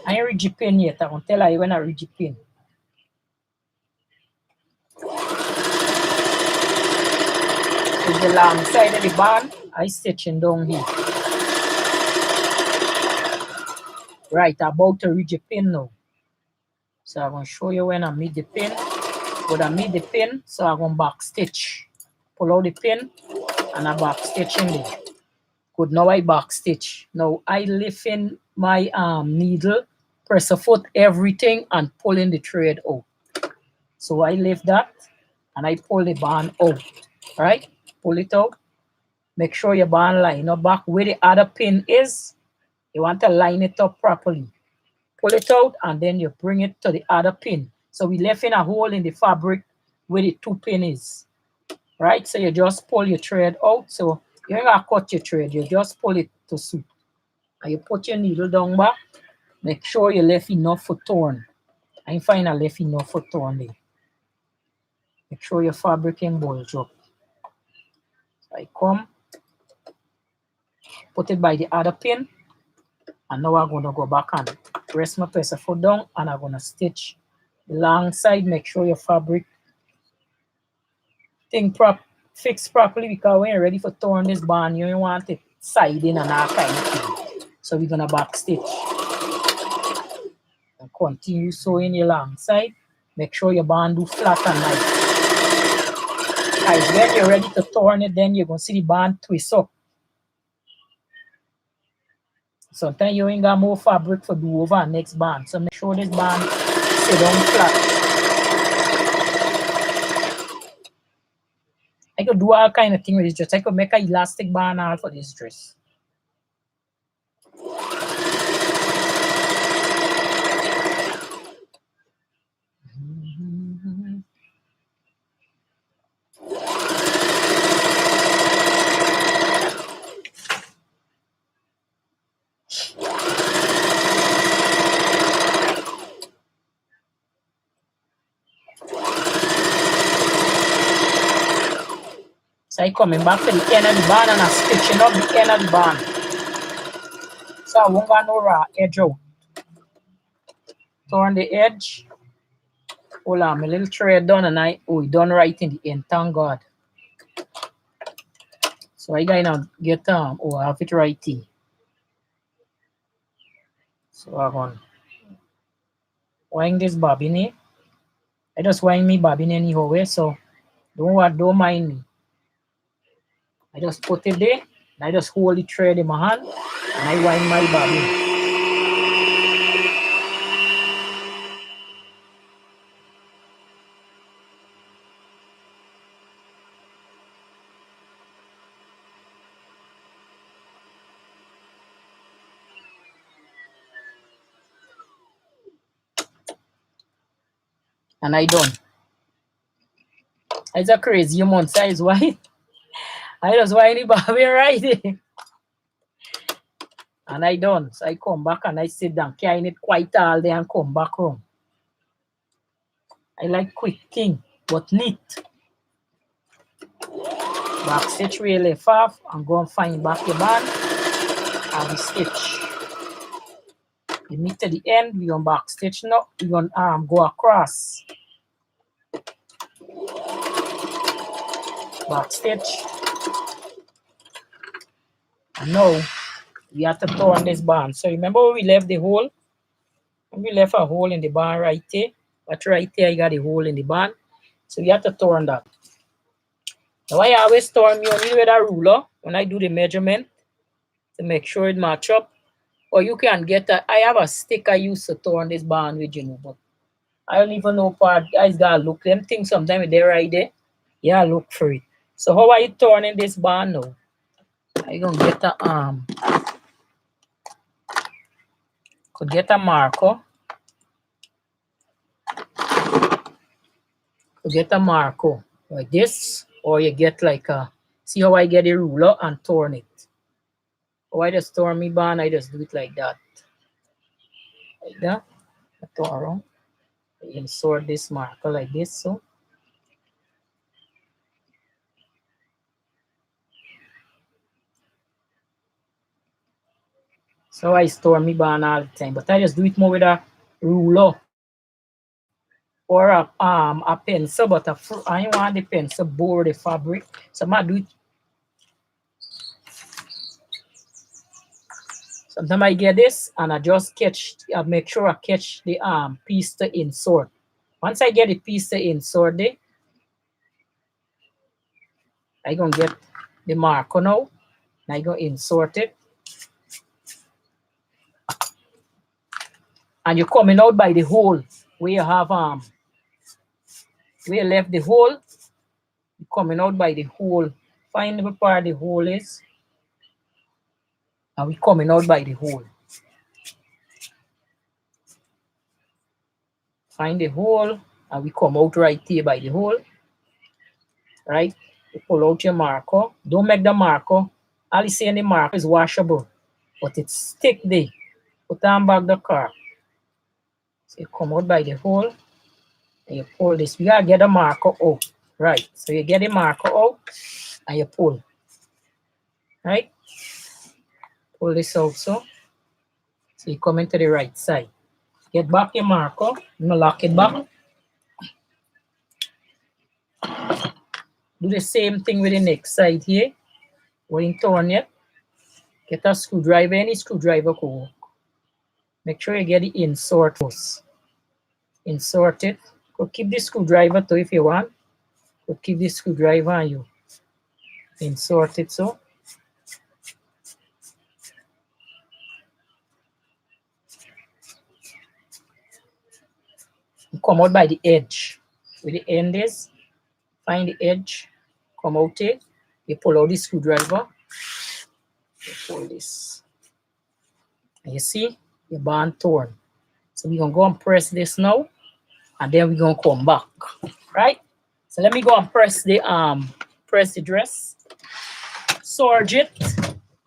I ain't reach the pin yet. I won't tell you when I reach the pin. With the long side of the band, I stitching down here. Right, about to reach the pin now. So I'm going to show you when I meet the pin. When I meet the pin, so I'm going to back stitch. Pull out the pin and I back stitch in there. Good, now I back stitch. Now I lift in my needle, press a foot, everything, and pull in the thread out. So I lift that and I pull the band out. Right? Pull it out. Make sure your band line up back where the other pin is. You want to line it up properly. Pull it out and then you bring it to the other pin. So we left in a hole in the fabric where the 2 pin is. Right? So you just pull your thread out. So you ain't gonna cut your thread, you just pull it to suit. And you put your needle down back. Make sure you left enough for turn. I find I left enough for turn there. Make sure your fabric can bulge up. So I come, put it by the other pin, And now I'm gonna go back and rest my press a foot down and I'm gonna stitch the long side. Make sure your fabric thing fixed properly, because when you're ready for throwing this band, you don't want it siding and all kind of thing. So we're gonna back stitch and continue sewing your long side. Make sure your band do flat and nice. Guys, when you're ready to turn it, then you're gonna see the band twist up. Sometimes you ain't got more fabric for do over next band. So make sure this band sit down flat. I could do all kind of things with this dress. I could make an elastic band all for this dress. So I coming back to the end of the band and I'm stitching up the end of the band. So I won't got no raw edge out. Turn the edge. Hold on, my little thread done and it done right in the end, thank God. So I gotta get I have it right here. So I'm gonna wind this bobbin here. I just wind me bobbin anyhow, so don't mind me. I just put it there, and I just hold the thread in my hand, and I wind my bobbin. And I done. It's a crazy amount size wide. I just wind the bobbin right there. And I done. So I come back and I sit down, carrying it quite all day and come back home. I like quick thing, but neat. Back stitch where you left off and go and find back your band and we stitch. You meet to the end, we gonna back stitch now, we gonna go across. Back stitch. And now we have to turn this band. So remember where we left the hole? We left a hole in the band right there. But right there, I got a hole in the band. So we have to turn that. Now I always turn me only with a ruler when I do the measurement to make sure it match up. Or you can get I have a stick I use to turn this band with, but I don't even know part. Guys gotta look them things sometimes they're right there. Yeah, look for it. So how are you turning this band now? I gonna get a could get a marker. Could get a marker like this, or you get like a, see how I get a ruler and turn it. Or I just turn me band, I just do it like that. Like that. I turn around. I insert this marker like this, so. So I store me band all the time, but I just do it more with a ruler or a pencil, but I don't want the pencil bore the fabric. So I do it. Sometimes I get this and I just I make sure I catch the piece to insert. Once I get the piece to insert there, I gonna get the marker now. And I gonna insert it. And you're coming out by the hole where you have where you left the hole. You're coming out by the hole. Find the part the hole is. And we're coming out by the hole. Find the hole and we come out right here by the hole. Right? You pull out your marker. Don't make the marker. All you see in the marker is washable, but it's stick there. Put on back the car. So you come out by the hole and you pull this. We gotta get the marker out. Right. So you get the marker out and you pull. Right? Pull this out so. So you come into the right side. Get back your marker, you lock it back. Do the same thing with the next side here. When you turn it, get a screwdriver, any screwdriver could work. Make sure you get the insert first. Insert it. Could keep the screwdriver too if you want. Could keep the screwdriver and you insert it so. You come out by the edge. Where the end is, find the edge, come out here, you pull out the screwdriver, you pull this. And you see, your band torn. So we're gonna go and press this now, and then we're gonna come back. Right? So let me go and press the dress, serge it,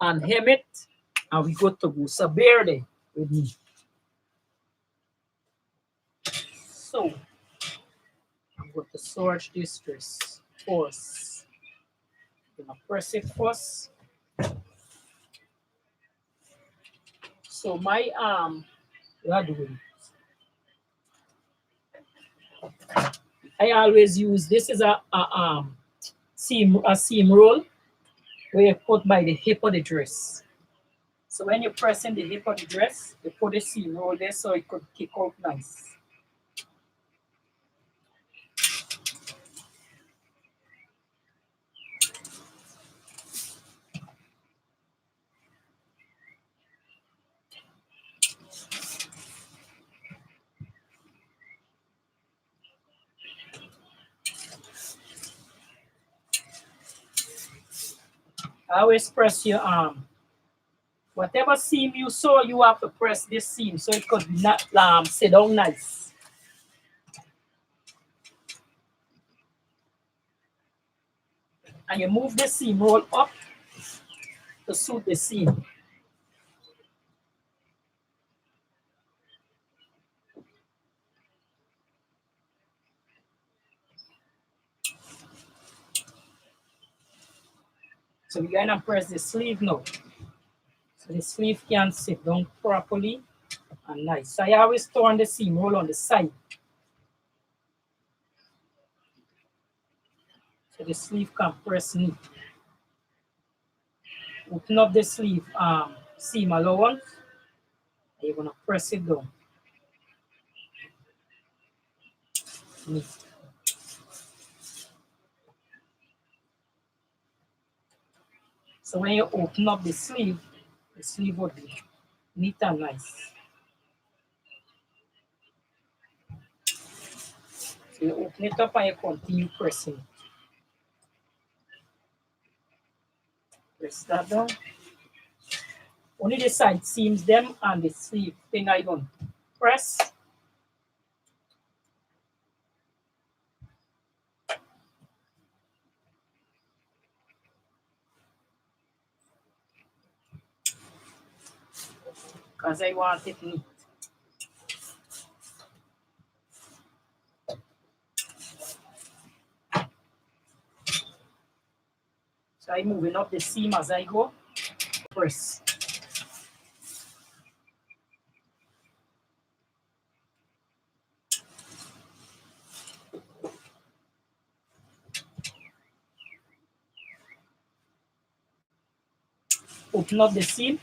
and hem it, and we good to go. So bear there with me. So I'm going to serge this dress first. I'm gonna press it first. So my what I do? I always use this is a seam roll where you put by the hip of the dress. So when you're pressing the hip of the dress, you put the seam roll there so it could kick out nice. Always press your whatever seam you sew, you have to press this seam so it could not sit down nice. And you move the seam roll up to suit the seam. So we're gonna press the sleeve now. So the sleeve can sit down properly and nice. So I always turn the seam roll on the side. So the sleeve can press neat. Open up the sleeve seam allowance. And you're gonna press it down. Neat. So when you open up the sleeve would be neat and nice. So you open it up and you continue pressing it. Press that down. Only the side seams them and the sleeve thing I don't press. Because I want it neat. So I'm moving up the seam as I go. Press. Open up the seam.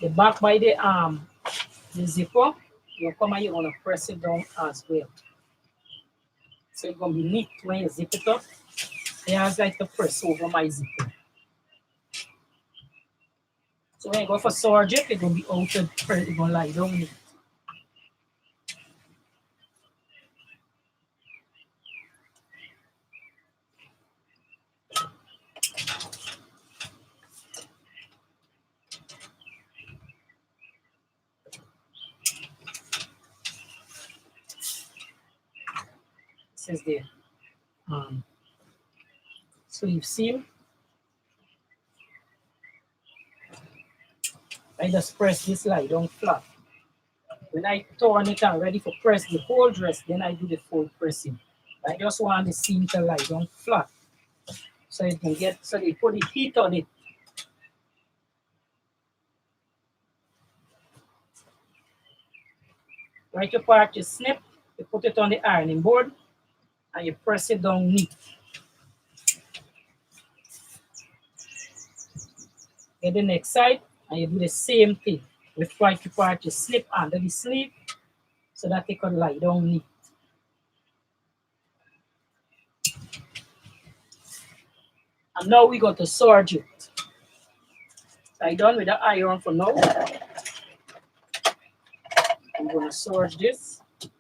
The back by the zipper, you come and you're gonna press it down as well. So it's gonna be neat when you zip it up. I always like to press over my zipper. So when you go for serge it, it's gonna be out and it's gonna lie down neat. This is the sleeve seam. I just press this lie down flat. When I turn it and ready for press the whole dress, then I do the full pressing. I just want the seam to lie down flat. so it can get, so they put the heat on it. Right apart, you snip, you put it on the ironing board, and you press it down neat. Get the next side, and you do the same thing. With right apart, you slip under the sleeve, so that it can lie down neat. And now we got to serge it. I'm done with the iron for now. I'm going to serge this. I'm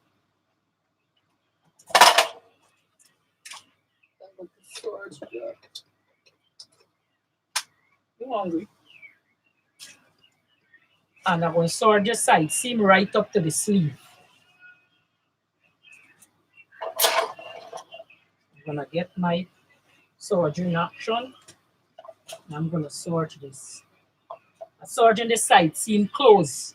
going to serge that. You hungry? And I'm going to serge the side seam right up to the sleeve. I'm going to get my serging action. And I'm going to serge this. I'm serging the side seam close.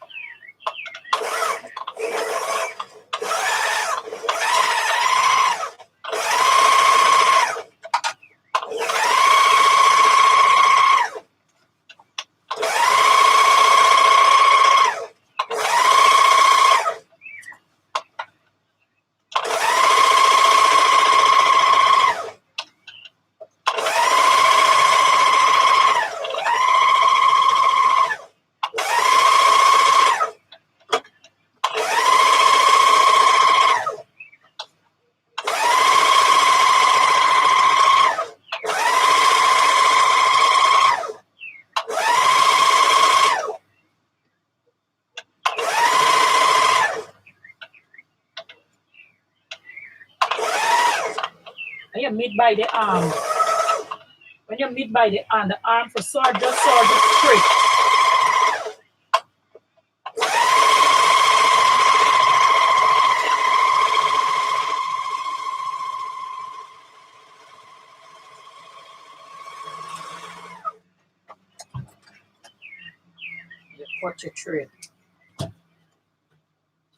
And you meet by the arm. When you meet by the arm for serge, just serge it straight. You cut your thread.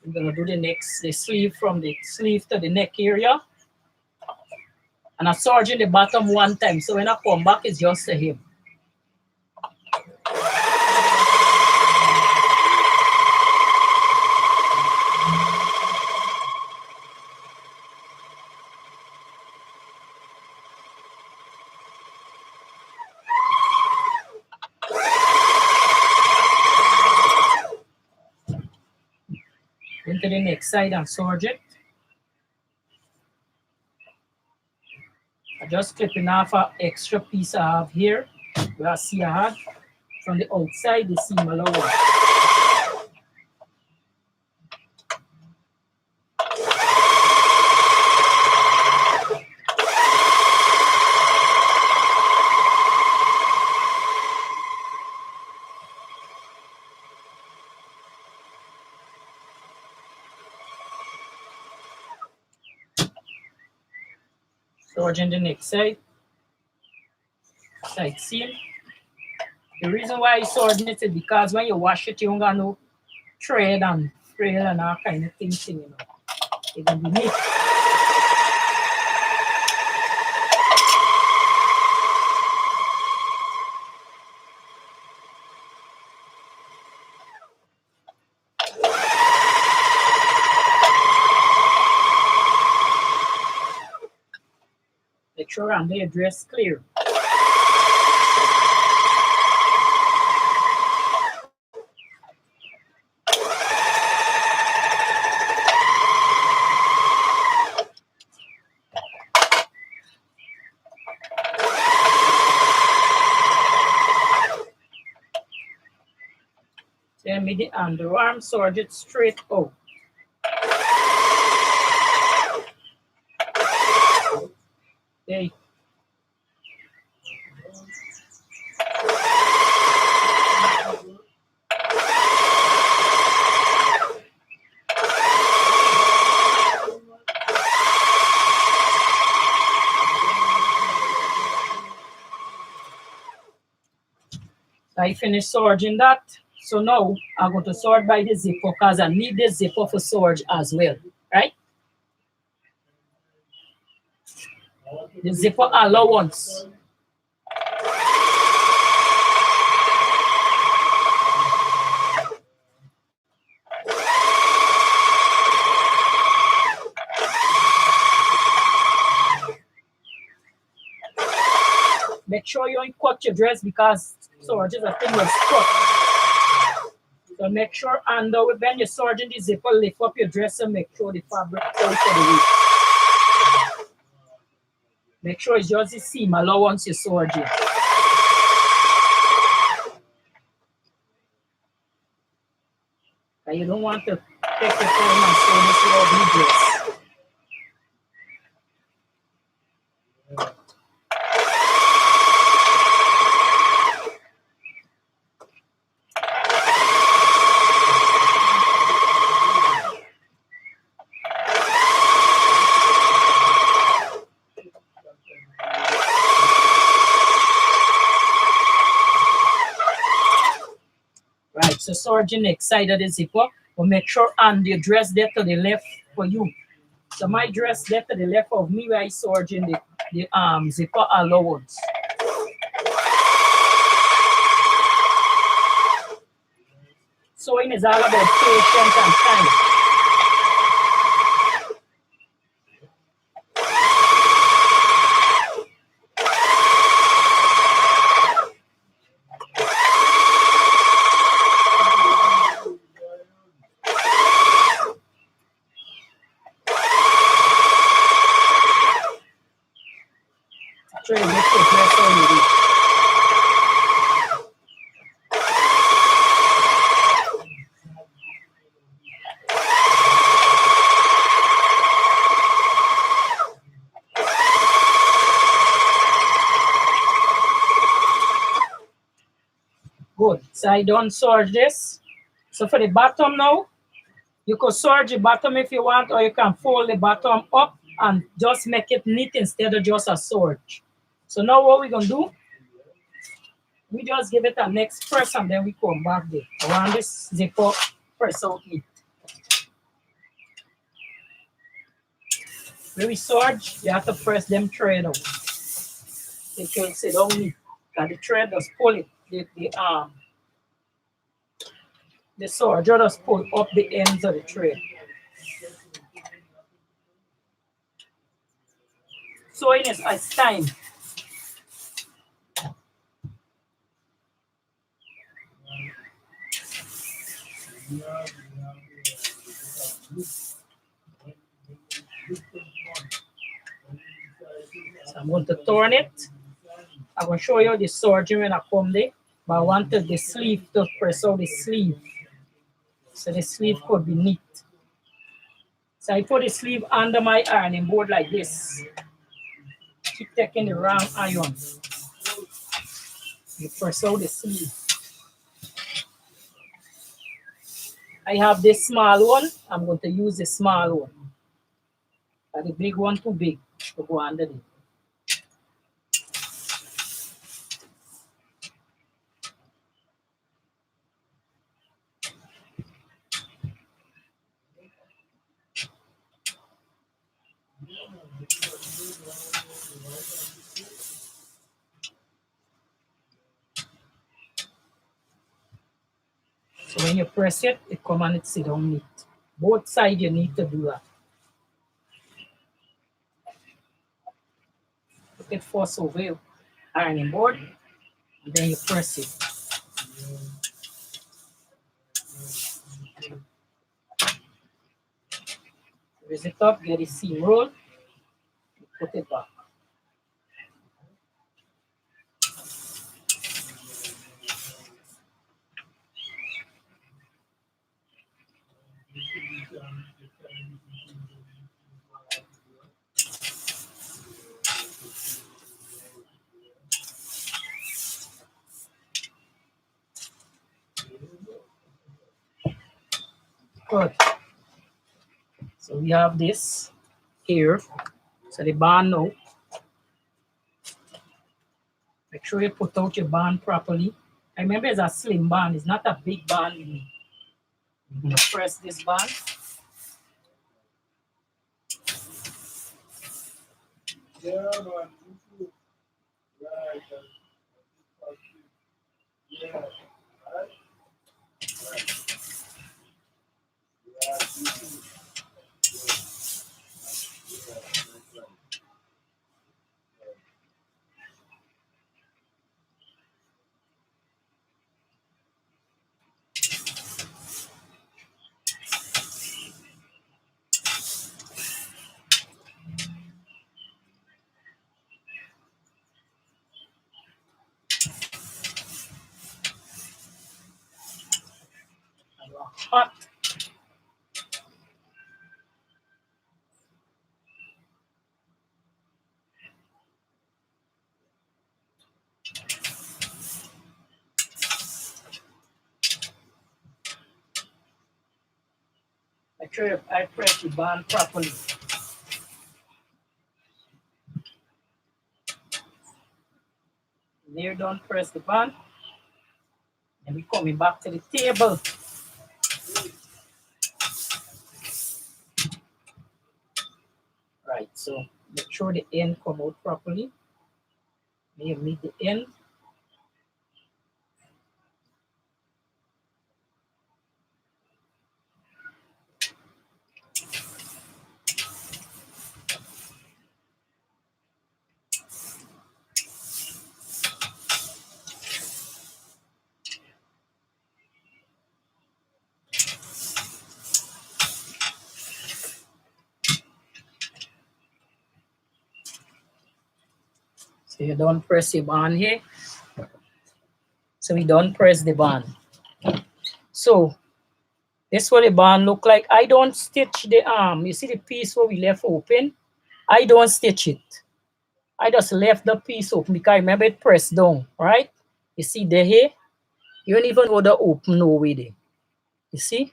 I'm gonna do the sleeve from the sleeve to the neck area. And I serge in the bottom one time. So when I come back, it's just the hem. Into the next side and serge it. I just clipping off an extra piece I have here. Where I see I have from the outside the seam allowance. Serging the next side seam. The reason why I serging it is because when you wash it, you don't got no thread and frail and all kind of things in, you know. It's gonna be neat. Make sure I'm the dress clear. Then with the underarm, serge it straight out. Okay. I finished serging that. So now I'm going to sort by the zipper because I need the zipper for serge as well, right? The zipper allowance. Make sure you don't cut your dress because surgeon the thing was cut. So make sure, and when you're surgeon the zipper, lift up your dress and make sure the fabric out of the way. Make sure it's just the seam allowance you're surgeon. And you don't want to take your time and sew this lovely dress. Right, so surgeon next side of the zipper, but make sure and your dress there to the left for you. So my dress there to the left of me where I surgeon the zipper allowance. Sewing is all about patience and time. Try to get your dress already. Good. So I done serge this. So for the bottom now, you could serge the bottom if you want, or you can fold the bottom up and just make it neat instead of just a serge. So now what we're gonna do, we just give it a next press and then we come back there. Around this zipper, press out neat. When we serge, you have to press them thread out. It can sit down neat. And the thread just pull it. The serge just pull up the ends of the thread. Sewing is as time. So I'm going to turn it. I'm going to show you the sergeant when I come there, but I wanted the sleeve to press out the sleeve. So the sleeve could be neat. So I put the sleeve under my ironing board like this. Keep taking the round iron. You press out the sleeve. I have this small one. I'm going to use the small one. But the big one too big to go under it. So when you press it, it comes and it sit down neat. Both sides you need to do that. Put it first over your ironing board, and then you press it. Raise it up, get the seam roll, put it back. Good. So we have this here. So the band now. Make sure you put out your band properly. I remember it's a slim band, it's not a big band. You're going to press this band. Yeah, man. Right. Yeah. Right. Right. hot. Make sure I press the band properly. Near done press the band. And we're coming back to the table. Right, so make sure the end come out properly. May meet the end. So you don't press the band here. So we don't press the band. So this is what the band look like. I don't stitch the arm. You see the piece where we left open? I don't stitch it. I just left the piece open because remember it pressed down, right? You see there here? You don't even know the open no way there. You see?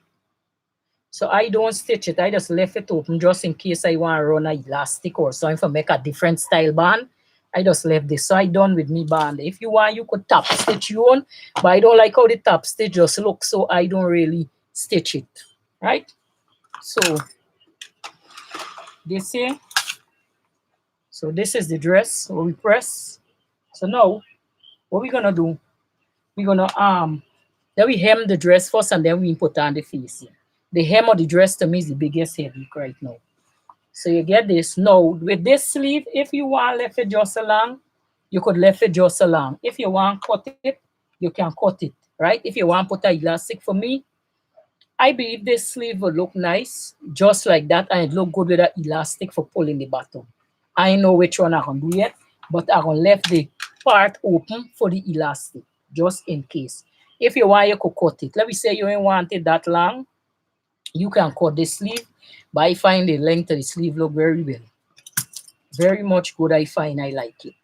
So I don't stitch it. I just left it open just in case I want to run an elastic or something for make a different style band. I just left this. So I done with me band. If you want, you could top stitch you on, but I don't like how the top stitch just looks, so I don't really stitch it, right? So this here. So this is the dress where we press. So now, what we're gonna do? We're gonna then we hem the dress first, and then we put on the face here. The hem of the dress to me is the biggest headache right now. So you get this. Now, with this sleeve, if you want left it just along, you could left it just along. If you want cut it, you can cut it, right? If you want put an elastic for me, I believe this sleeve will look nice, just like that, and it look good with an elastic for pulling the bottom. I know which one I'm going to do yet, but I'm going to left the part open for the elastic, just in case. If you want, you could cut it. Let me say you ain't want it that long, you can cut the sleeve, but I find the length of the sleeve look very well. Very much good, I find. I like it.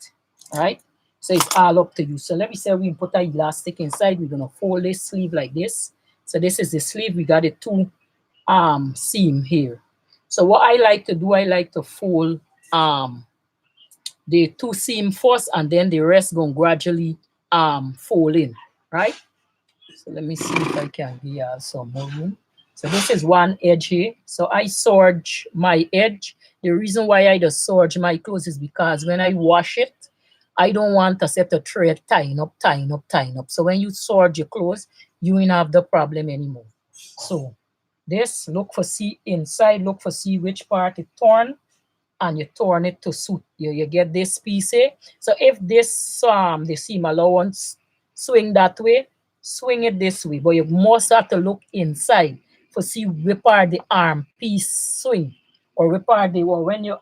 All right? So it's all up to you. So let me say we put an elastic inside. We're going to fold this sleeve like this. So this is the sleeve. We got a two seam here. So what I like to do, I like to fold the two seam first, and then the rest going to gradually fold in, right? So let me see if I can give some more room. So this is one edge here. So I serge my edge. The reason why I just serge my clothes is because when I wash it, I don't want to set a thread tying up, tying up, tying up. So when you serge your clothes, you won't have the problem anymore. So this, look for see inside, look for see which part is torn, and you turn it to suit you. You get this piece here. So if this the seam allowance swing that way, swing it this way, but you must have to look inside for see which part the arm piece swing, or which part the, or when you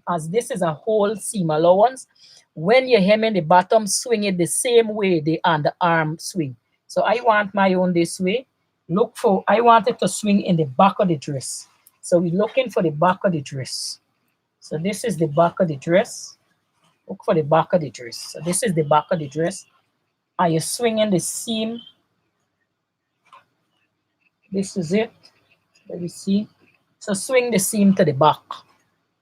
as this is a whole seam allowance, when you hem in the bottom, swing it the same way the arm swing. So I want my own this way. Look for, I want it to swing in the back of the dress. So we're looking for the back of the dress. So this is the back of the dress. Look for the back of the dress. So this is the back of the dress. Are you swinging the seam? This is it. Let me see. So swing the seam to the back,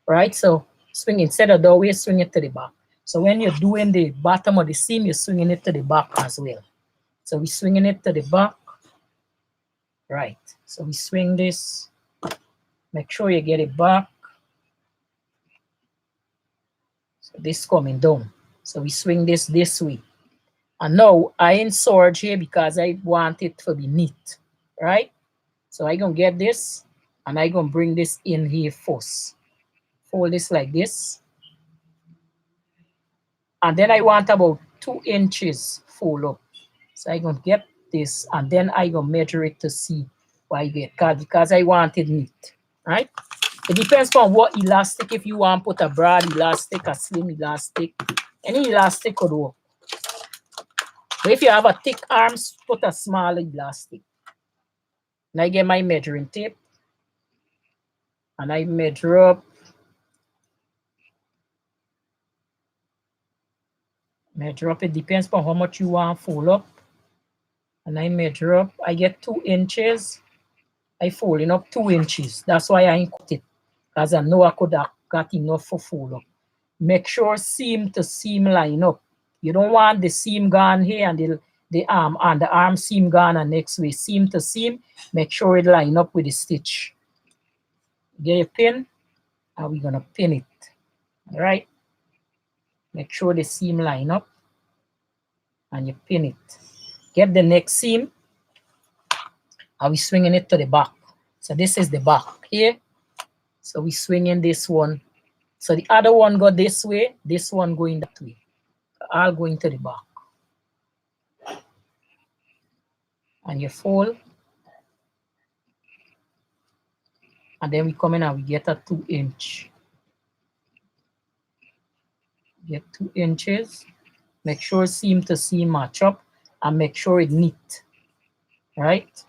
right? So swing instead of the way, swing it to the back. So when you're doing the bottom of the seam, you're swinging it to the back as well. So we're swinging it to the back, right? So we swing this. Make sure you get it back. So this coming down. So we swing this way. And now I insert here because I want it to be neat, right? So I gonna get this and I gonna bring this in here first. Fold this like this. And then I want about 2 inches fold up. So I gonna get this and then I gonna measure it to see what I get because I want it neat, right? It depends on what elastic. If you want to put a broad elastic, a slim elastic, any elastic could work. But if you have a thick arms, put a small elastic. And I get my measuring tape and I measure up. Measure up, it depends on how much you want to fold up. And I measure up, I get 2 inches. I folding up 2 inches. That's why I cut it, because I know I could have got enough for fold up. Make sure seam to seam line up. You don't want the seam gone here and the arm seam gone and next way. Seam to seam, make sure it line up with the stitch. Get your pin, and we're gonna pin it. All right. Make sure the seam line up, and you pin it. Get the next seam, and we swinging it to the back. So this is the back here. So we swinging this one. So the other one go this way, this one going that way. All going to the back. And you fold. And then we come in and we get a 2 inch. Get 2 inches. Make sure seam to seam match up and make sure it neat. Right?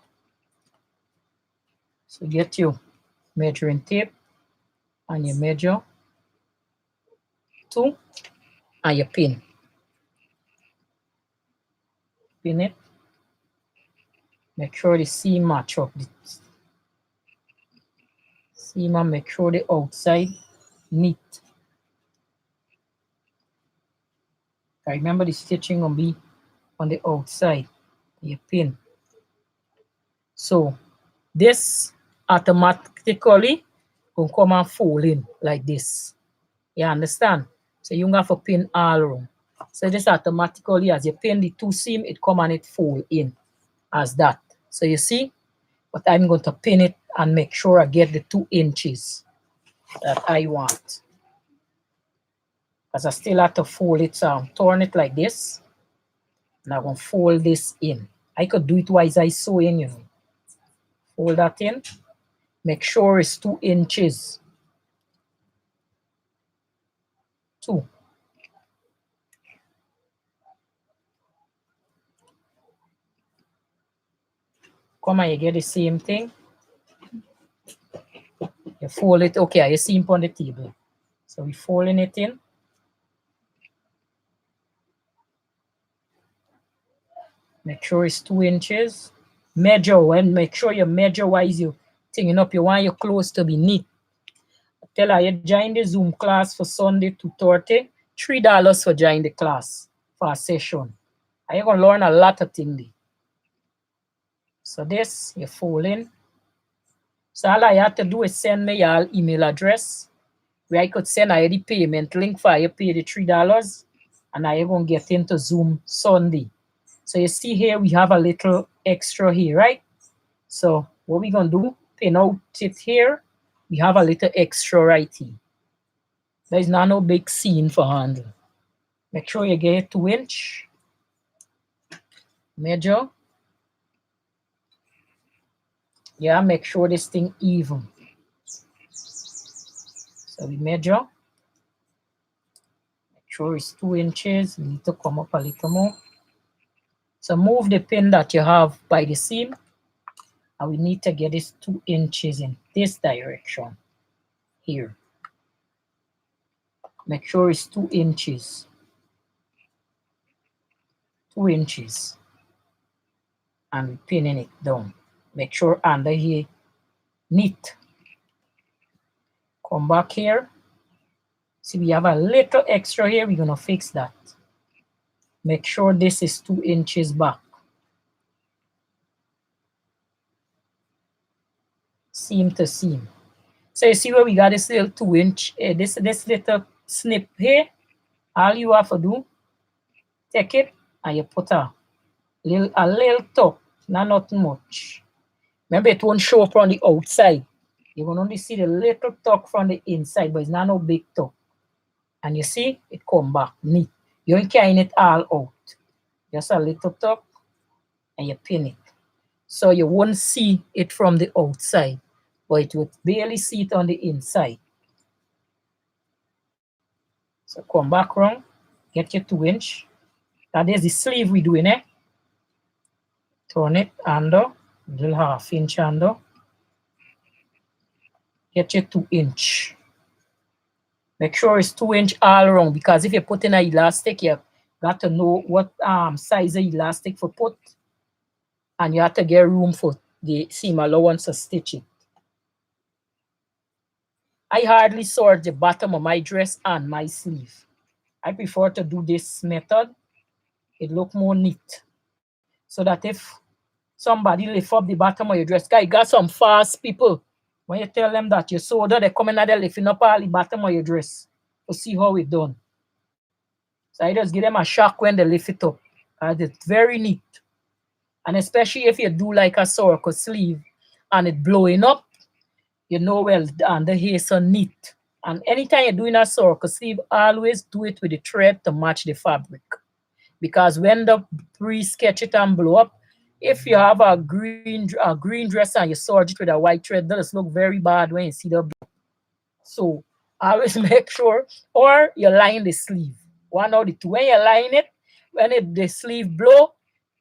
So get your measuring tape and you measure 2 and you pin. Pin it. Make sure the seam match up. Seam and make sure the outside neat. Remember the stitching will be on the outside. You pin. So this automatically will come and fold in like this. You understand? So you have to pin all around. So this automatically, as you pin the 2 seam, it come and it fold in as that. So you see, but I'm going to pin it and make sure I get the 2 inches that I want. Because I still have to fold it, so I'm turn it like this. And I'm going to fold this in. I could do it while I sew in, you know. Fold that in. Make sure it's 2 inches. 2. Come on, you get the same thing. You fold it. Okay, you see it on the table. So we're folding it in. Make sure it's 2 inches. Measure, and make sure you measure wise you tinging up. You want your clothes to be neat. Tell her you join the Zoom class for Sunday 2:30. $3 for join the class for a session. And you're going to learn a lot of things. So this, you fold in. So all I have to do is send me your email address where I could send you the payment link for you pay the $3 and now you're going to get into Zoom Sunday. So you see here we have a little extra here, right? So what we're going to do, pin out it here. We have a little extra right here. There's not no big seam for handle. Make sure you get 2 inch. Measure. Yeah, make sure this thing even. So we measure. Make sure it's 2 inches. We need to come up a little more. So move the pin that you have by the seam. And we need to get this 2 inches in this direction here. Make sure it's 2 inches. 2 inches. And we're pinning it down. Make sure under here neat. Come back here. See, we have a little extra here. We're going to fix that. Make sure this is 2 inches back. Seam to seam. So you see where we got this little 2 inch, this little snip here. All you have to do, take it and you put a little tuck, not nothing much. Remember, it won't show up on the outside. You will only see the little tuck from the inside, but it's not no big tuck. And you see, it come back neat. You ain't carrying it all out. Just a little tuck, and you pin it. So you won't see it from the outside, but it would barely see it on the inside. So come back round, get your 2 inch. That is the sleeve we're doing, eh? Turn it under. Little 1/2 inch under. Get your 2 inch. Make sure it's 2 inch all around, because if you put in an elastic, you got to know what size of elastic for put, and you have to get room for the seam allowance to stitch it. I hardly sort the bottom of my dress and my sleeve. I prefer to do this method. It look more neat. So that if somebody lift up the bottom of your dress, guys, got some fast people. When you tell them that you sewed it, they come in and they're lifting up all the bottom of your dress to see how it's done. So I just give them a shock when they lift it up. It's very neat. And especially if you do like a circle sleeve and it blowing up, you know, well, and the hair so neat. And anytime you're doing a circle sleeve, always do it with the thread to match the fabric. Because when the pre-sketch it and blow up, if you have a green dress and you serge it with a white thread, that does look very bad when you see the blow. So always make sure, or you line the sleeve. One or the two. When you line it, when the sleeve blow,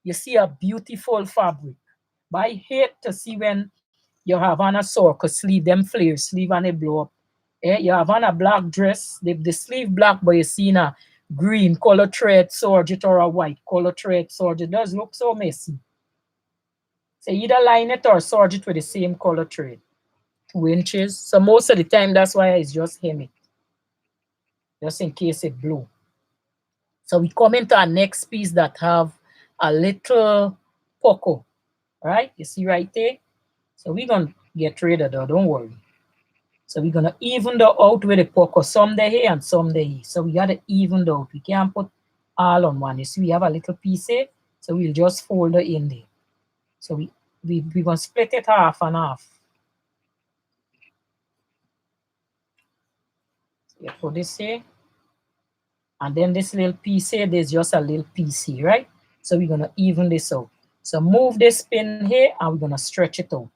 you see a beautiful fabric. But I hate to see when you have on a circle sleeve, them flare sleeve and it blow up. You have on a black dress, the sleeve black, but you see in a green color thread serge it or a white color thread serge. It does look so messy. So either line it or serge it with the same color thread. 2 inches. So most of the time, that's why it's just hem it, just in case it blow. So we come into our next piece that have a little pucker, right? You see right there? So we're going to get rid of that, don't worry. So we're going to even the out with the pucker. Some they here and some they here. So we got to even the out. We can't put all on one. You see, we have a little piece here. So we'll just fold it in there. So we're going to split it half and half. So you put this here. And then this little piece here, there's just a little piece here, right? So we're going to even this out. So move this pin here and we're going to stretch it out.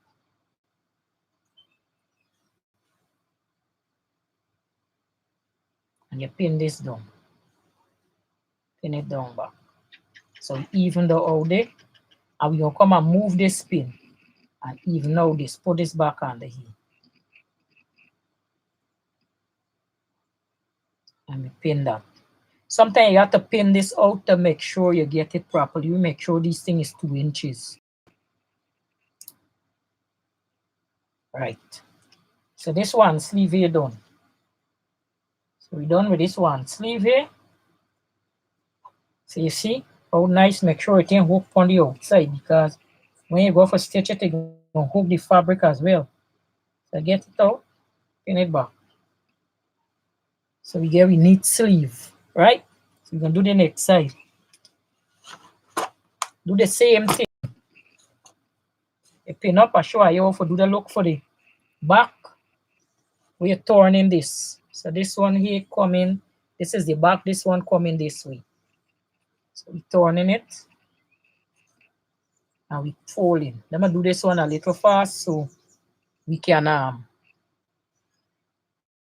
And you pin this down. Pin it down back. So even the out there. And we're going to come and move this pin. And even out this. Put this back under here. And we pin that. Sometimes you have to pin this out to make sure you get it properly. You make sure this thing is 2 inches. Right. So this one, sleeve here done. So we're done with this one. Sleeve here. So you see how nice, make sure it ain't hook on the outside, because when you go for stitch it, you're going to hook the fabric as well. So get it out, pin it back. So we get a neat sleeve, right? So we're going to do the next side. Do the same thing. You pin up, I show you how to do the look for the back. We're turning this. So this one here coming, this is the back, this one coming this way. So we're turning it. And we folding. Let me do this one a little fast so we can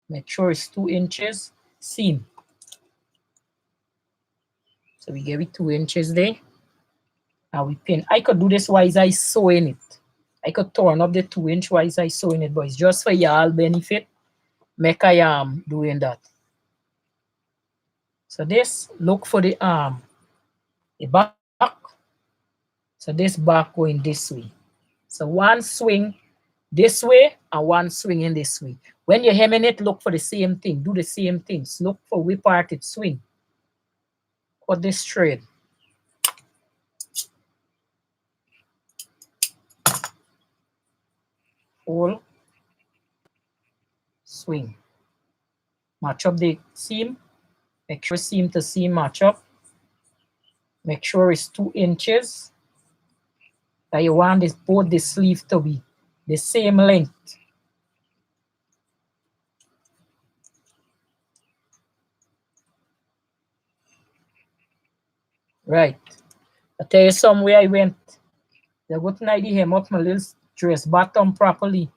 make sure it's 2 inches seam. So we give it 2 inches there. And we pin. I could do this while I sewing it. I could turn up the 2 inch while I sewing it, but it's just for y'all benefit. Make I am doing that. So this, look for the back. So this back going this way. So one swing this way and one swing in this way. When you're hemming it, look for the same thing. Do the same things. Look for which part it swing. Cut this thread. Fold. Swing. Match up the seam. Make sure seam to seam match up. Make sure it's 2 inches. That you want this both the sleeve to be the same length. Right. I tell you somewhere I went. They wouldn't ID hem up my little dress bottom properly.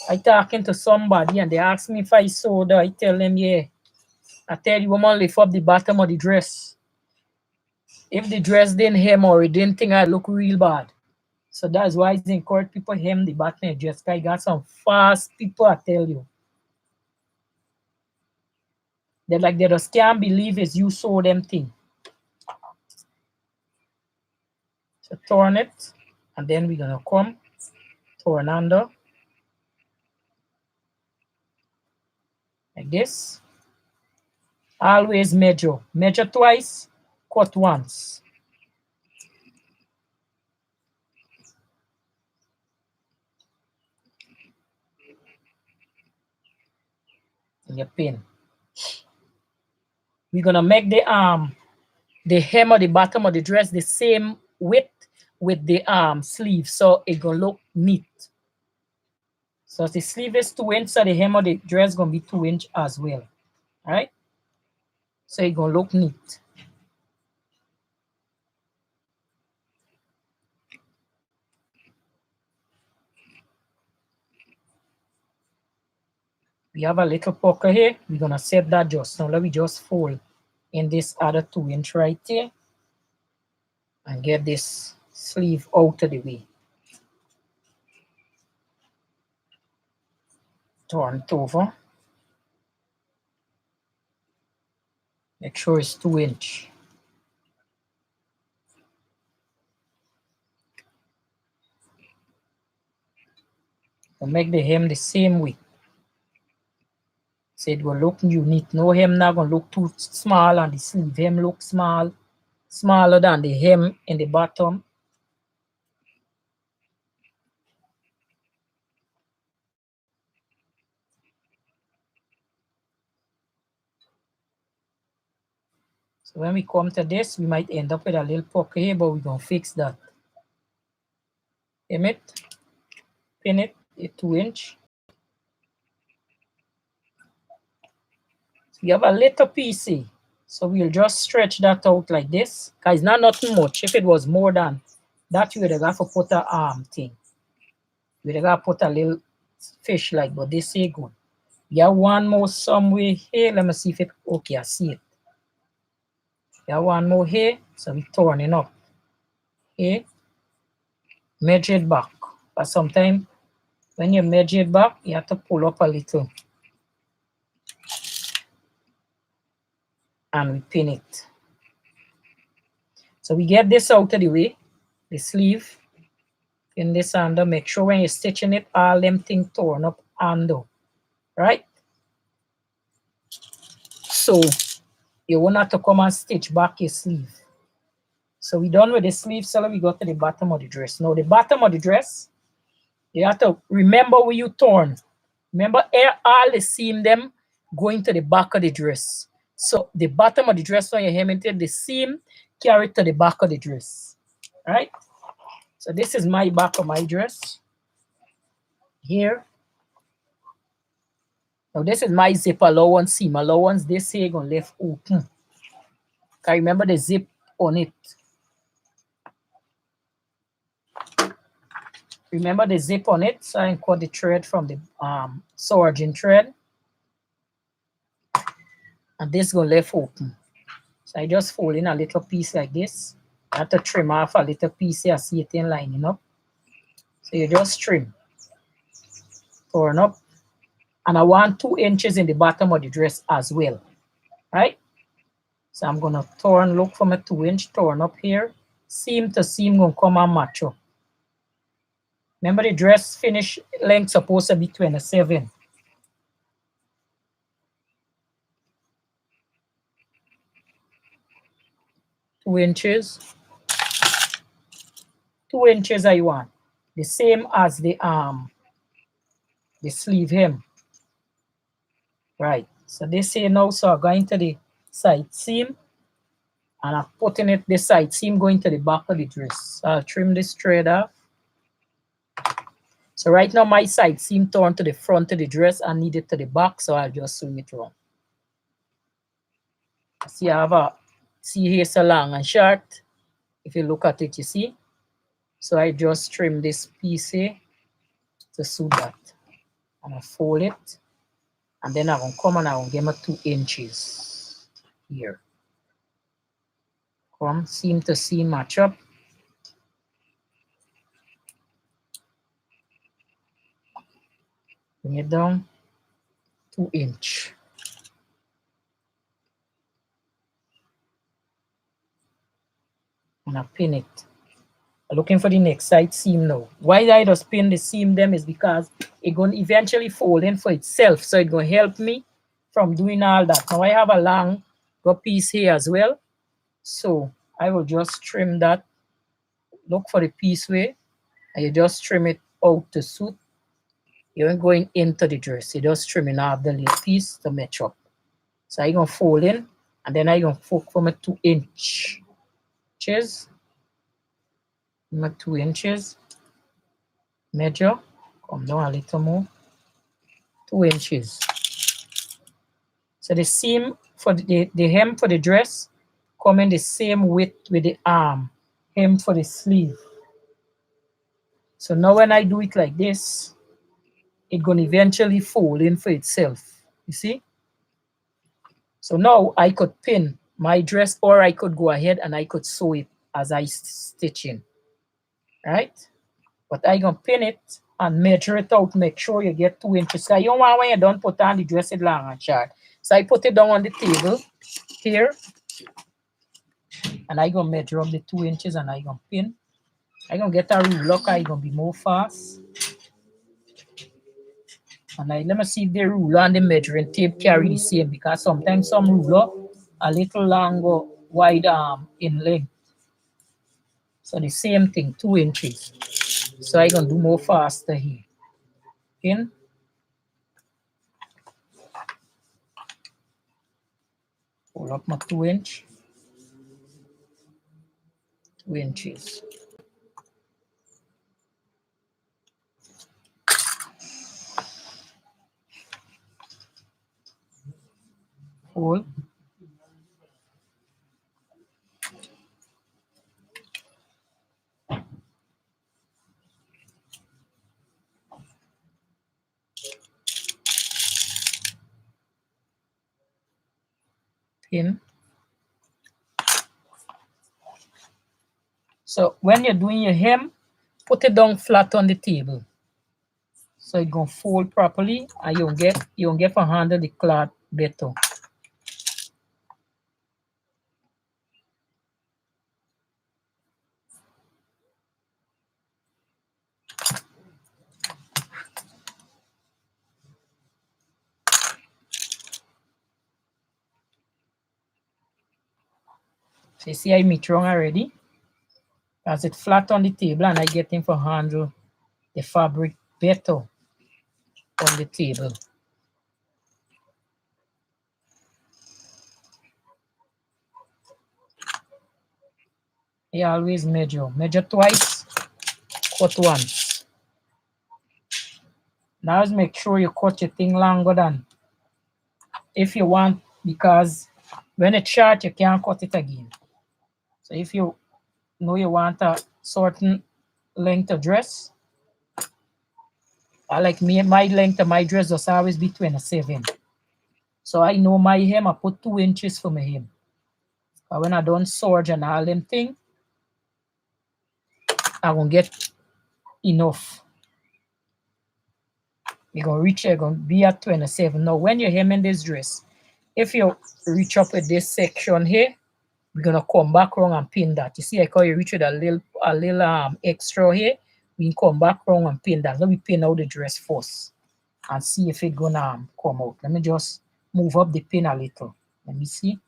I talking to somebody and they asked me if I sewed. I tell them, yeah. I tell you, woman, lift up the bottom of the dress. If the dress didn't hem or it didn't think I look real bad. So that's why it's encourage people hem the bottom edge. Just I got some fast people, I tell you. They're like they just can't believe it's you saw them thing. So turn it, and then we're gonna come, turn under. Like this. Always measure. Measure twice, cut once. In your pin. We're gonna make the hem or the bottom of the dress the same width with the sleeve, so it gonna look neat. So the sleeve is 2 inch, so the hem of the dress gonna be 2 inch as well. All right. So it gonna look neat. We have a little pocket here. We're gonna set that just now. Let me just fold in this other 2 inch right here and get this sleeve out of the way. Turn it over. Make sure it's 2 inch. And make the hem the same way. So it will look unique. No hem not gonna look too small, and the sleeve hem look small, smaller than the hem in the bottom. So when we come to this, we might end up with a little pocket here, but we're gonna fix that. Hem it, pin it at 2 inch. So we have a little piece here. So we'll just stretch that out like this. Because it's not nothing much. If it was more than that, you would have got to put a arm thing. You would have got to put a little fish like, but this is good. You have one more somewhere here. Let me see if it okay. I see it. You have one more here. So we turn it up. Here. Measure it back. But sometimes when you measure it back, you have to pull up a little. And we pin it. So we get this out of the way. The sleeve. Pin this under. Make sure when you're stitching it, all them things torn up under. Right? So you won't have to come and stitch back your sleeve. So we done with the sleeve, so we go to the bottom of the dress. Now the bottom of the dress, you have to remember where you torn. Remember all the seam them going to the back of the dress. So the bottom of the dress when you hem it, the seam carry to the back of the dress. Right? So this is my back of my dress. Here. Now this is my zip allowance, seam allowance. This here gonna left open. Can remember the zip on it. Remember the zip on it, so I cut the thread from the sergeant thread. And this gonna left open. So I just fold in a little piece like this. I have to trim off a little piece here, see it in lining up. So you just trim. Turn up. And I want 2 inches in the bottom of the dress as well. Right? So I'm gonna turn, look for my 2 inch, turn up here. Seam to seam gonna come and match up. Remember the dress finish length supposed to be 27. Two inches. 2 inches I want. The same as the sleeve hem. Right. So this here now, so I'm going to the side seam and I'm putting it the side seam going to the back of the dress. So I'll trim this thread off. So right now my side seam turned to the front of the dress and need it to the back, so I'll just swing it around. See, I have a, see here so long and short. If you look at it, you see. So I just trim this piece here to suit that. And I fold it. And then I'm going to come and I'm going to give me 2 inches here. Come, seam to seam match up. Bring it down 2 inch. And I pin it. I'm looking for the next side seam now. Why I just pin the seam them is because it's going to eventually fold in for itself. So it's going to help me from doing all that. Now I have a long piece here as well. So I will just trim that. Look for the piece way. And you just trim it out to suit. You ain't going into the dress. You just trimming off the little piece to match up. So I'm going to fold in. And then I'm going to fork from a 2 inches. From a 2 inches. Measure. Come down a little more. 2 inches. So the seam for the hem for the dress come in the same width with the arm. Hem for the sleeve. So now when I do it like this, it's going to eventually fold in for itself. You see? So now I could pin my dress, or I could go ahead and I could sew it as I stitch in. Right? But I gonna pin it and measure it out. Make sure you get 2 inches. So you don't want when you don't put on the dress it long and short. So I put it down on the table here. And I gonna measure up the 2 inches and I gonna pin. I gonna get a ruler, I gonna be more fast. And let me see if the ruler and the measuring tape carry the same, because sometimes some ruler a little longer wide in length. So the same thing, 2 inches. So I gonna do more faster here. Pin. Pull up my 2 inch. 2 inches. Hold. Pin. So when you're doing your hem, put it down flat on the table. So it's gonna fold properly and you'll get to handle the cloth better. So you see I meet wrong already. As it flat on the table and I get him to handle the fabric better on the table. You always measure. Measure twice, cut once. Now just make sure you cut your thing longer than if you want, because when it's short you can't cut it again. So if you know you want a certain length of dress, like me, my length of my dress was always be 27. So I know my hem, I put 2 inches for my hem. But when I done serge and all them thing, I won't get enough. You're gonna reach, you're gonna be at 27. Now when you're hemming this dress, if you reach up with this section here, we're gonna come back around and pin that. You see, I call you reach with a little extra here. We can come back around and pin that. Let me pin out the dress first and see if it's gonna come out. Let me just move up the pin a little. Let me see.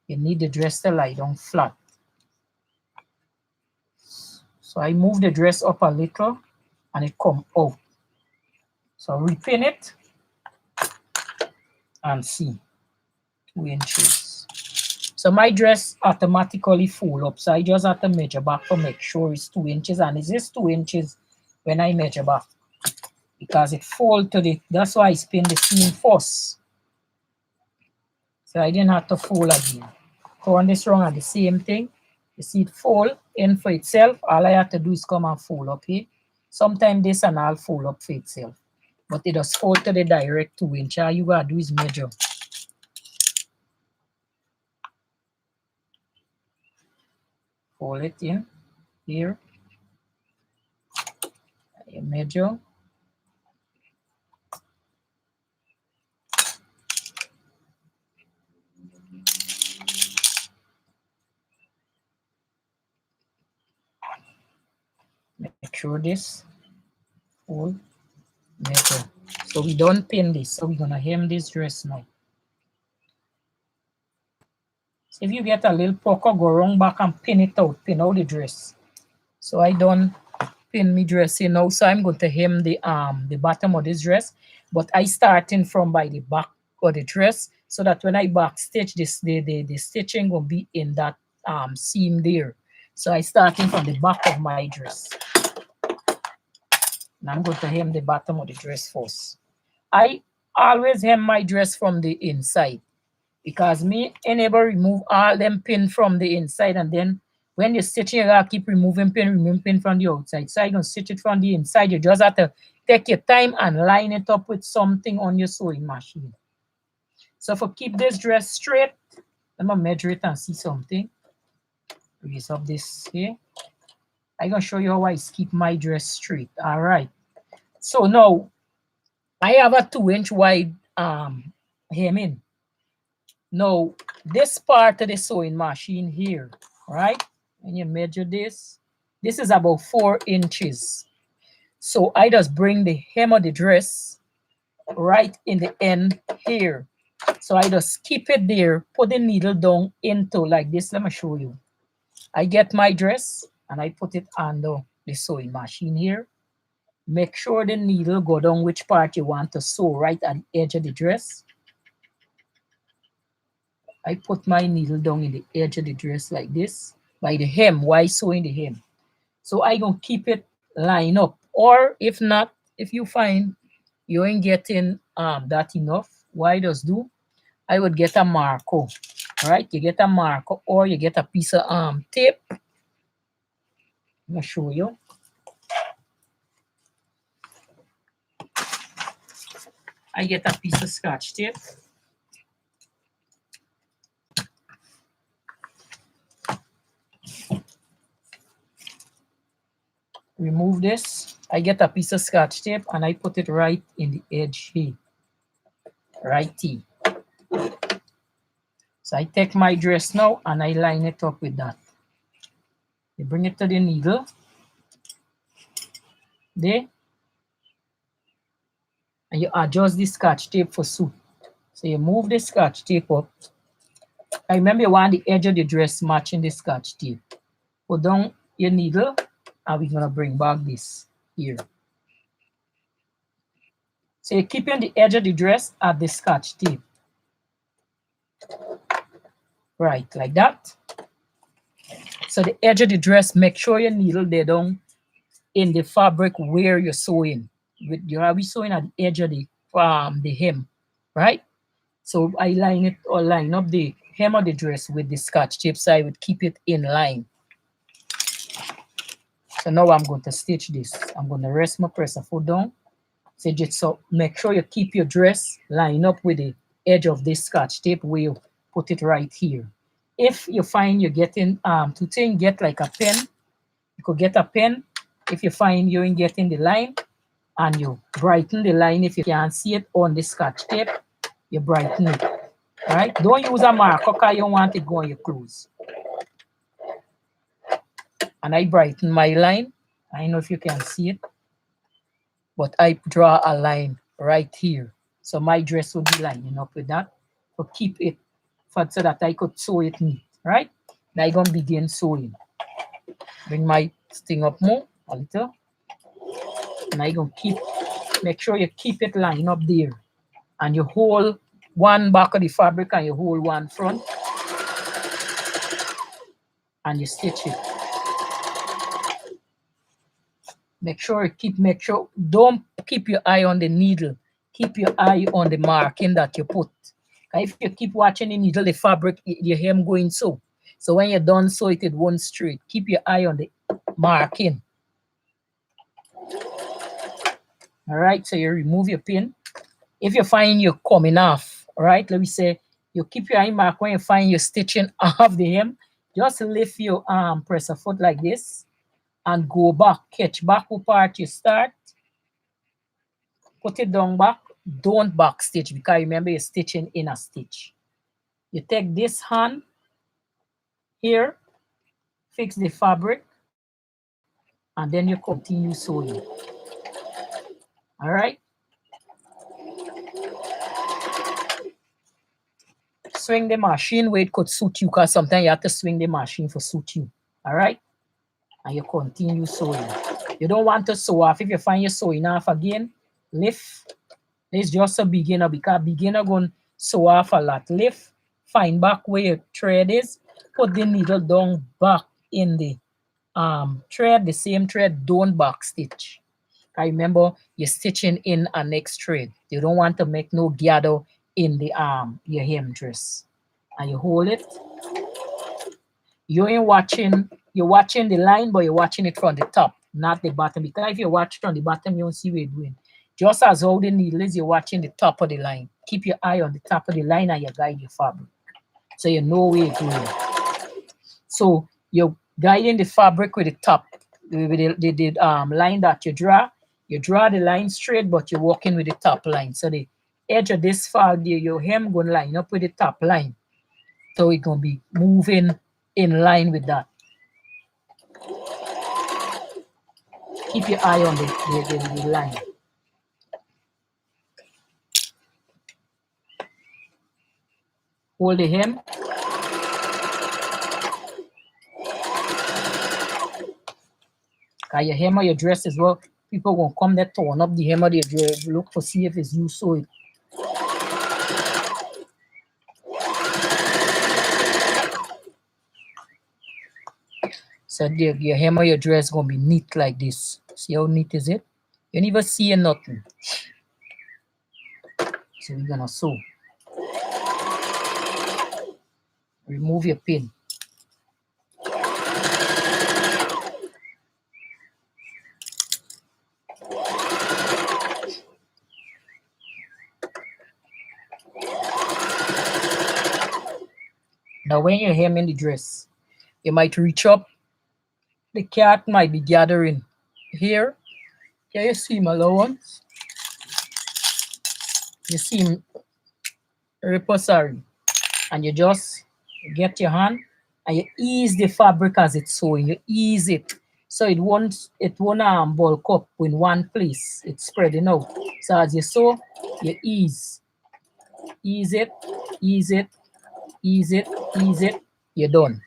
You need the dress to lie down flat. So I move the dress up a little and it come out. So repin it and see 2 inches. So my dress automatically fold up. So I just have to measure back to make sure it's 2 inches, and it is 2 inches when I measure back, because it fold to the, that's why I spin the seam first. So I didn't have to fold again. Turn this wrong at the same thing. You see it fold in for itself. All I have to do is come and fold up here. Sometimes this and I'll fold up for itself. But it does fold to the direct 2 inch. All you gotta do is measure. Fold it in here. You measure. sure this whole measure. So we don't pin this. So we're gonna hem this dress now. So if you get a little pucker, go round back and pin it out, pin out the dress. So I don't pin me dress here now. So I'm going to hem the bottom of this dress, but I starting from by the back of the dress so that when I back stitch this, the stitching will be in that seam there. So I starting from the back of my dress. And I'm going to hem the bottom of the dress first. I always hem my dress from the inside because me enable remove all them pin from the inside, and then when you're stitching, you gotta keep removing pin from the outside. So I'm gonna stitch it from the inside. You just have to take your time and line it up with something on your sewing machine. So for keep this dress straight, I'm gonna measure it and see something. Raise up this here. I'm gonna show you how I keep my dress straight. All right. So now I have a 2-inch wide hemming. Now this part of the sewing machine here, right? When you measure this is about 4 inches. So I just bring the hem of the dress right in the end here. So I just keep it there, put the needle down into like this. Let me show you. I get my dress and I put it under the sewing machine here. Make sure the needle go down which part you want to sew, right at the edge of the dress. I put my needle down in the edge of the dress like this by the hem. Why sewing the hem? So I gonna keep it line up. Or if not, if you find you ain't getting that enough, why does do? I would get a marker, right? You get a marker or you get a piece of tape. I'm gonna show you. I get a piece of Scotch tape. Remove this. I get a piece of Scotch tape and I put it right in the edge here. Right here. So I take my dress now and I line it up with that. You bring it to the needle. There. And you adjust the Scotch tape for suit. So you move the Scotch tape up. I remember you want the edge of the dress matching the Scotch tape. Put down your needle and we're gonna bring back this here. So you're keeping the edge of the dress at the Scotch tape. Right, like that. So the edge of the dress, make sure your needle there down in the fabric where you're sewing. You'll be sewing at the edge of the hem, right? So I line it or line up the hem of the dress with the Scotch tape so I would keep it in line. So now I'm going to stitch this. I'm going to rest my presser foot down. So make sure you keep your dress line up with the edge of this Scotch tape where you put it right here. If you find you're getting to think, get like a pen. You could get a pen. If you find you ain't getting the line, and you brighten the line. If you can't see it on the Scotch tape, you brighten it. All right? Don't use a marker because you don't want it go on your clothes. And I brighten my line. I don't know if you can see it, but I draw a line right here. So my dress will be lining up with that. So keep it so that I could sew it neat, right? Now I'm gonna begin sewing. Bring my thing up more a little. And I'm gonna make sure you keep it lined up there. And you hold one back of the fabric and you hold one front. And you stitch it. Make sure don't keep your eye on the needle. Keep your eye on the marking that you put. If you keep watching the needle, the fabric, your hem going so. So when you're done, sew it won't straight. Keep your eye on the marking. All right, so you remove your pin. If you find you're coming off, all right, let me say, you keep your eye mark when you find you're stitching off the hem, just lift your presser foot like this and go back, catch back what part you start, put it down back, don't back stitch because remember you're stitching in a stitch. You take this hand here, fix the fabric, and then you continue sewing. All right. Swing the machine where it could suit you, because sometimes you have to swing the machine for suit you. All right. And you continue sewing. You don't want to sew off. If you find you're sewing off again, lift. It's just a beginner, because beginner going to sew off a lot. Lift, find back where your thread is, put the needle down back in the thread, the same thread, don't back stitch. I remember you're stitching in a next thread. You don't want to make no gather in the your hem dress. And you hold it. You ain't watching, you're watching the line, but you're watching it from the top, not the bottom. Because if you watch it from the bottom, you don't see what you're doing. Just as how the needle is, you're watching the top of the line. Keep your eye on the top of the line and you guide your fabric. So you know where you're going. So you're guiding the fabric with the top, with the line that you draw. You draw the line straight, but you're walking with the top line. So the edge of this fold, your hem going to line up with the top line. So it's going to be moving in line with that. Keep your eye on the line. Hold the hem. Your hem of your dress as well. People won't come there, torn up the hem of their dress, look to see if it's you sew it. So your hem of your dress gonna be neat like this. See how neat is it? You never see nothing. So we're gonna sew. Remove your pin. Now when you hem in the dress, you might reach up. The cat might be gathering here. Can you see my allowance? You see repository, and you just get your hand and you ease the fabric as it's sewing. You ease it so it won't bulk up in one place. It's spreading out. So as you sew, you ease it, ease it, ease it, ease it. You're done.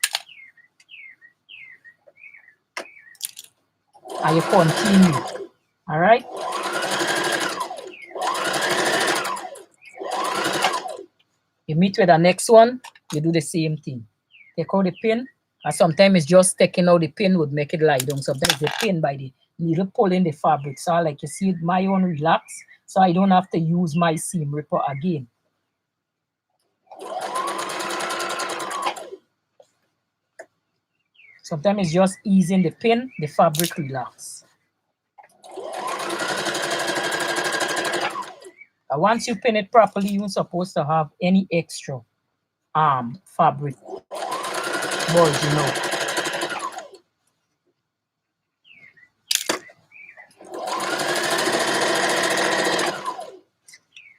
And you continue. All right. You meet with the next one, you do the same thing. Take out the pin, and sometimes it's just taking out the pin would make it lie down. Sometimes the pin by the needle pulling the fabric. So like you see my own relax, so I don't have to use my seam ripper again. Sometimes it's just easing the pin, the fabric relax. And once you pin it properly, you're supposed to have any extra fabric bulging out.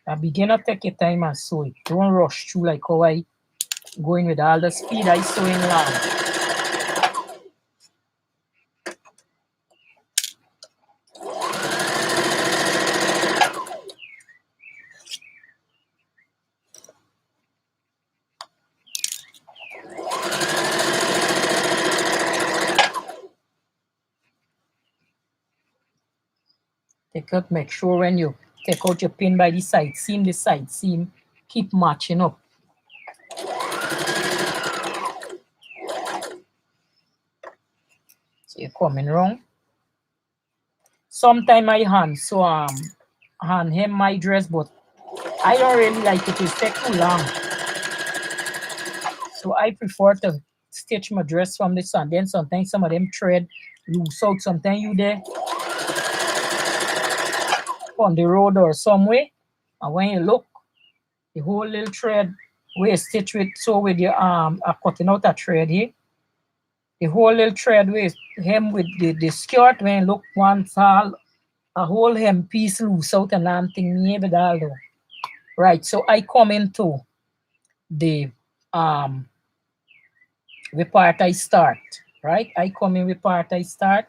A beginner, take your time and sew it. Don't rush through like how I going with all the speed I sewing long. Take out, make sure when you take out your pin by the side seam, keep matching up. So you're coming wrong. Sometimes I hand hem my dress, but I don't really like it. It takes too long. So I prefer to stitch my dress from the sun. Then sometimes some of them thread loose out. Sometimes you there on the road or somewhere, and when you look, the whole little thread where you stitch with, so with your cutting out a thread here, the whole little thread where you hem with the skirt, when you look once all a whole hem piece loose out and nothing maybe that though. Right, so I come into the part I start, right? I come in with part I start.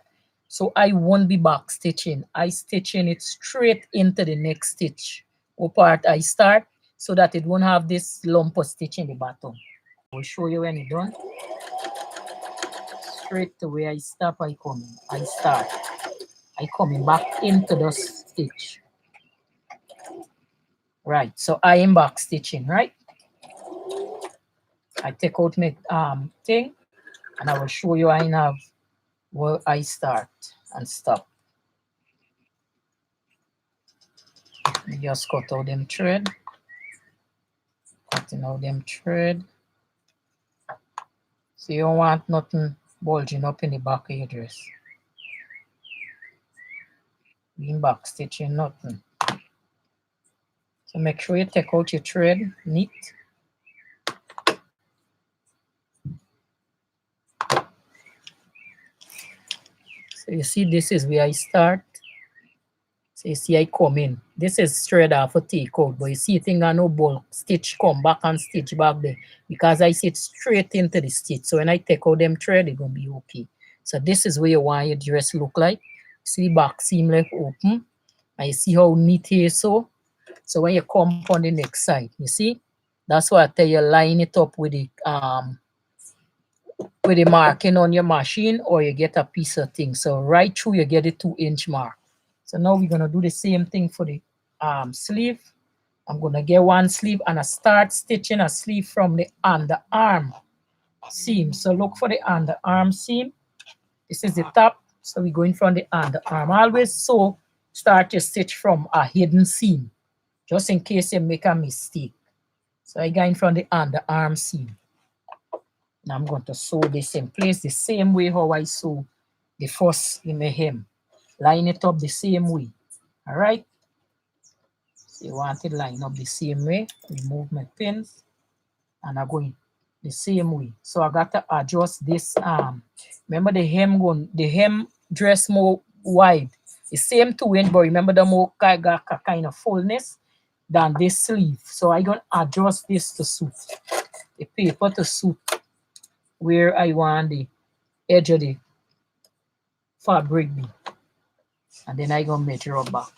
So I won't be back stitching. I stitching it straight into the next stitch. What part I start so that it won't have this lump of stitch in the bottom. I will show you when it's done. Straight to where I stop, I come in. I start. I coming back into the stitch. Right, so I am back stitching, right? I take out my thing and I will show you I have where I start and stop. I just cut out them thread. Cutting out them thread. So you don't want nothing bulging up in the back of your dress. Being back stitching, nothing. So make sure you take out your thread neat. So you see this is where I start. So you see I come in. This is thread off a take out, but you see thing got no bulk. Stitch come back and stitch back there because I sit straight into the stitch. So when I take out them thread, it's gonna be okay. So this is where you want your dress look like. See the back seam left open. And you see how neat it is so. So when you come on the next side, you see, that's why I tell you line it up with the marking on your machine, or you get a piece of thing. So right through you get a 2-inch mark. So now we're gonna do the same thing for the sleeve. I'm gonna get one sleeve and I start stitching a sleeve from the underarm seam. So look for the underarm seam. This is the top. So we're going from the underarm. Always so start your stitch from a hidden seam, just in case you make a mistake. So I got in from the underarm seam. Now I'm going to sew this in place the same way how I sew the first in the hem. Line it up the same way. All right. So you want it line up the same way. Remove my pins and I'm going the same way. So I got to adjust this remember the hem dress more wide. The same 2-inch, but remember the more got a kind of fullness than this sleeve. So I'm gonna adjust this to suit the paper to suit where I want the edge of the fabric be. And then I gonna measure up back.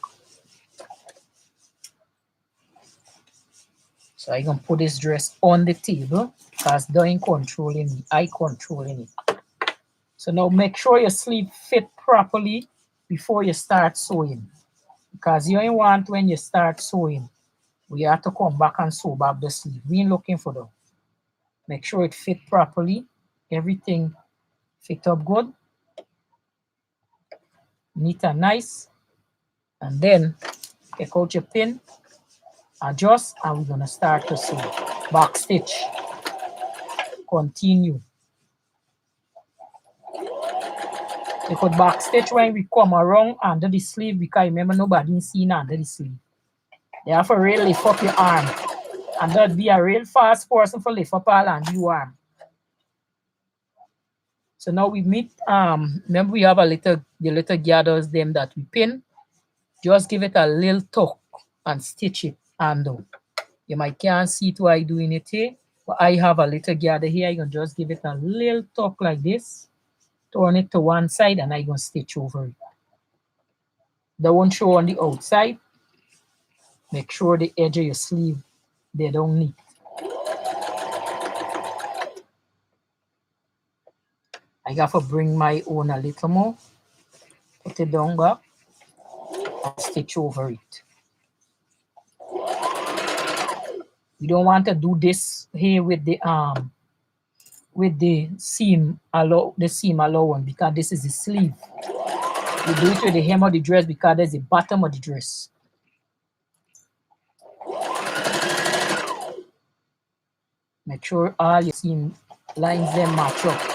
So I gonna put this dress on the table because they ain't controlling me. I controlling it. So now make sure your sleeve fit properly before you start sewing. Because you ain't want when you start sewing, we have to come back and sew back the sleeve. We ain't looking for that. Make sure it fit properly. Everything fit up good. Neat and nice. And then take out your pin, adjust, and we're gonna start to sew. Back stitch. Continue. You could back stitch when we come around under the sleeve because remember nobody seen under the sleeve. You have to really lift up your arm. And that'd be a real fast person for lift up all and your arm. So now we meet, remember we have the little gathers them that we pin. Just give it a little tuck and stitch it under. You might can't see it while doing it here, but I have a little gather here. I'm gonna just give it a little tuck like this, turn it to one side, and I'm gonna stitch over it. That won't show on the outside. Make sure the edge of your sleeve, they don't need. I got to bring my own a little more, put it down back, and stitch over it. We don't want to do this here with the seam allowance because this is the sleeve. We do it with the hem of the dress because there's the bottom of the dress. Make sure all your seam lines them match up.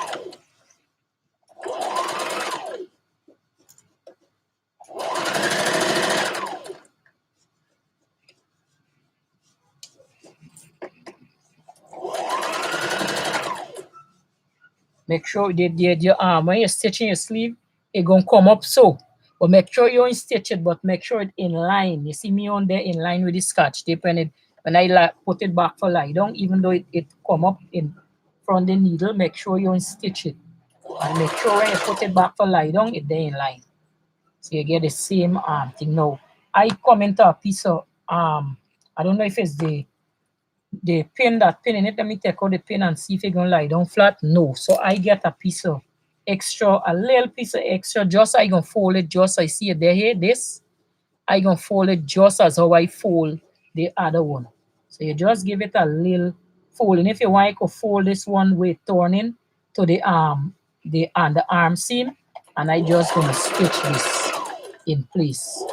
Make sure that when you're stitching your sleeve, it's gonna come up so. But make sure you don't stitch it, but make sure it's in line. You see me on there in line with the Scotch tape when I put it back for lie down, even though it come up in front of the needle, make sure you don't stitch it. And make sure when you put it back for lie down, it there in line. So you get the same thing. Now I come into a piece of I don't know if it's the pin that pin in it. Let me take out the pin and see if it's gonna lie down flat. No. So I get a piece of extra, a little piece of extra, just I gonna fold it just I see it there here. This I gonna fold it just as how I fold the other one. So you just give it a little folding. If you want, you could fold this one with turning to the arm seam, and I just gonna stitch this in place.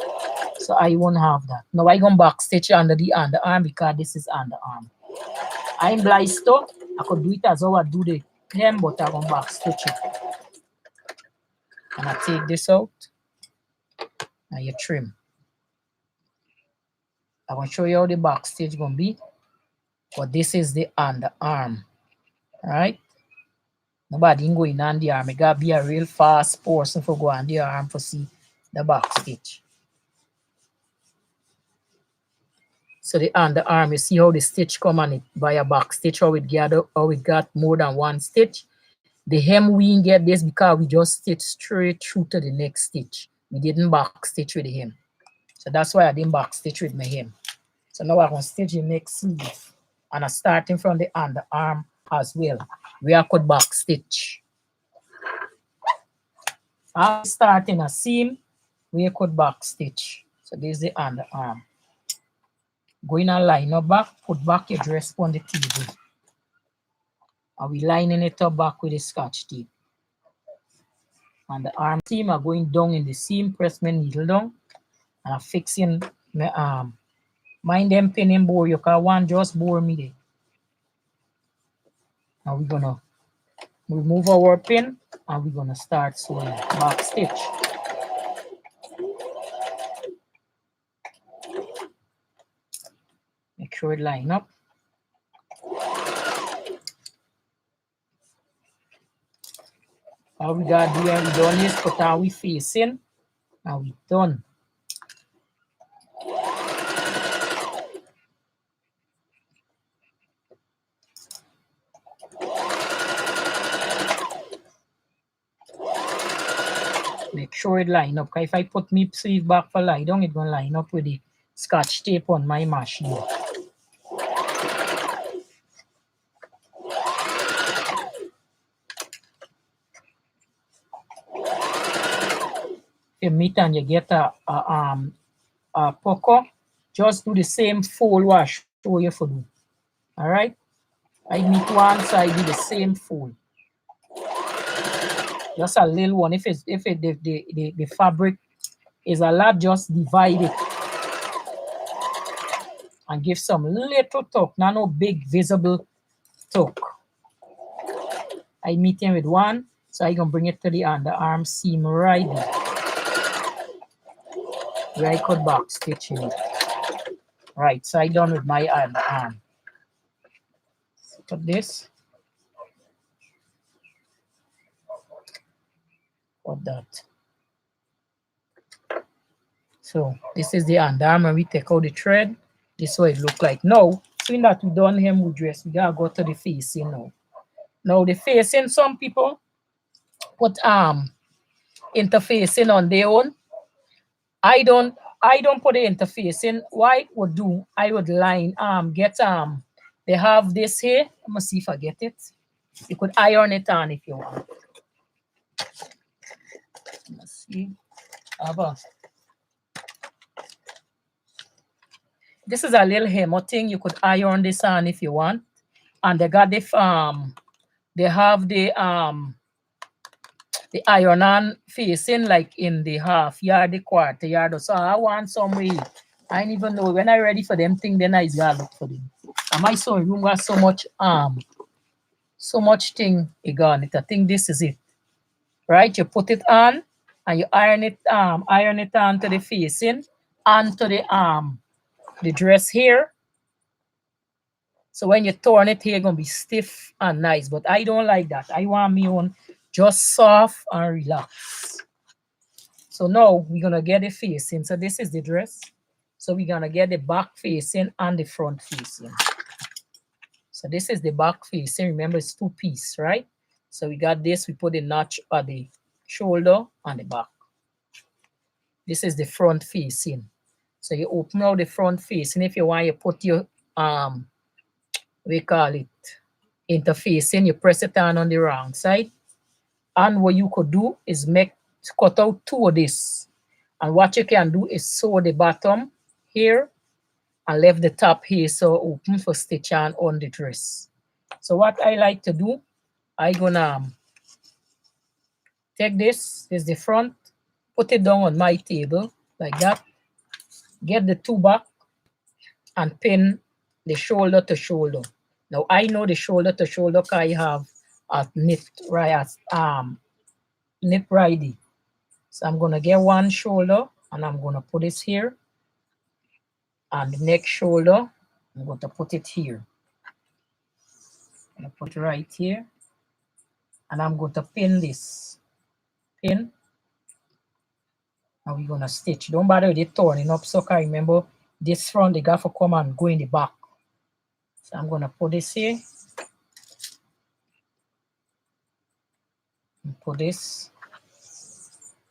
So I won't have that. Now I gonna back stitch under the underarm because this is underarm. I'm blind though. I could do it as how I do the hem, but I'm gonna back stitch it. And I take this out and you trim. I'm gonna show you how the back stitch gonna be. But this is the underarm. Alright? Nobody can go in on the arm. It gotta be a real fast person for go on the arm for see the back stitch. So the underarm, you see how the stitch come on it by a back stitch, how it got more than one stitch. The hem we didn't get this because we just stitched straight through to the next stitch. We didn't back stitch with the hem. So that's why I didn't back stitch with my hem. So now I'm gonna stitch the next sleeve. And I'm starting from the underarm as well, where I could back stitch. I'm starting a seam where you could back stitch. So this is the underarm. Go in and line up back, put back your dress on the table. And we lining it up back with the Scotch tape. And the arm seam are going down in the seam, press my needle down, and I'm fixing my arm. Mind them pinning bore, you can one just bore me there. Now we're gonna remove our pin and we're gonna start sewing back stitch. Make sure it line up. All we gotta do when we done is put our facing and we done. Make sure it line up. Because if I put me sleeve back for lie down, it's gonna line up with the Scotch tape on my machine. You meet and you get a pucker, just do the same fold wash show you for do. All right. I meet one side, do the same fold. Just a little one. If the fabric is a lot, just divide it and give some little tuck, not no big visible tuck. I meet him with one, so I gonna bring it to the underarm seam right there. Where I could back stitch in it. Right, so I done with my underarm. Put this. Put that. So this is the underarm, and we take out the thread. This is what it look like. Now, seeing that we done hem with dress, we gotta go to the facing now. Now the facing, some people put interfacing on their own. I don't put the interfacing. What I would do, I would line get they have this here. Let me see if I get it. You could iron it on if you want. Let's see. This is a little hammer thing. You could iron this on if you want. And they got the they have the iron on facing like in the half yard, the quarter yard. So I want some way. I don't even know when I ready for them thing, then I gotta look for them. And my sewing room got so much thing again. I think this is it. Right? You put it on and you iron it onto the facing, onto the dress here. So when you turn it here, gonna be stiff and nice. But I don't like that. I want me on just soft and relax. So now we're gonna get the facing. So this is the dress. So we're gonna get the back facing and the front facing. So this is the back facing. Remember, it's two piece, right? So we got this, we put the notch at the shoulder and the back. This is the front facing. So you open out the front facing. If you want, you put your we call it interfacing, you press it on the wrong side. And what you could do is cut out two of this. And what you can do is sew the bottom here and left the top here so open for stitch on the dress. So what I like to do, I gonna take this is the front, put it down on my table like that, get the two back and pin the shoulder to shoulder. Now I know the shoulder to shoulder because I have a knit ready. So I'm gonna get one shoulder and I'm gonna put this here, and the next shoulder I'm going to put it here. I'm gonna put it right here, and I'm going to pin this. Pin. And we're gonna stitch. Don't bother with it turning up, so I remember this front they got to come and go in the back. So I'm gonna put this here. And put this.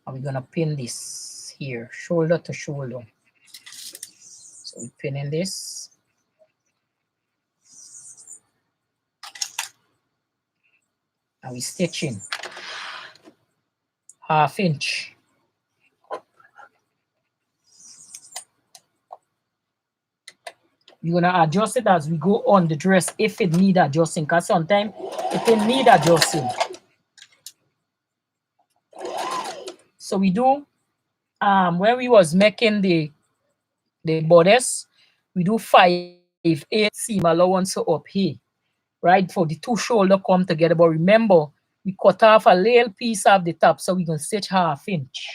And we're gonna pin this here, shoulder to shoulder. So we're pinning this. And we're stitching 1/2 inch. You're gonna adjust it as we go on the dress if it need adjusting, because sometimes it can need adjusting. So we do when we was making the bodice, we do 5/8 seam allowance up here, right? For the two shoulder come together. But remember, we cut off a little piece of the top, so we're gonna stitch 1/2 inch.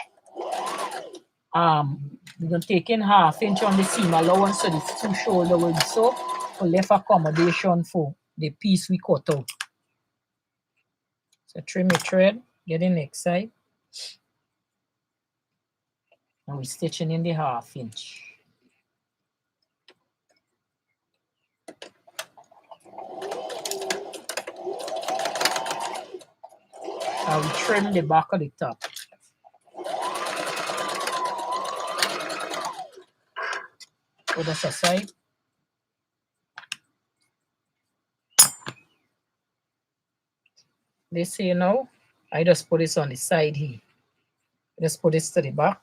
We're gonna take in 1/2 inch on the seam allowance, so the two shoulder will be so for left accommodation for the piece we cut out. So trim your thread, get the next side. And we're stitching in the 1/2 inch. And we trim the back of the top. Put this aside. This here now, I just put this on the side here. Just put this to the back.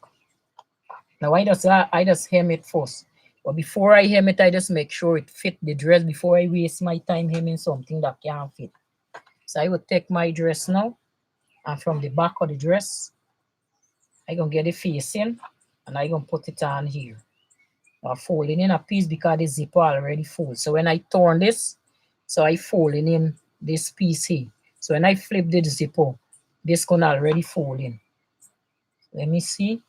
Now I just hem it first. But before I hem it, I just make sure it fit the dress before I waste my time hemming something that can't fit. So I will take my dress now, and from the back of the dress, I gonna get the facing, and I gonna put it on here. I'm folding in a piece because the zipper already full. So when I turn this, so I folding in this piece here. So when I flip the zipper, this gonna already fold in. Let me see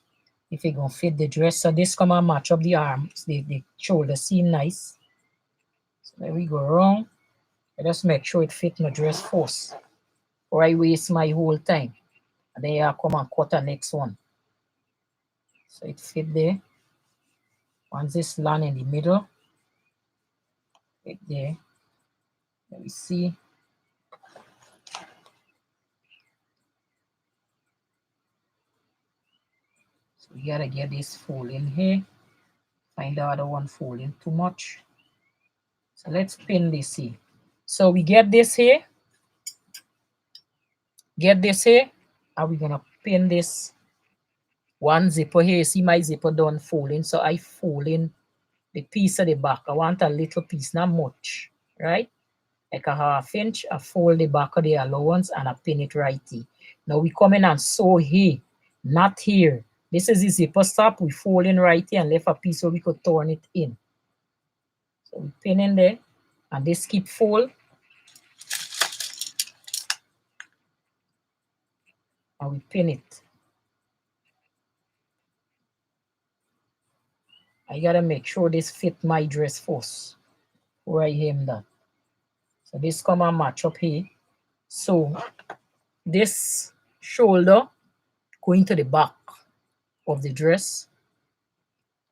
if it gonna fit the dress. So this come and match up the arms, the shoulder seam nice. So there we go around. I just make sure it fit my dress first, or I waste my whole time. And then I come and cut the next one. So it fit there. Once this land in the middle, right there. Let me see. So we gotta get this fold in here. Find the other one folding too much. So let's pin this here. So we get this here. Get this here. And we're gonna pin this one zipper here. See my zipper done folding. So I fold in the piece of the back. I want a little piece, not much, right? Like a 1/2 inch. I fold the back of the allowance and I pin it right here. Now we come in and sew here, not here. This is the zipper stop. We fold in right here and left a piece so we could turn it in. So we pin in there, and this keep fold. And we pin it. I gotta make sure this fit my dress first before I hem that. So this come and match up here. So this shoulder going to the back of the dress.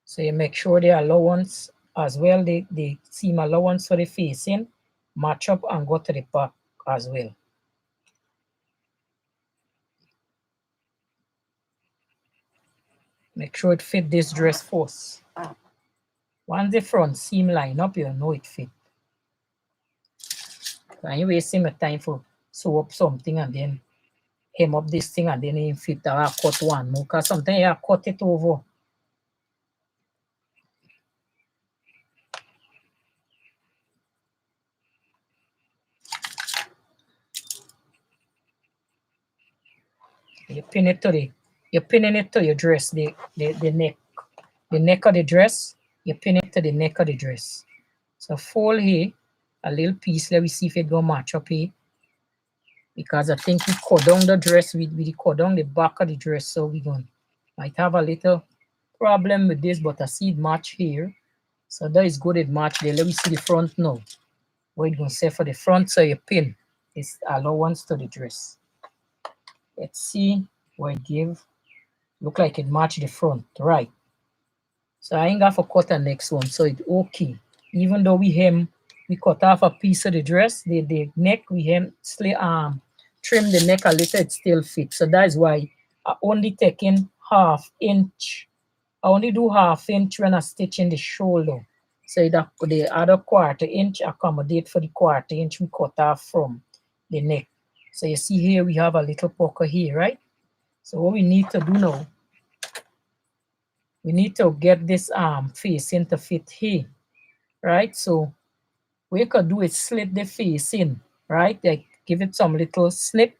So you make sure the allowance as well, the seam allowance for the facing match up and go to the back as well. Make sure it fit this dress first. Once the front seam line up, you'll know it fit. And you wasting my time for sew up something and then hem up this thing and then you fit that cut one more. Because sometimes you cut it over. You pin it to you're pinning it to your dress, the neck of the dress, you pin it to the neck of the dress. So fold here, a little piece, let me see if it gonna match up here. Because I think we cut down the dress, we cut down the back of the dress, so we might have a little problem with this, but I see it match here. So that is good, it match there. Let me see the front now. What it's gonna say for the front, so you pin this allowance to the dress. Let's see what it give. Look like it matched the front, right? So I ain't got to cut the next one, so it's okay. Even though we cut off a piece of the dress, the neck, we trim the neck a little, it still fits. So that's why I only take in ½ inch. I only do ½ inch when I stitch in the shoulder. So the other ½ inch accommodate for the ½ inch we cut off from the neck. So you see here we have a little pucker here, right? So what we need to do now, we need to get this facing to fit here, right? So what you could do is slit the facing, right? Like give it some little snip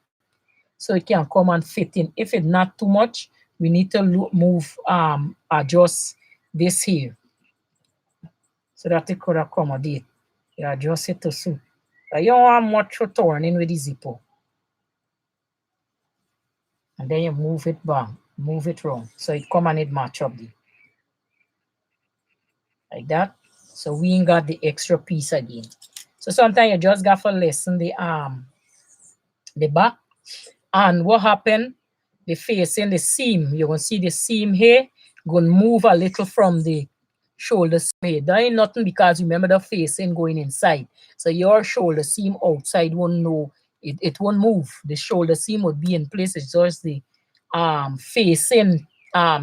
so it can come and fit in. If it's not too much, we need to adjust this here so that it could accommodate. You adjust it to suit. You don't want much turning with the zipper. And then you move it back, move it wrong. So it come and it match up there. Like that. So we ain't got the extra piece again. So sometimes you just got to lessen the back. And what happened? The facing the seam. You're gonna see the seam here gonna move a little from the shoulder seam here. That ain't nothing because remember the facing going inside. So your shoulder seam outside won't know it won't move. The shoulder seam would be in place. It's just the facing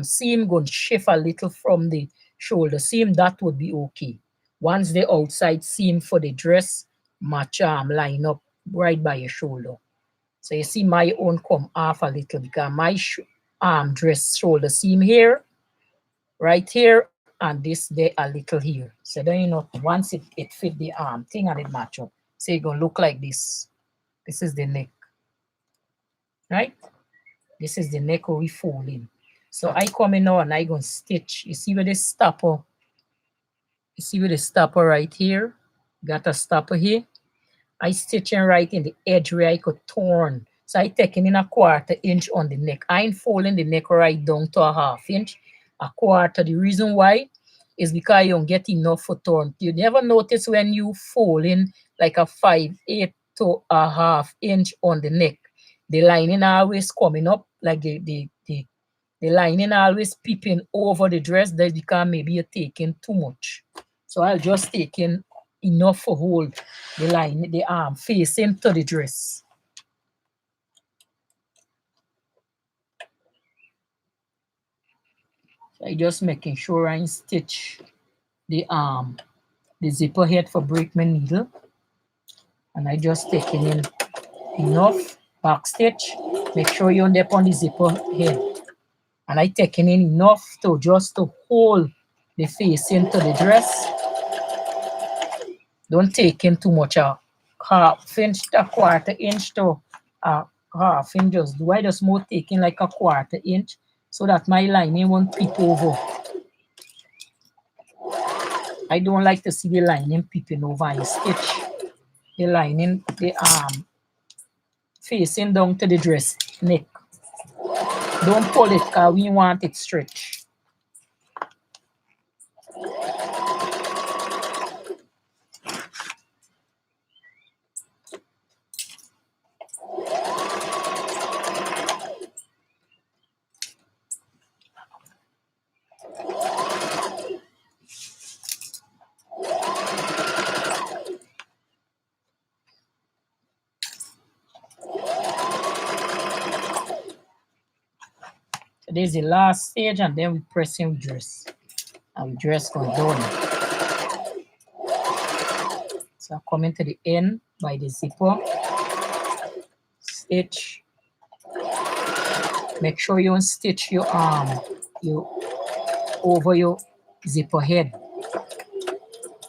seam gonna shift a little from the shoulder seam. That would be okay. Once the outside seam for the dress match line up right by your shoulder. So you see my own come off a little because my dress shoulder seam here, right here, and this there a little here. So then you know once it fit the thing and it match up. So it's gonna look like this. This is the neck. Right? This is the neck where we fold in. So I come in now and I gonna stitch. You see where the stopper? You see where the stopper right here? Got a stopper here. I stitching right in the edge where I could turn. So I taking in a ½ inch on the neck. I ain't folding the neck right down to a ½ inch. A quarter. The reason why is because you don't get enough for turn. You never notice when you fold in like a 5/8 to a ½ inch on the neck. The lining always coming up, like the lining always peeping over the dress. That's because maybe you're taking too much. So I'll just take in enough for hold the line, the arm facing to the dress. So I just making sure I stitch the zipper head for break my needle, and I just taking in enough back stitch. Make sure you're on the zipper head, and I taking in enough to just to hold the facing to the dress. Don't take in too much, ½ inch to a ½ inch to ½ inch. Just do I just more taking like a ½ inch so that my lining won't peep over. I don't like to see the lining peeping over and stitch the lining, the facing down to the dress neck. Don't pull it because we want it stretch. This is the last stage, and then we press in dress. And we dress going down. So I'm coming to the end by the zipper. Stitch. Make sure you stitch your over your zipper head.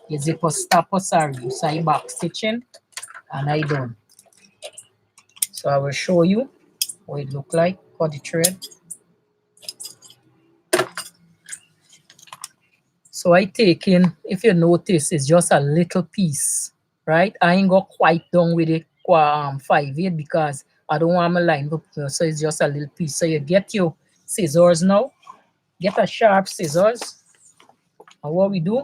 Your zipper stopper, sorry, you side back stitching, and I done. So I will show you what it look like for the thread. So I take in, if you notice, it's just a little piece, right? I ain't got quite done with it 5/8 because I don't want my line up, so it's just a little piece. So you get your scissors now, get a sharp scissors, and what we do,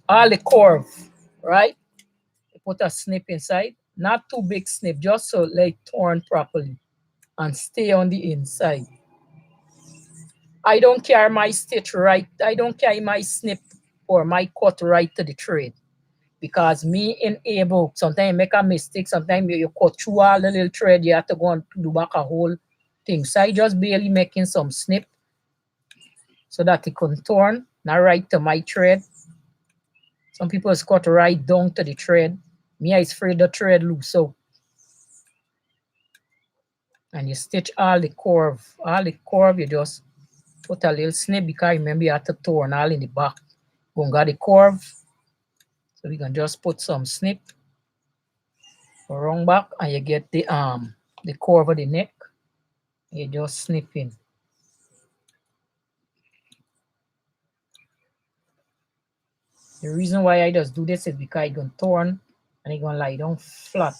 all the curve, right? You put a snip inside, not too big snip, just so like torn properly, and stay on the inside. I don't carry my stitch right, I don't carry my snip or my cut right to the thread. Because me enable, sometimes you make a mistake, sometimes you cut through all the little thread, you have to go and do back a whole thing. So I just barely making some snip so that it can turn, not right to my thread. Some people cut right down to the thread. Me, I afraid the thread loose. So, and you stitch all the curve, you just put a little snip because remember you have to turn all in the back. Go got the curve. So we can just put some snip around back and you get the curve of the neck. You just snip in. The reason why I just do this is because it's going to turn and it's going to lie down flat.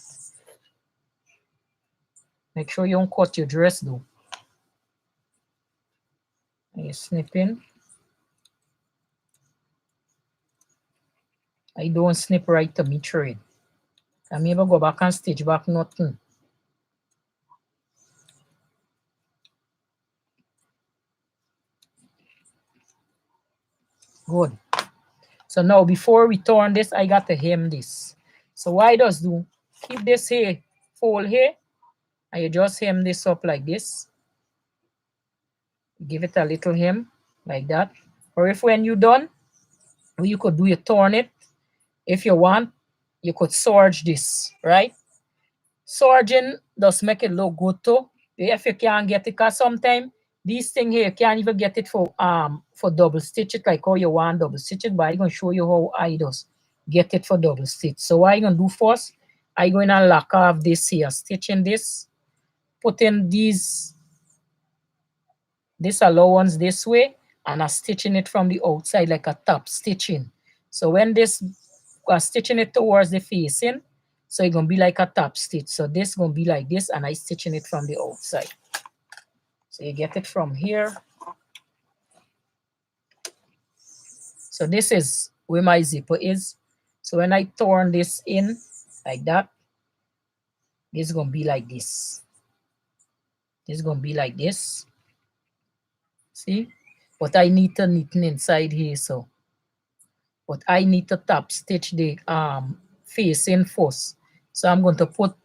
Make sure you don't cut your dress though. And you snip in. I don't snip right to me thread. I may go back and stitch back nothing. Good. So now before we turn this, I got to hem this. So what I just do, keep this here, fold here, and you just hem this up like this. Give it a little hem like that. Or if when you're done, you could do, you turn it. If you want, you could serge this, right? Serging does make it look good too. If you can't get it, because sometimes these things here, you can't even get it for double stitch it like how you want double stitch it, but I'm going to show you how I does get it for double stitch. So what I'm going to do first, I'm going to lock off this here, stitching this, put in this allowance this way, and I'm stitching it from the outside like a top stitching. So when this, I'm stitching it towards the facing, so it's going to be like a top stitch. So this is going to be like this, and I'm stitching it from the outside. So you get it from here. So this is where my zipper is. So when I turn this in like that, this is going to be like this. This is going to be like this. See? But I need to knitting inside here, so. But I need to top stitch the facing first. So I'm going to put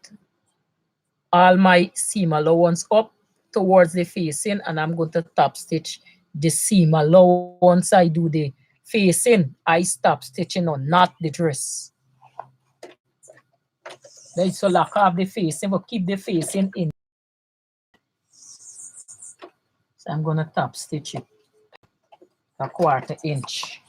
all my seam allowance up towards the facing, and I'm going to top stitch the seam allowance. I do the facing, I stop stitching on, not the dress. Then so lock off the facing, but keep the facing in. So I'm going to top stitch it a 1/4 inch.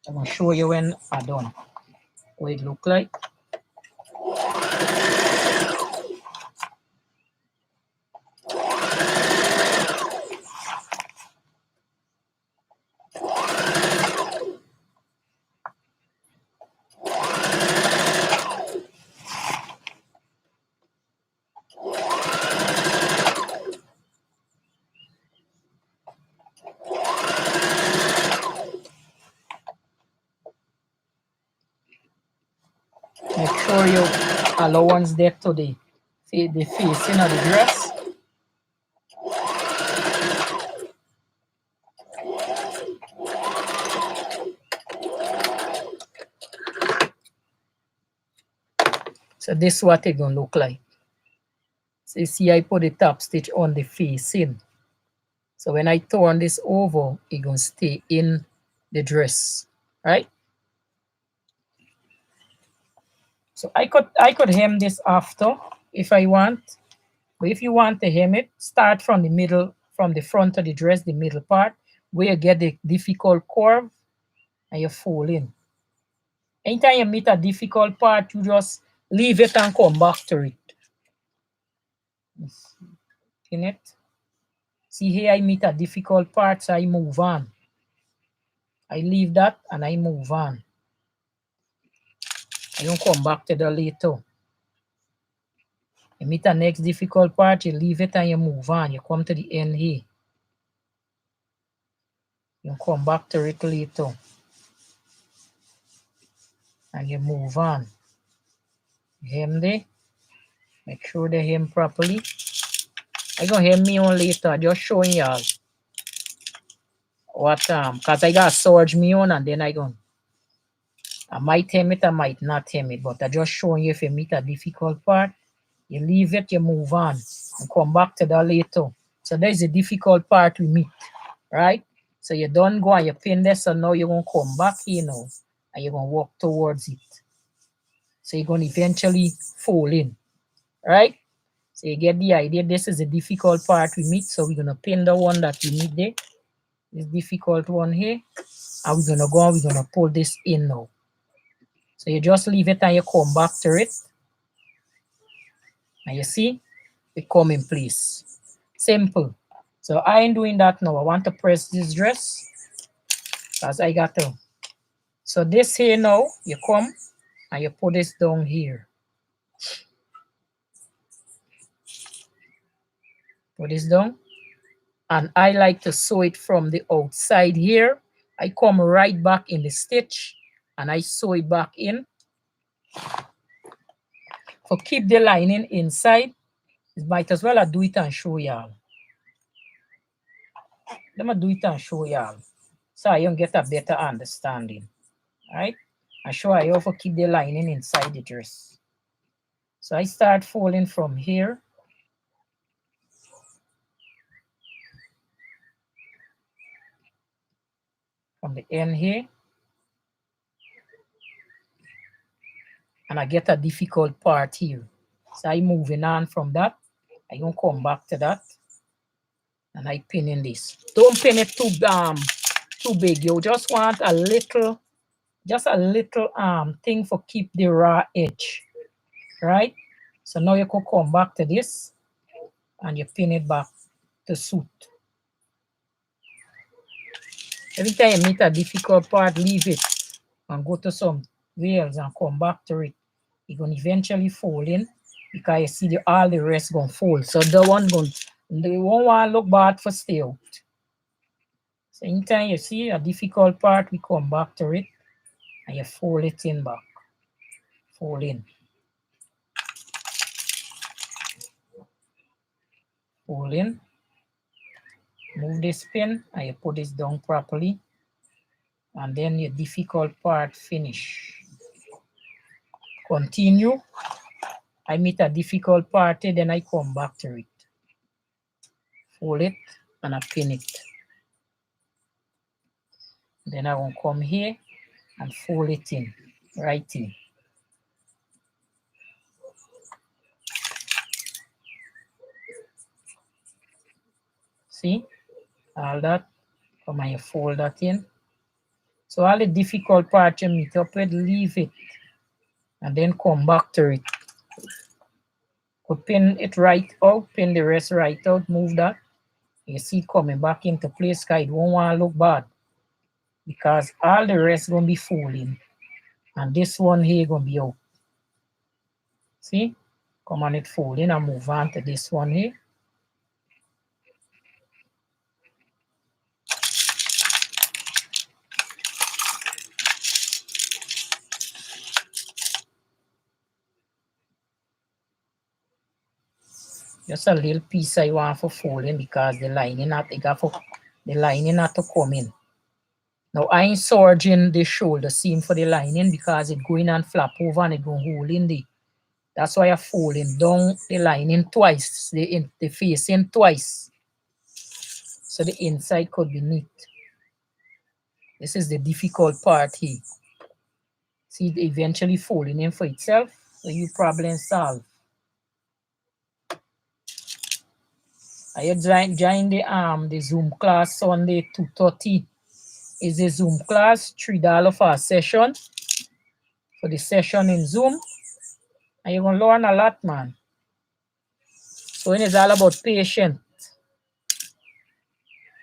I'm going to show you when I'm done what it look like. Make sure your allowance there to the facing of the dress. So this is what it gonna look like. So you see I put the top stitch on the facing. So when I turn this over, it gonna stay in the dress, right? So I could hem this after if I want. But if you want to hem it, start from the middle, from the front of the dress, the middle part, where you get the difficult curve, and you fold in. Anytime you meet a difficult part, you just leave it and come back to it. In it. See here, I meet a difficult part, so I move on. I leave that and I move on. I don't come back to the later. You meet the next difficult part, you leave it and you move on. You come to the end here. You come back to it later. And you move on. Hem there. Make sure they hem properly. I gonna hem me on later, just showing y'all what cause I got surge me on and then I might hem it, I might not hem it, but I just showing you if you meet a difficult part, you leave it, you move on and come back to that later. So there's a difficult part we meet, right? So you don't go and you pin this, so now you're gonna come back here now and you're gonna walk towards it. So you're gonna eventually fold in, right? So you get the idea. This is a difficult part we meet, so we're gonna pin the one that we meet there. This difficult one here, and we're gonna go and we're gonna pull this in now. So you just leave it and you come back to it. And you see, it come in place. Simple. So I ain't doing that now. I want to press this dress because I got to. So this here now, you come and you put this down here. Put this down. And I like to sew it from the outside here. I come right back in the stitch and I sew it back in. For keep the lining inside, you might as well I do it and show y'all. Let me do it and show y'all so I can get a better understanding. Right? And show I also keep the lining inside the dress. So I start folding from here. From the end here. And I get a difficult part here. So I moving on from that. I gonna come back to that. And I pin in this. Don't pin it too big. You just want a little, just a little thing for keep the raw edge. Right? So now you could come back to this and you pin it back to suit. Every time you meet a difficult part, leave it and go to some rails and come back to it. You're going to eventually fold in because you see all the rest going to fold. So the one won't want to look bad for stay out. So anytime you see a difficult part, we come back to it and you fold it in back. Fold in. Fold in. Move this pin and you put this down properly. And then your difficult part finish. Continue. I meet a difficult part, then I come back to it. Fold it and I pin it. Then I will come here and fold it in, right in. See, all that, come and you fold that in. So all the difficult part you meet up with, leave it and then come back to it. Could pin it right out, pin the rest right out, move that. You see it coming back into place because it won't want to look bad. Because all the rest going to be folding. And this one here going to be out. See? Come on it folding and move on to this one here. Just a little piece I want for folding because the lining not to come in. Now I ain't serging the shoulder seam for the lining because it going and flap over and it going hold in That's why I'm folding down the lining twice, the facing twice. So the inside could be neat. This is the difficult part here. See it eventually folding in for itself, so you problem solve. I joined the Zoom class Sunday 2:30. Is a Zoom class, $3 for a session. For the session in Zoom. And you're gonna learn a lot, man. So it's all about patience.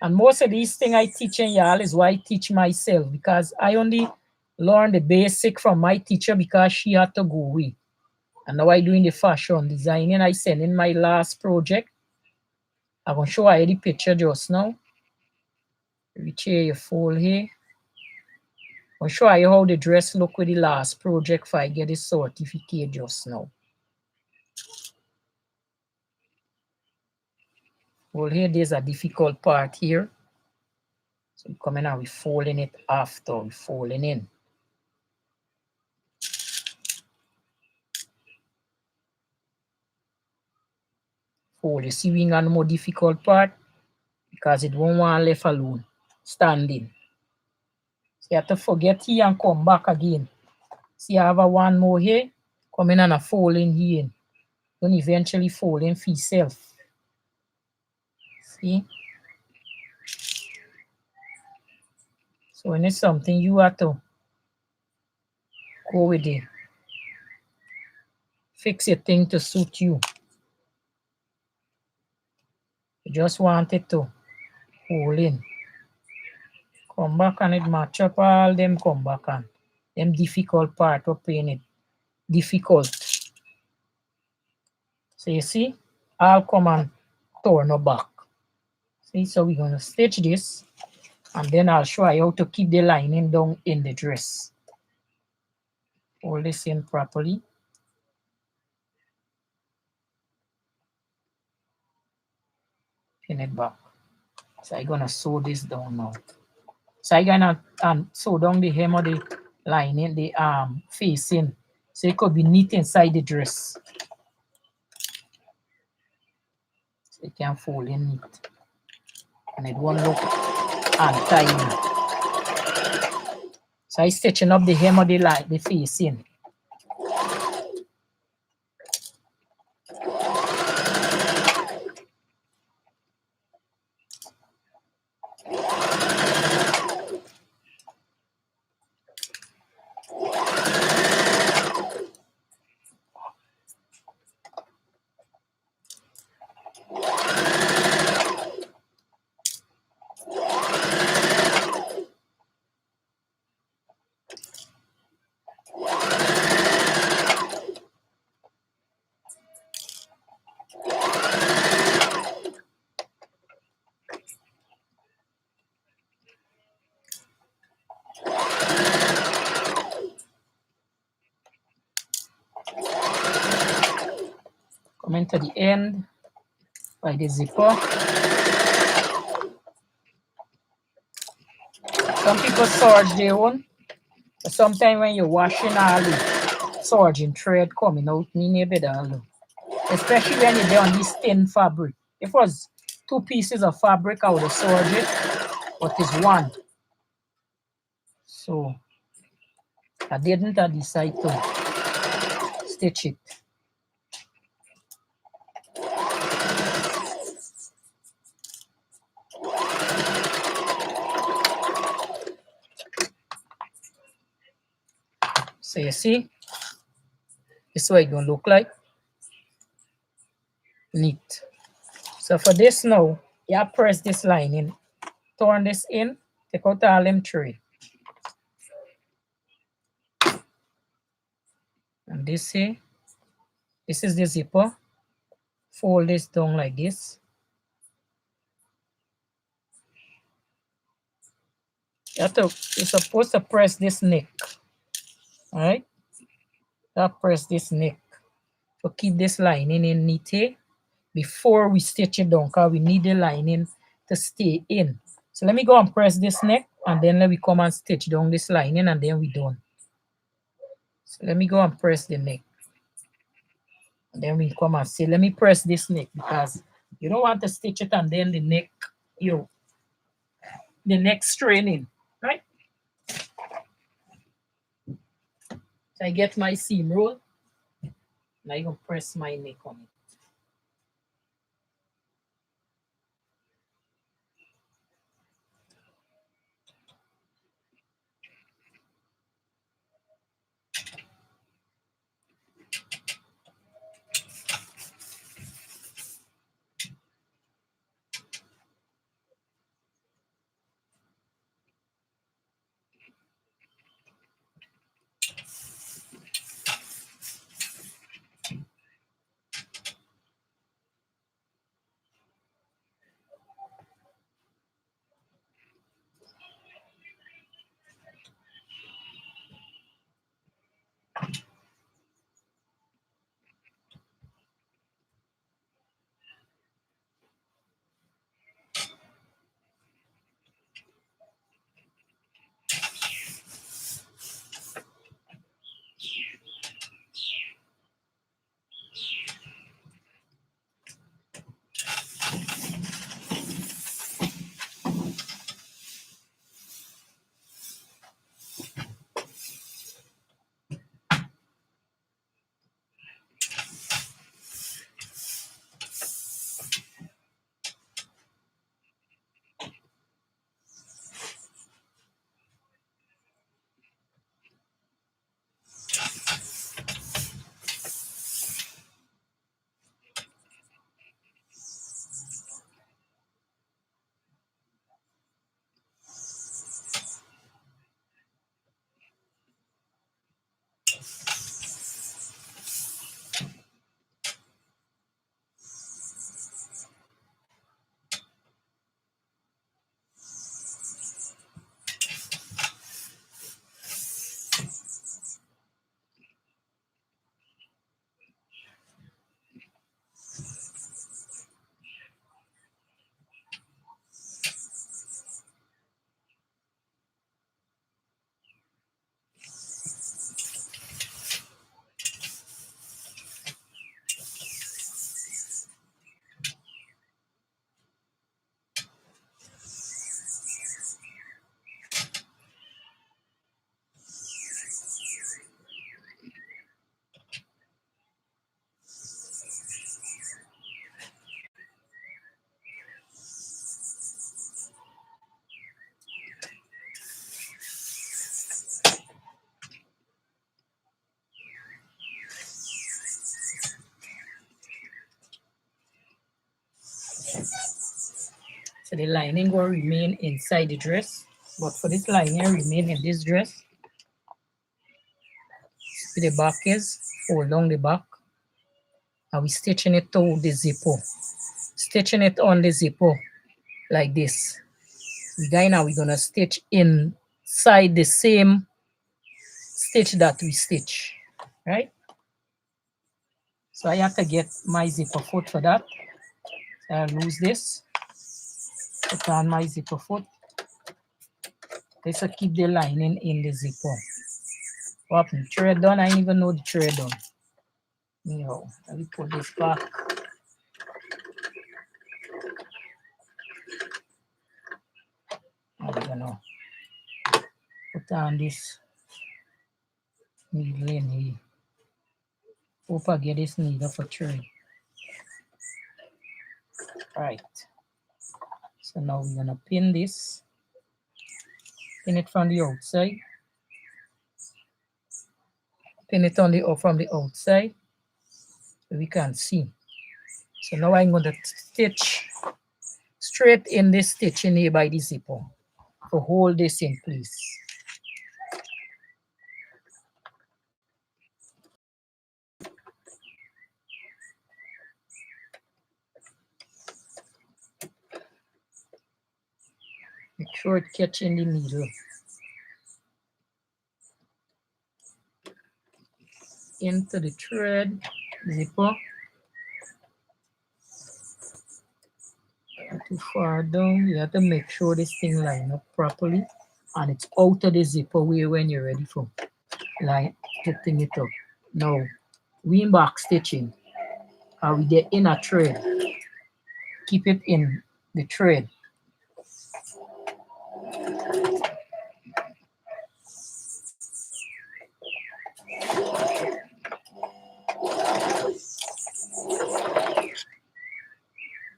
And most of these things I teaching y'all is why I teach myself, because I only learned the basic from my teacher because she had to go away. And now I doing the fashion designing. I sent in my last project. I'm gonna show you the picture just now. Which here you fold here. I'm gonna show you how the dress look with the last project if I get the certificate just now. Well, here there's a difficult part here. So we come in and we folding it after we folding in. Fold. You see we got the more difficult part because it won't want left alone, standing. So you have to forget here and come back again. See, I have a one more here, come in and a fold in here. Then eventually fold in for yourself. See? So when it's something you have to go with it. Fix your thing to suit you. You just want it to hold in. Come back and it match up all them, come back and them difficult part of playing it. Difficult. So you see, I'll come and turn back. See, so we're gonna stitch this and then I'll show you how to keep the lining down in the dress. Hold this in properly. Pin it back. So I'm gonna sew this down now. So I'm gonna sew down the hem of the lining, the facing, so it could be neat inside the dress. So it can fold in neat. And it won't look untidy. So I'm stitching up the hem of the facing. Coming to the end by the zipper. Some people serge their own, but sometimes when you're washing all the serging thread coming out, me better look. Especially when you're on this thin fabric. If it was 2 pieces of fabric, I would have serged it, but it's 1. So I didn't decide to stitch it. So you see, this is what it's gonna look like. Neat. So for this now, you press this line in, turn this in, take out all them 3. And this here, this is the zipper. Fold this down like this. You're supposed to press this neck. All right? You press this neck to keep this lining in neat here before we stitch it down, because we need the lining to stay in. So let me go and press this neck, and then let me come and stitch down this lining, and then we're done. So let me go and press the neck. And then we come and say, let me press this neck because you don't want to stitch it and then the neck, the neck straining, right? So I get my seam roll. Now you gonna press my neck on it. So the lining will remain inside the dress. But for this lining remain in this dress, the back is fold down the back. And we stitching it to the zipper. Stitching it on the zipper like this. Now we're gonna stitch inside the same stitch that we stitch, right? So I have to get my zipper foot for that. I'll lose this. Put on my zipper foot. This will keep the lining in the zipper. What happened? Thread done? I didn't even know the thread done. Anyhow, let me put this back. I'm gonna put on this needle in here. Hope I get this needle for thread. Right. So now we're gonna pin this. Pin it from the outside. Pin it on from the outside so we can see. So now I'm going to stitch straight in this stitch in here by the zipper to hold this in place. Make sure it catches in the needle. Into the thread, zipper. Too far down, you have to make sure this thing line up properly and it's out of the zipper way when you're ready for line, putting it up. Now, wean back stitching. with the inner thread. Keep it in the thread.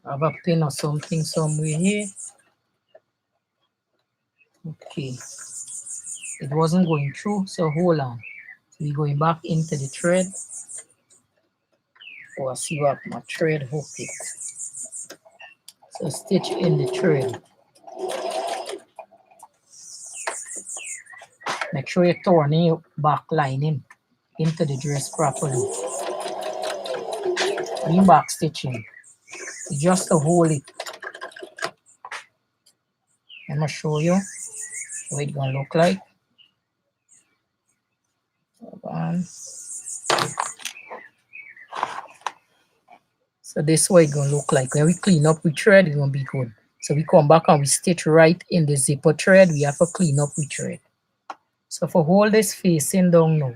I have a pin or something somewhere here. Okay. It wasn't going through, so hold on. We're going back into the thread. Oh, I see what my thread hook is. So stitch in the thread. Make sure you're turning your back lining into the dress properly. Lean back stitching. Just to hold it. I'm gonna show you what it's gonna look like. Hold on. So this is what it's gonna look like. When we clean up with thread, it's gonna be good. So we come back and we stitch right in the zipper thread. We have to clean up with thread. So for hold this facing down now,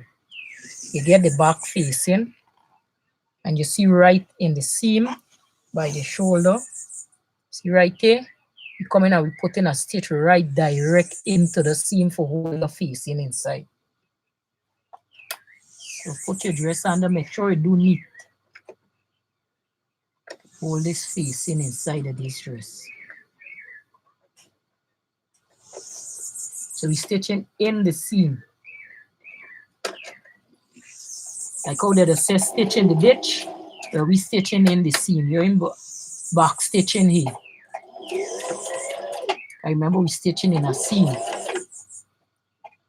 you get the back facing, and you see right in the seam by the shoulder. See right there? We come in and we put in a stitch right direct into the seam for hold the facing inside. So put your dress under, make sure you do neat. Hold this facing inside of this dress. So we stitching in the seam. Like how they say stitch in the ditch, where we stitching in the seam. You're in back stitching here. I remember we stitching in a seam.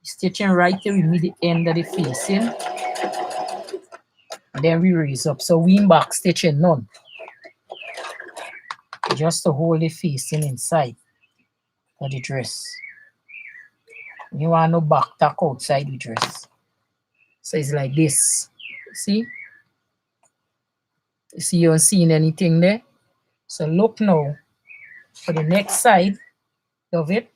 Stitching right there, we meet the end of the facing. And then we raise up. So we in back stitching none. Just to hold the facing inside of the dress. You want no back tack outside the dress. So it's like this. See? You see you seeing anything there? So look now for the next side of it.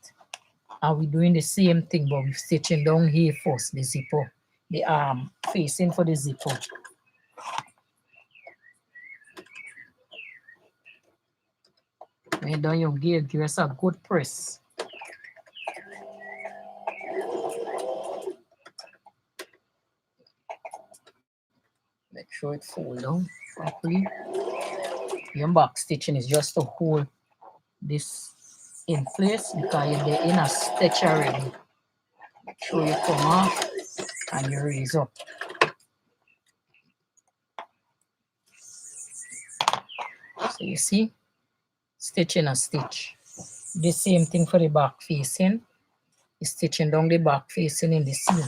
And we're doing the same thing, but we're stitching down here first, the zipper. The arm facing for the zipper. When you're done, you give us a good press. Make sure it folds down properly. Your back stitching is just to hold this in place because you're in a stitch already. Make sure you come off and you raise up. So you see, stitching a stitch. The same thing for the back facing. You're stitching down the back facing in the seam.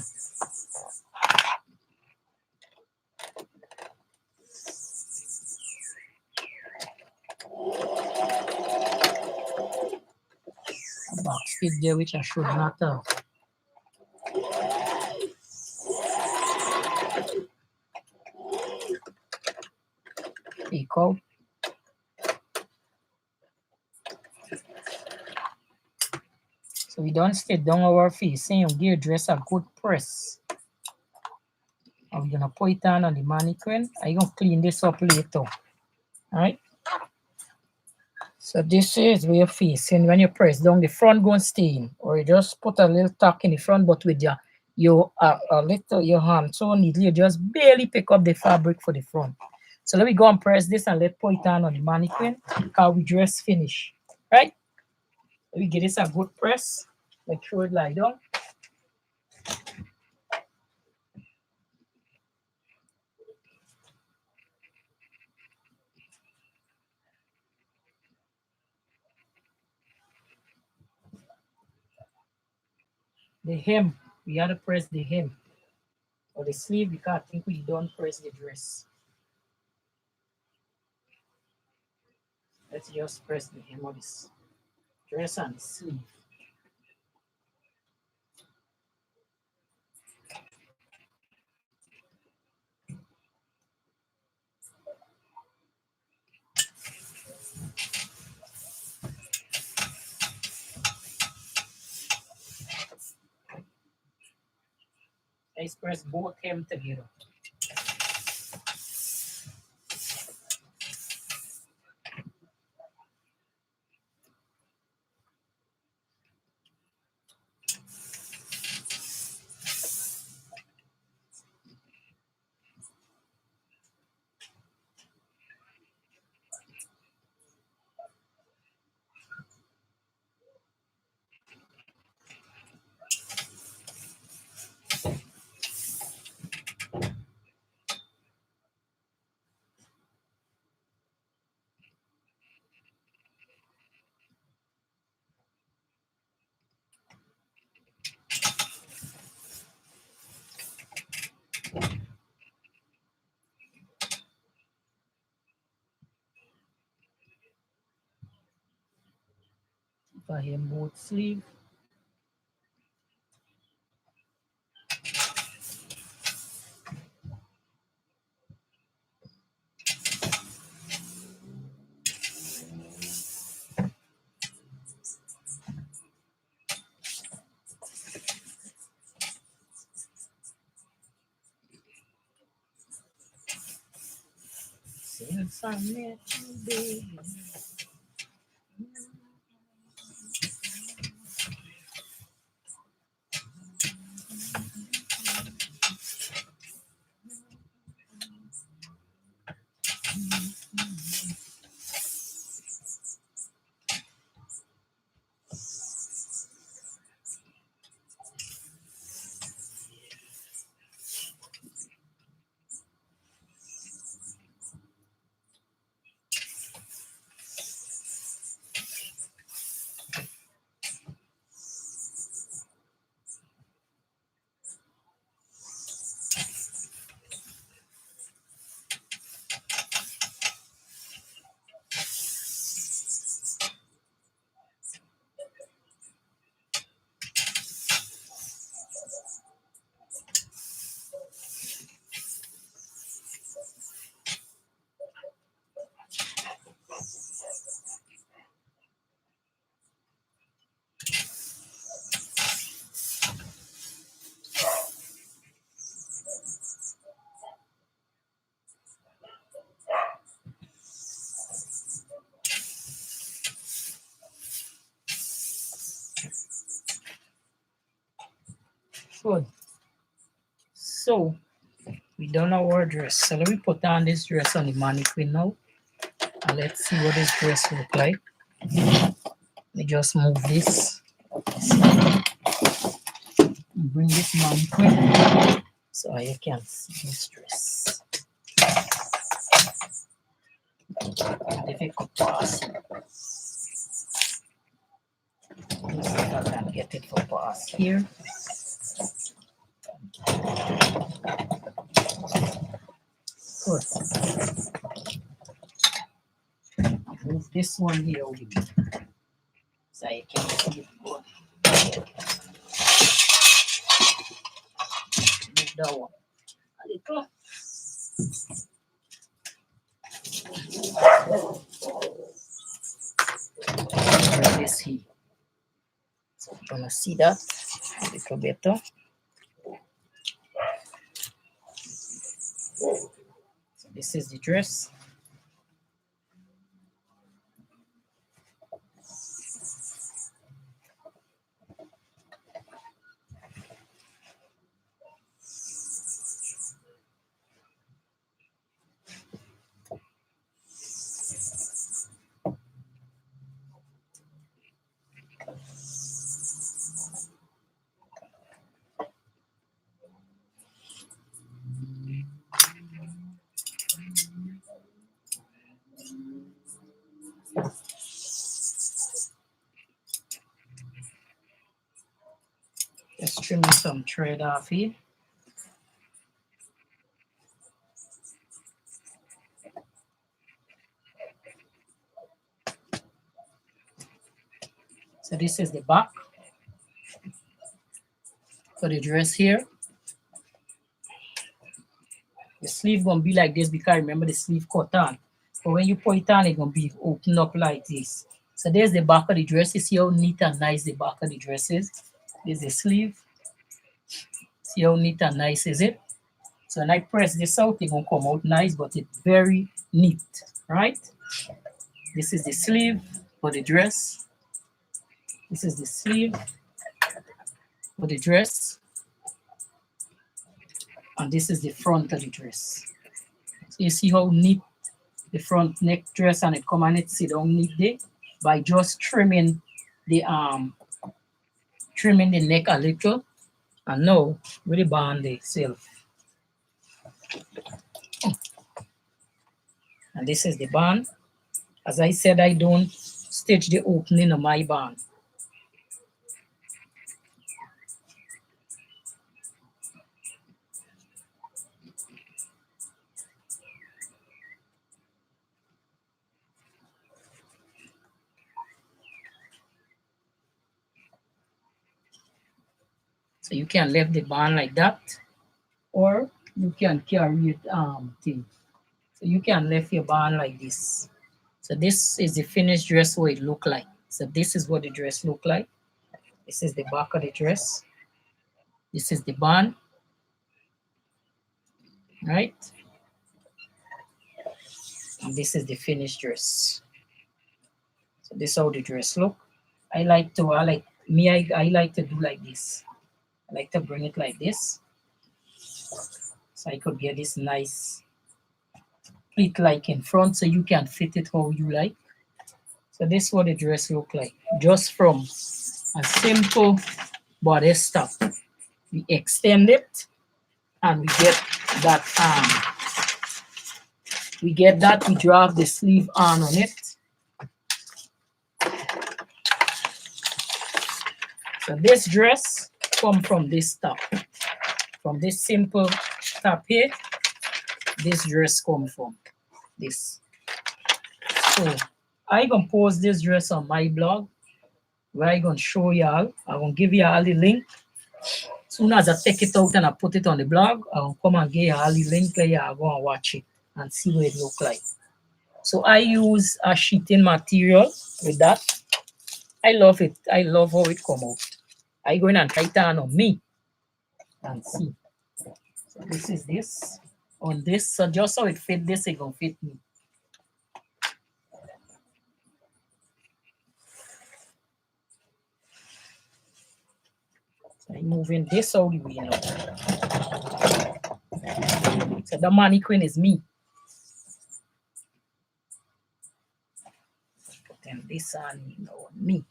A back stitch there which I should not have. Take out. So we don't stitch down our facing, you give your dress a good press. And we're gonna put it on the mannequin. I'm gonna clean this up later. Alright. So this is where you're facing. When you press down, the front going to stay in. Or you just put a little tack in the front, but with your hand so neatly, you just barely pick up the fabric for the front. So let me go and press this and let's put it on the mannequin because we dress finish. Right? Let me give this a good press. Make sure it lie down. The hem, we have to press the hem or the sleeve because I think we don't press the dress. Let's just press the hem of this dress and the sleeve. Let's press both hem together. for him both sleeve. Since I met you, baby. Good. So we done our dress. So let me put on this dress on the mannequin now. And let's see what this dress look like. Let me just move this. Bring this mannequin so you can see this dress. Difficult pass. Let's see if I can get it for pass here. Good. Move this one here with me so you can see it good. Move that one a little. Bring this here. So you're gonna see that a little better. So this is the dress. Just trimming some thread off here. So this is the back for the dress here. The sleeve gonna be like this because remember the sleeve cut on. But when you put it on, it's gonna be open up like this. So there's the back of the dress. You see how neat and nice the back of the dress is. There's the sleeve. See how neat and nice is it? So when I press this out, it's gonna come out nice, but it's very neat, right? This is the sleeve for the dress. This is the sleeve for the dress. And this is the front of the dress. So you see how neat the front neck dress and it come and it sit down neat there by just trimming the neck a little. And now with the band itself. And this is the band. As I said, I don't stitch the opening of my band. So you can leave the band like that, or you can carry it thing. So you can leave your band like this. So this is the finished dress, what it look like. So this is what the dress look like. This is the back of the dress. This is the band, right? And this is the finished dress. So this is how the dress look. I like to do like this. I like to bring it like this. So I could get this nice pleat like in front, so you can fit it how you like. So this is what the dress look like. Just from a simple bodice top. We extend it and we get that we drop the sleeve on it. So this dress come from this top. From this simple top here, this dress come from this. So I gonna post this dress on my blog where I gonna show y'all. I'm gonna give y'all the link. Soon as I take it out and I put it on the blog, I'll come and get y'all the link there. I'll go and watch it and see what it look like. So I use a sheeting material with that. I love it. I love how it come out. I go in and try it on me and see. So this is this on this. So just how it fit this, it gonna fit me. So I'm moving this out the way now. So the mannequin is me. Putting this on me.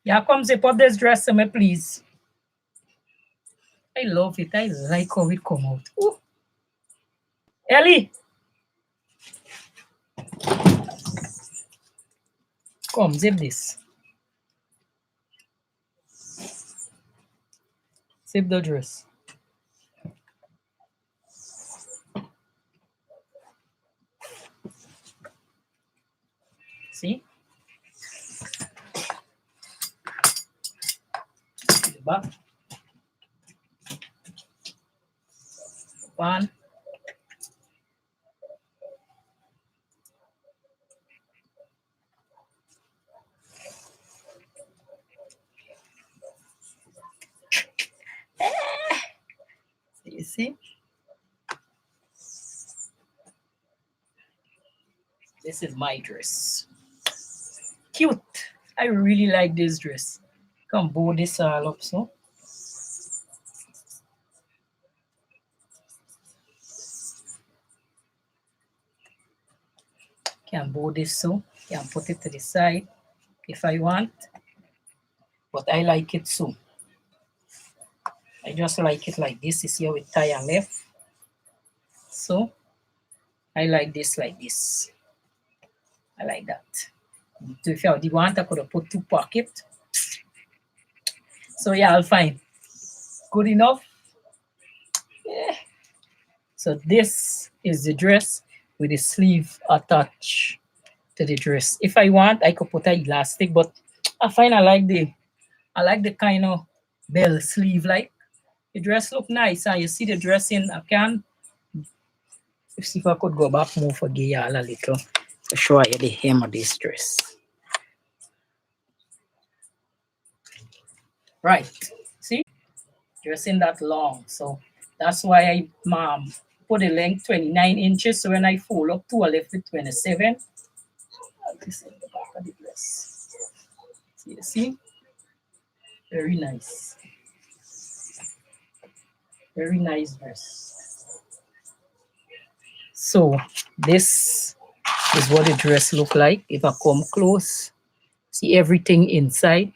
Yeah, come zip up this dress for me, please. I love it. I like how it come out. Ooh. Ellie, come zip this. Zip the dress. See? The back. One. You see? This is my dress. Cute. I really like this dress. Can bow this all up so. Can bow this so. Can put it to the side if I want. But I like it so. I just like it like this. You see how it tie and left. So I like this like this. I like that. So if you want, I could have put 2 pockets. So yeah, I'll find. Good enough. Yeah. So this is the dress with the sleeve attached to the dress. If I want, I could put an elastic, but I find I like the kind of bell sleeve like. The dress look nice, and you see the dressing. I can see if I could go back more for give y'all a little to show you the hem of this dress. Right. See? Dressing that long. So that's why I put the length 29 inches. So when I fold up 2, I left with 27. This is the back of the dress. So you see? Very nice. Very nice dress. So this is what the dress look like. If I come close, see everything inside.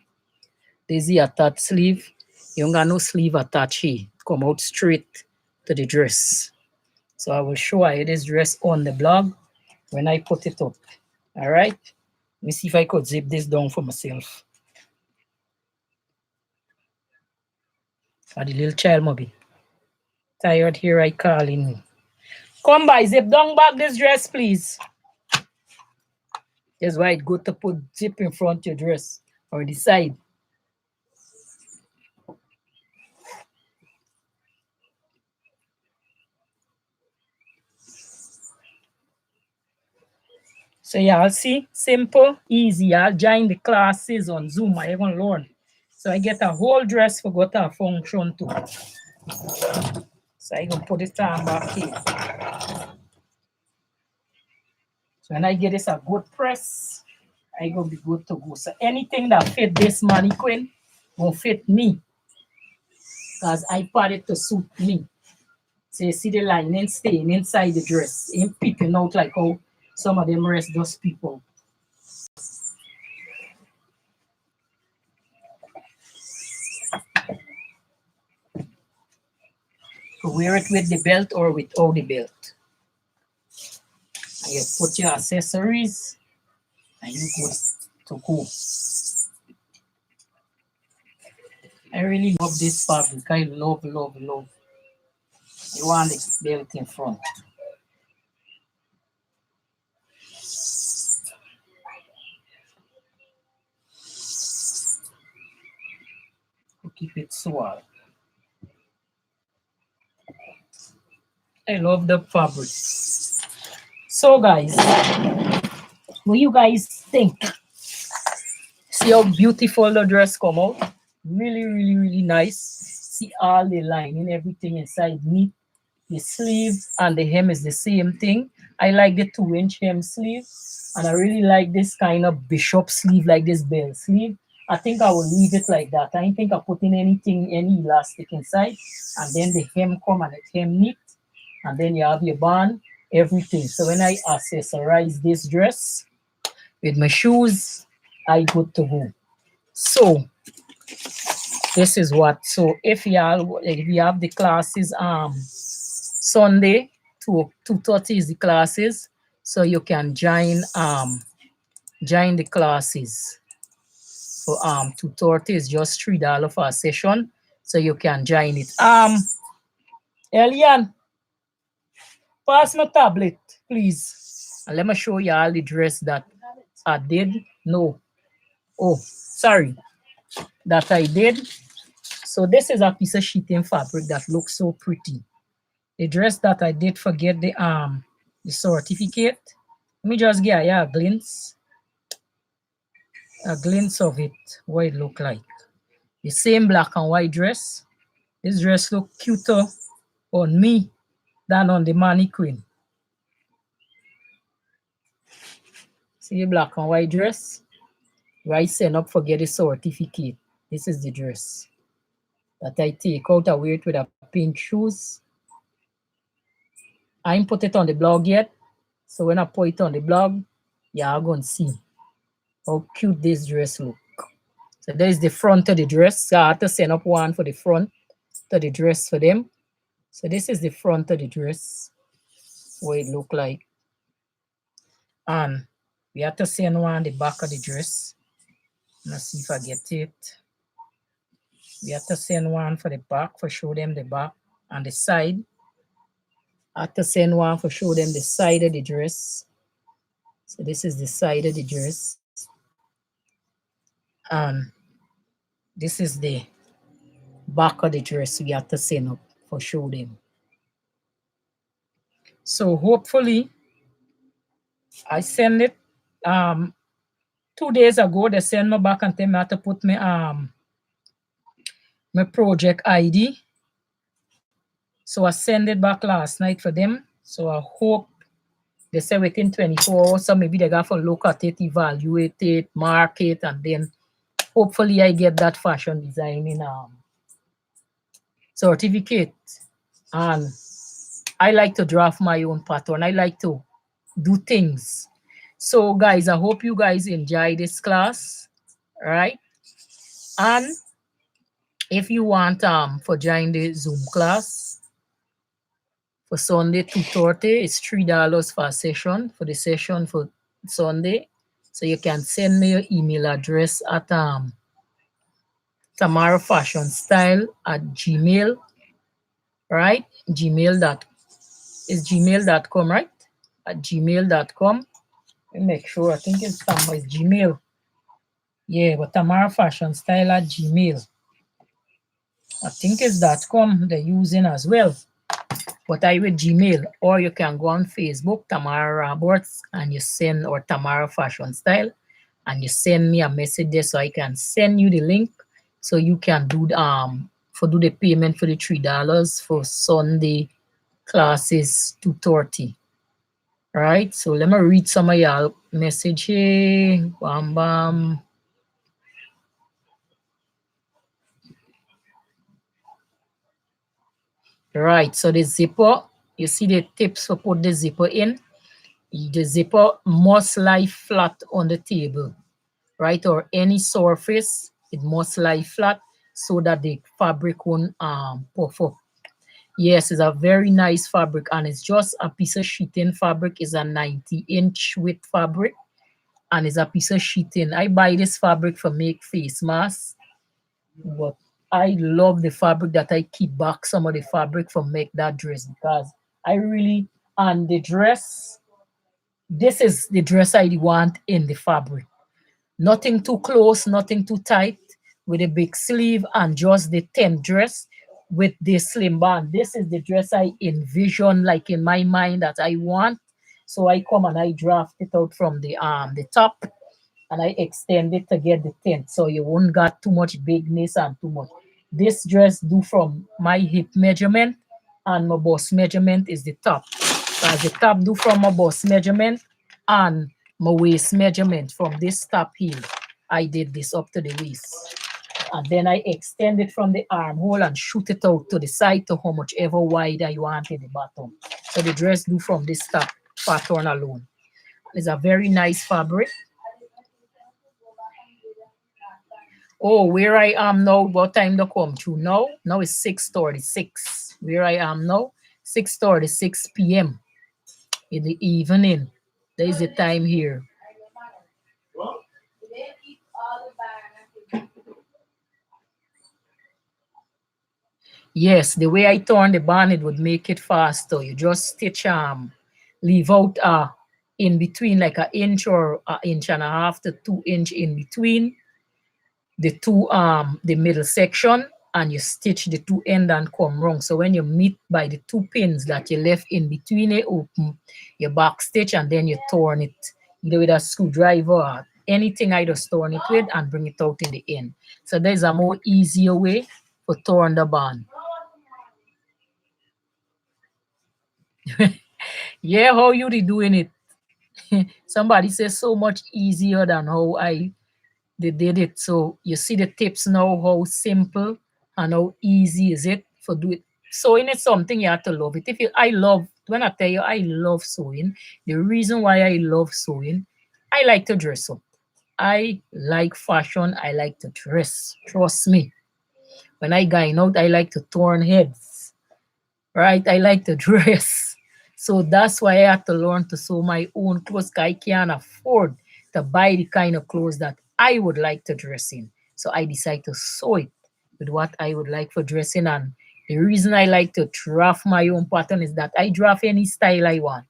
There's the attached sleeve. You don't got no sleeve attached here. Come out straight to the dress. So I will show you this dress on the blog when I put it up. All right. me see if I could zip this down for myself. The little child maybe tired here I calling me. Come by, zip down back this dress, please. That's why it's good to put zip in front of your dress or the side. So y'all see, simple, easy. I'll join the classes on Zoom. I even learn. So I get a whole dress for got a function too. So I can put it on back here. So when I get this a good press, I gonna be good to go. So anything that fit this mannequin will fit me. Because I put it to suit me. So you see the lining staying inside the dress. Ain't peeping out like how some of them rest those people. So wear it with the belt or without the belt. And you put your accessories and you go to go. I really love this fabric. I love. You want the belt in front. To keep it swell. I love the fabric. So guys, what you guys think? See how beautiful the dress come out? Really nice. See all the lining, everything inside neat. The sleeve and the hem is the same thing. I like the 2-inch hem sleeve, and I really like this kind of bishop sleeve, like this bell sleeve. I think I will leave it like that. I don't think I put in anything, any elastic inside, and then the hem come and it hem neat, and then you have your band, everything. So when I accessorize this dress with my shoes, I good to go. So this is what. So if you have the classes Sunday 2:30 is the classes, so you can join the classes. For 2:30 is just $3 for a session, so you can join it. Elian, pass my tablet, please. And let me show you all the dress that I did. No. Oh, sorry. That I did. So this is a piece of sheeting fabric that looks so pretty. The dress that I did forget the certificate. Let me just get a glimpse of it, what it look like. The same black and white dress. This dress look cuter on me than on the mannequin. See the black and white dress? Right send up, forget the certificate. This is the dress that I take out. I wear it with a pink shoes. I ain't put it on the blog yet. So when I put it on the blog, y'all gonna see how cute this dress look. So there's the front of the dress. So I had to send up one for the front of the dress for them. So this is the front of the dress, what it look like. And we have to send one the back of the dress. Let's see if I get it. We have to send one for the back for show them the back and the side. I have to send one for show them the side of the dress. So this is the side of the dress. And this is the back of the dress we have to send up for show them. So hopefully I send it 2 days ago. They send me back and tell me I have to put my project ID. So I send it back last night for them. So I hope they say within 24 hours, so maybe they got to look at it, evaluate it, mark it, and then hopefully I get that fashion designing certificate. And I like to draft my own pattern. I like to do things. So guys, I hope you guys enjoy this class, right? And if you want for join the Zoom class for Sunday 2:30, it's $3 for a session. For the session for Sunday, So you can send me your email address at tamarafashionstyle@gmail, right? Gmail.com, right? At gmail.com. Let me make sure. I think it's somewhere. It's Gmail. Yeah, but tamarafashionstyle@gmail. I think it's .com they're using as well. But I with Gmail, or you can go on Facebook, Tamara Roberts, and you send, or Tamara Fashion Style, and you send me a message there so I can send you the link so you can do the payment for the $3 for Sunday classes 2:30. Right? So let me read some of y'all message here. Bam bam. Right, so the zipper, you see the tips for put the zipper in. The zipper must lie flat on the table, right? Or any surface, it must lie flat so that the fabric won't puff up. Yes, it's a very nice fabric, and it's just a piece of sheeting fabric. It's a 90-inch width fabric, and it's a piece of sheeting. I buy this fabric for make face masks, but I love the fabric that I keep back some of the fabric for make that dress, because I really, and the dress, this is the dress I want in the fabric. Nothing too close, nothing too tight, with a big sleeve, and just the tent dress with the slim band. This is the dress I envision, like in my mind, that I want. So I come and I draft it out from the top, and I extend it to get the tent, so you won't got too much bigness and too much. This dress do from my hip measurement, and my bust measurement is the top. As the top do from my bust measurement, and my waist measurement from this top heel. I did this up to the waist. And then I extend it from the armhole and shoot it out to the side to how much ever wide I want in the bottom. So the dress do from this top pattern alone. It's a very nice fabric. Oh, where I am now, what time to come through now? Now it's 6:36. Where I am now, 6:36 p.m. in the evening. There is the time here. Yes, the way I turn the band, it would make it faster. You just stitch leave out in between like an inch or an inch and a half to 2 inch in between the middle section, and you stitch the two end and come wrong. So when you meet by the two pins that you left in between it open, you back stitch, and then you turn it either with a screwdriver or anything. I just turn it with and bring it out in the end. So there's a more easier way to turn the band. Yeah, how you doing it? Somebody says so much easier than how they did it. So you see the tips now, how simple and how easy is it for do it. Sewing is something you have to love it. I love, when I tell you I love sewing, the reason why I love sewing, I like to dress up. I like fashion. I like to dress. Trust me. When I going out, I like to turn heads. Right? I like to dress. So that's why I had to learn to sew my own clothes. I can't afford to buy the kind of clothes that I would like to dress in. So I decided to sew it with what I would like for dressing. And the reason I like to draft my own pattern is that I draft any style I want.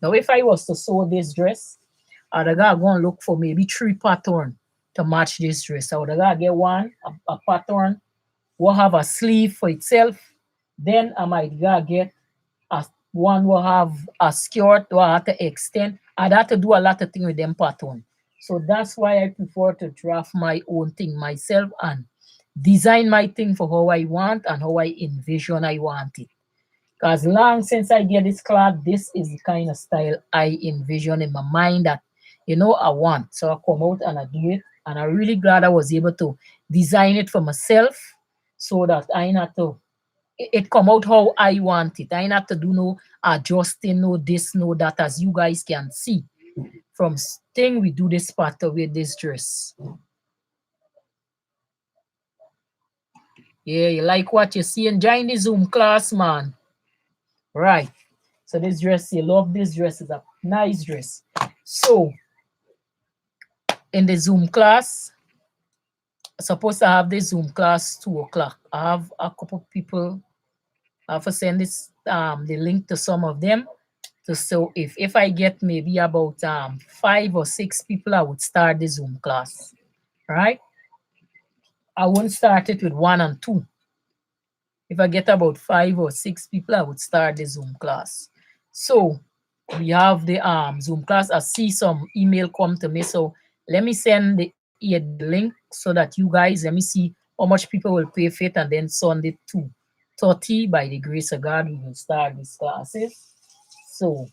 Now, if I was to sew this dress, I'd have go and look for maybe 3 patterns to match this dress. I would have get one, a pattern will have a sleeve for itself. Then I might get one will have a skirt or I have to extend. I'd have to do a lot of things with them pattern. So that's why I prefer to draft my own thing myself and design my thing for how I want and how I envision I want it. Because long since I get this cloth, this is the kind of style I envision in my mind that, I want. So I come out and I do it. And I'm really glad I was able to design it for myself so that I not to, it come out how I want it. I not to do no adjusting, no this, no that, as you guys can see. From thing we do this pattern with this dress. Yeah, you like what you see and join the Zoom class, man. Right. So this dress, you love this dress. It's a nice dress. So in the Zoom class, supposed to have the Zoom class 2 o'clock. I have a couple people. I have to send this the link to some of them. So if I get maybe about 5 or 6 people, I would start the Zoom class. Right? I won't start it with 1 and 2. If I get about 5 or 6 people, I would start the Zoom class. So we have the Zoom class. I see some email come to me. So let me send the link so that you guys, let me see how much people will pay for it, and then Sunday 2:30 by the grace of God, we will start these classes. So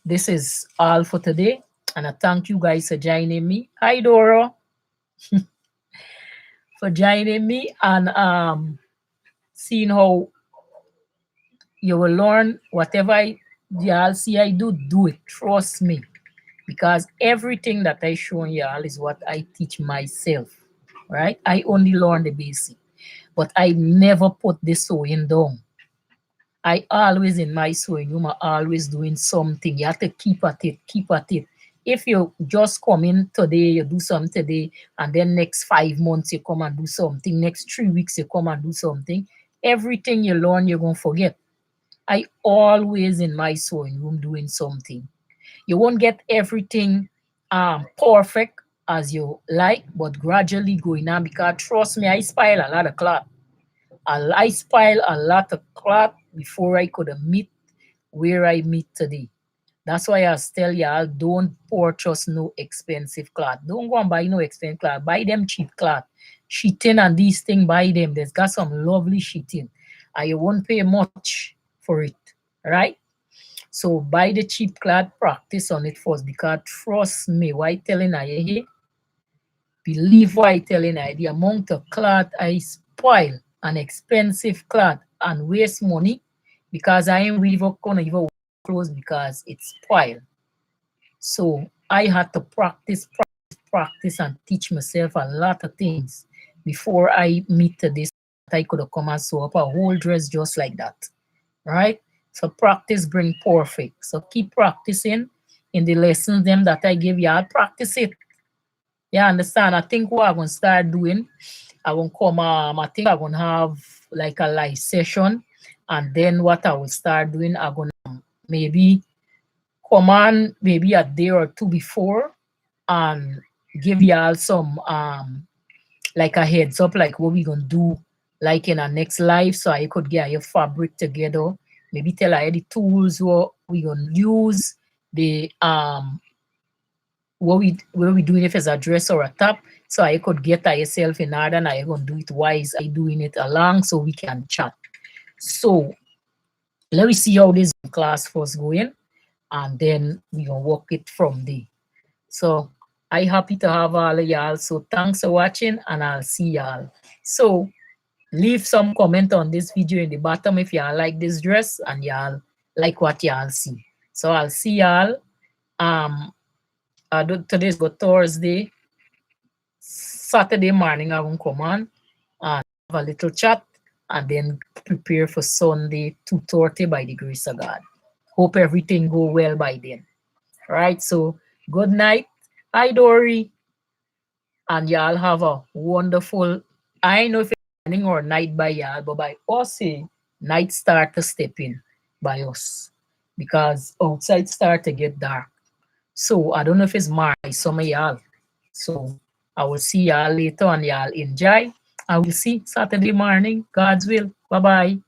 this is all for today. And I thank you guys for joining me. Hi, Dora. For joining me and seeing how you will learn whatever y'all see I do it. Trust me. Because everything that I show y'all is what I teach myself. Right? I only learn the basic. But I never put the sewing down. I always in my sewing room, I always doing something. You have to keep at it, keep at it. If you just come in today, you do something today, and then next 5 months you come and do something, next 3 weeks you come and do something, everything you learn, you're going to forget. I always in my sewing room doing something. You won't get everything perfect as you like, but gradually going on, because trust me, I spoil a lot of cloth. I spoil a lot of cloth before I could meet where I meet today. That's why I tell y'all, don't purchase no expensive cloth. Don't go and buy no expensive cloth. Buy them cheap cloth. Sheeting and these things, buy them. There's got some lovely sheeting. And you won't pay much for it. Right? So buy the cheap cloth, practice on it first. Because trust me, why telling I here? Believe why telling I, the amount of cloth I spoil, an expensive cloth, and waste money, because I ain't really gonna even wear clothes because it's spoiled. So I had to practice and teach myself a lot of things before I meet to this. I could have come and sew up a whole dress just like that. Right? So practice bring perfect. So keep practicing in the lessons them that I give you. I'll practice it. Yeah, understand? I think what I'm gonna start doing, I won't come. I think I'm gonna have like a live session, and then what I will start doing, I'm gonna maybe come on maybe a day or two before and give y'all some like a heads up, like what we gonna do, like in our next live, so I could get your fabric together. Maybe tell her the tools what we gonna use, the what we doing if it's a dress or a top, so I could get yourself in order, and I gonna do it wise. I doing it along so we can chat. So let me see how this class first going, and then we gonna work it from there. So I happy to have all of y'all. So thanks for watching, and I'll see y'all. So leave some comment on this video in the bottom if y'all like this dress and y'all like what y'all see. So I'll see y'all. Today's go Thursday. Saturday morning I won't come on and have a little chat, and then prepare for Sunday 2:30 by the grace of God. Hope everything go well by then. All right, so good night. Hi, Dory. And y'all have a wonderful, I know if it's morning or night by y'all, but by us, night start to step in by us, because outside start to get dark. So I don't know if it's my some of y'all. So I will see y'all later, and y'all enjoy. I will see Saturday morning. God's will. Bye-bye.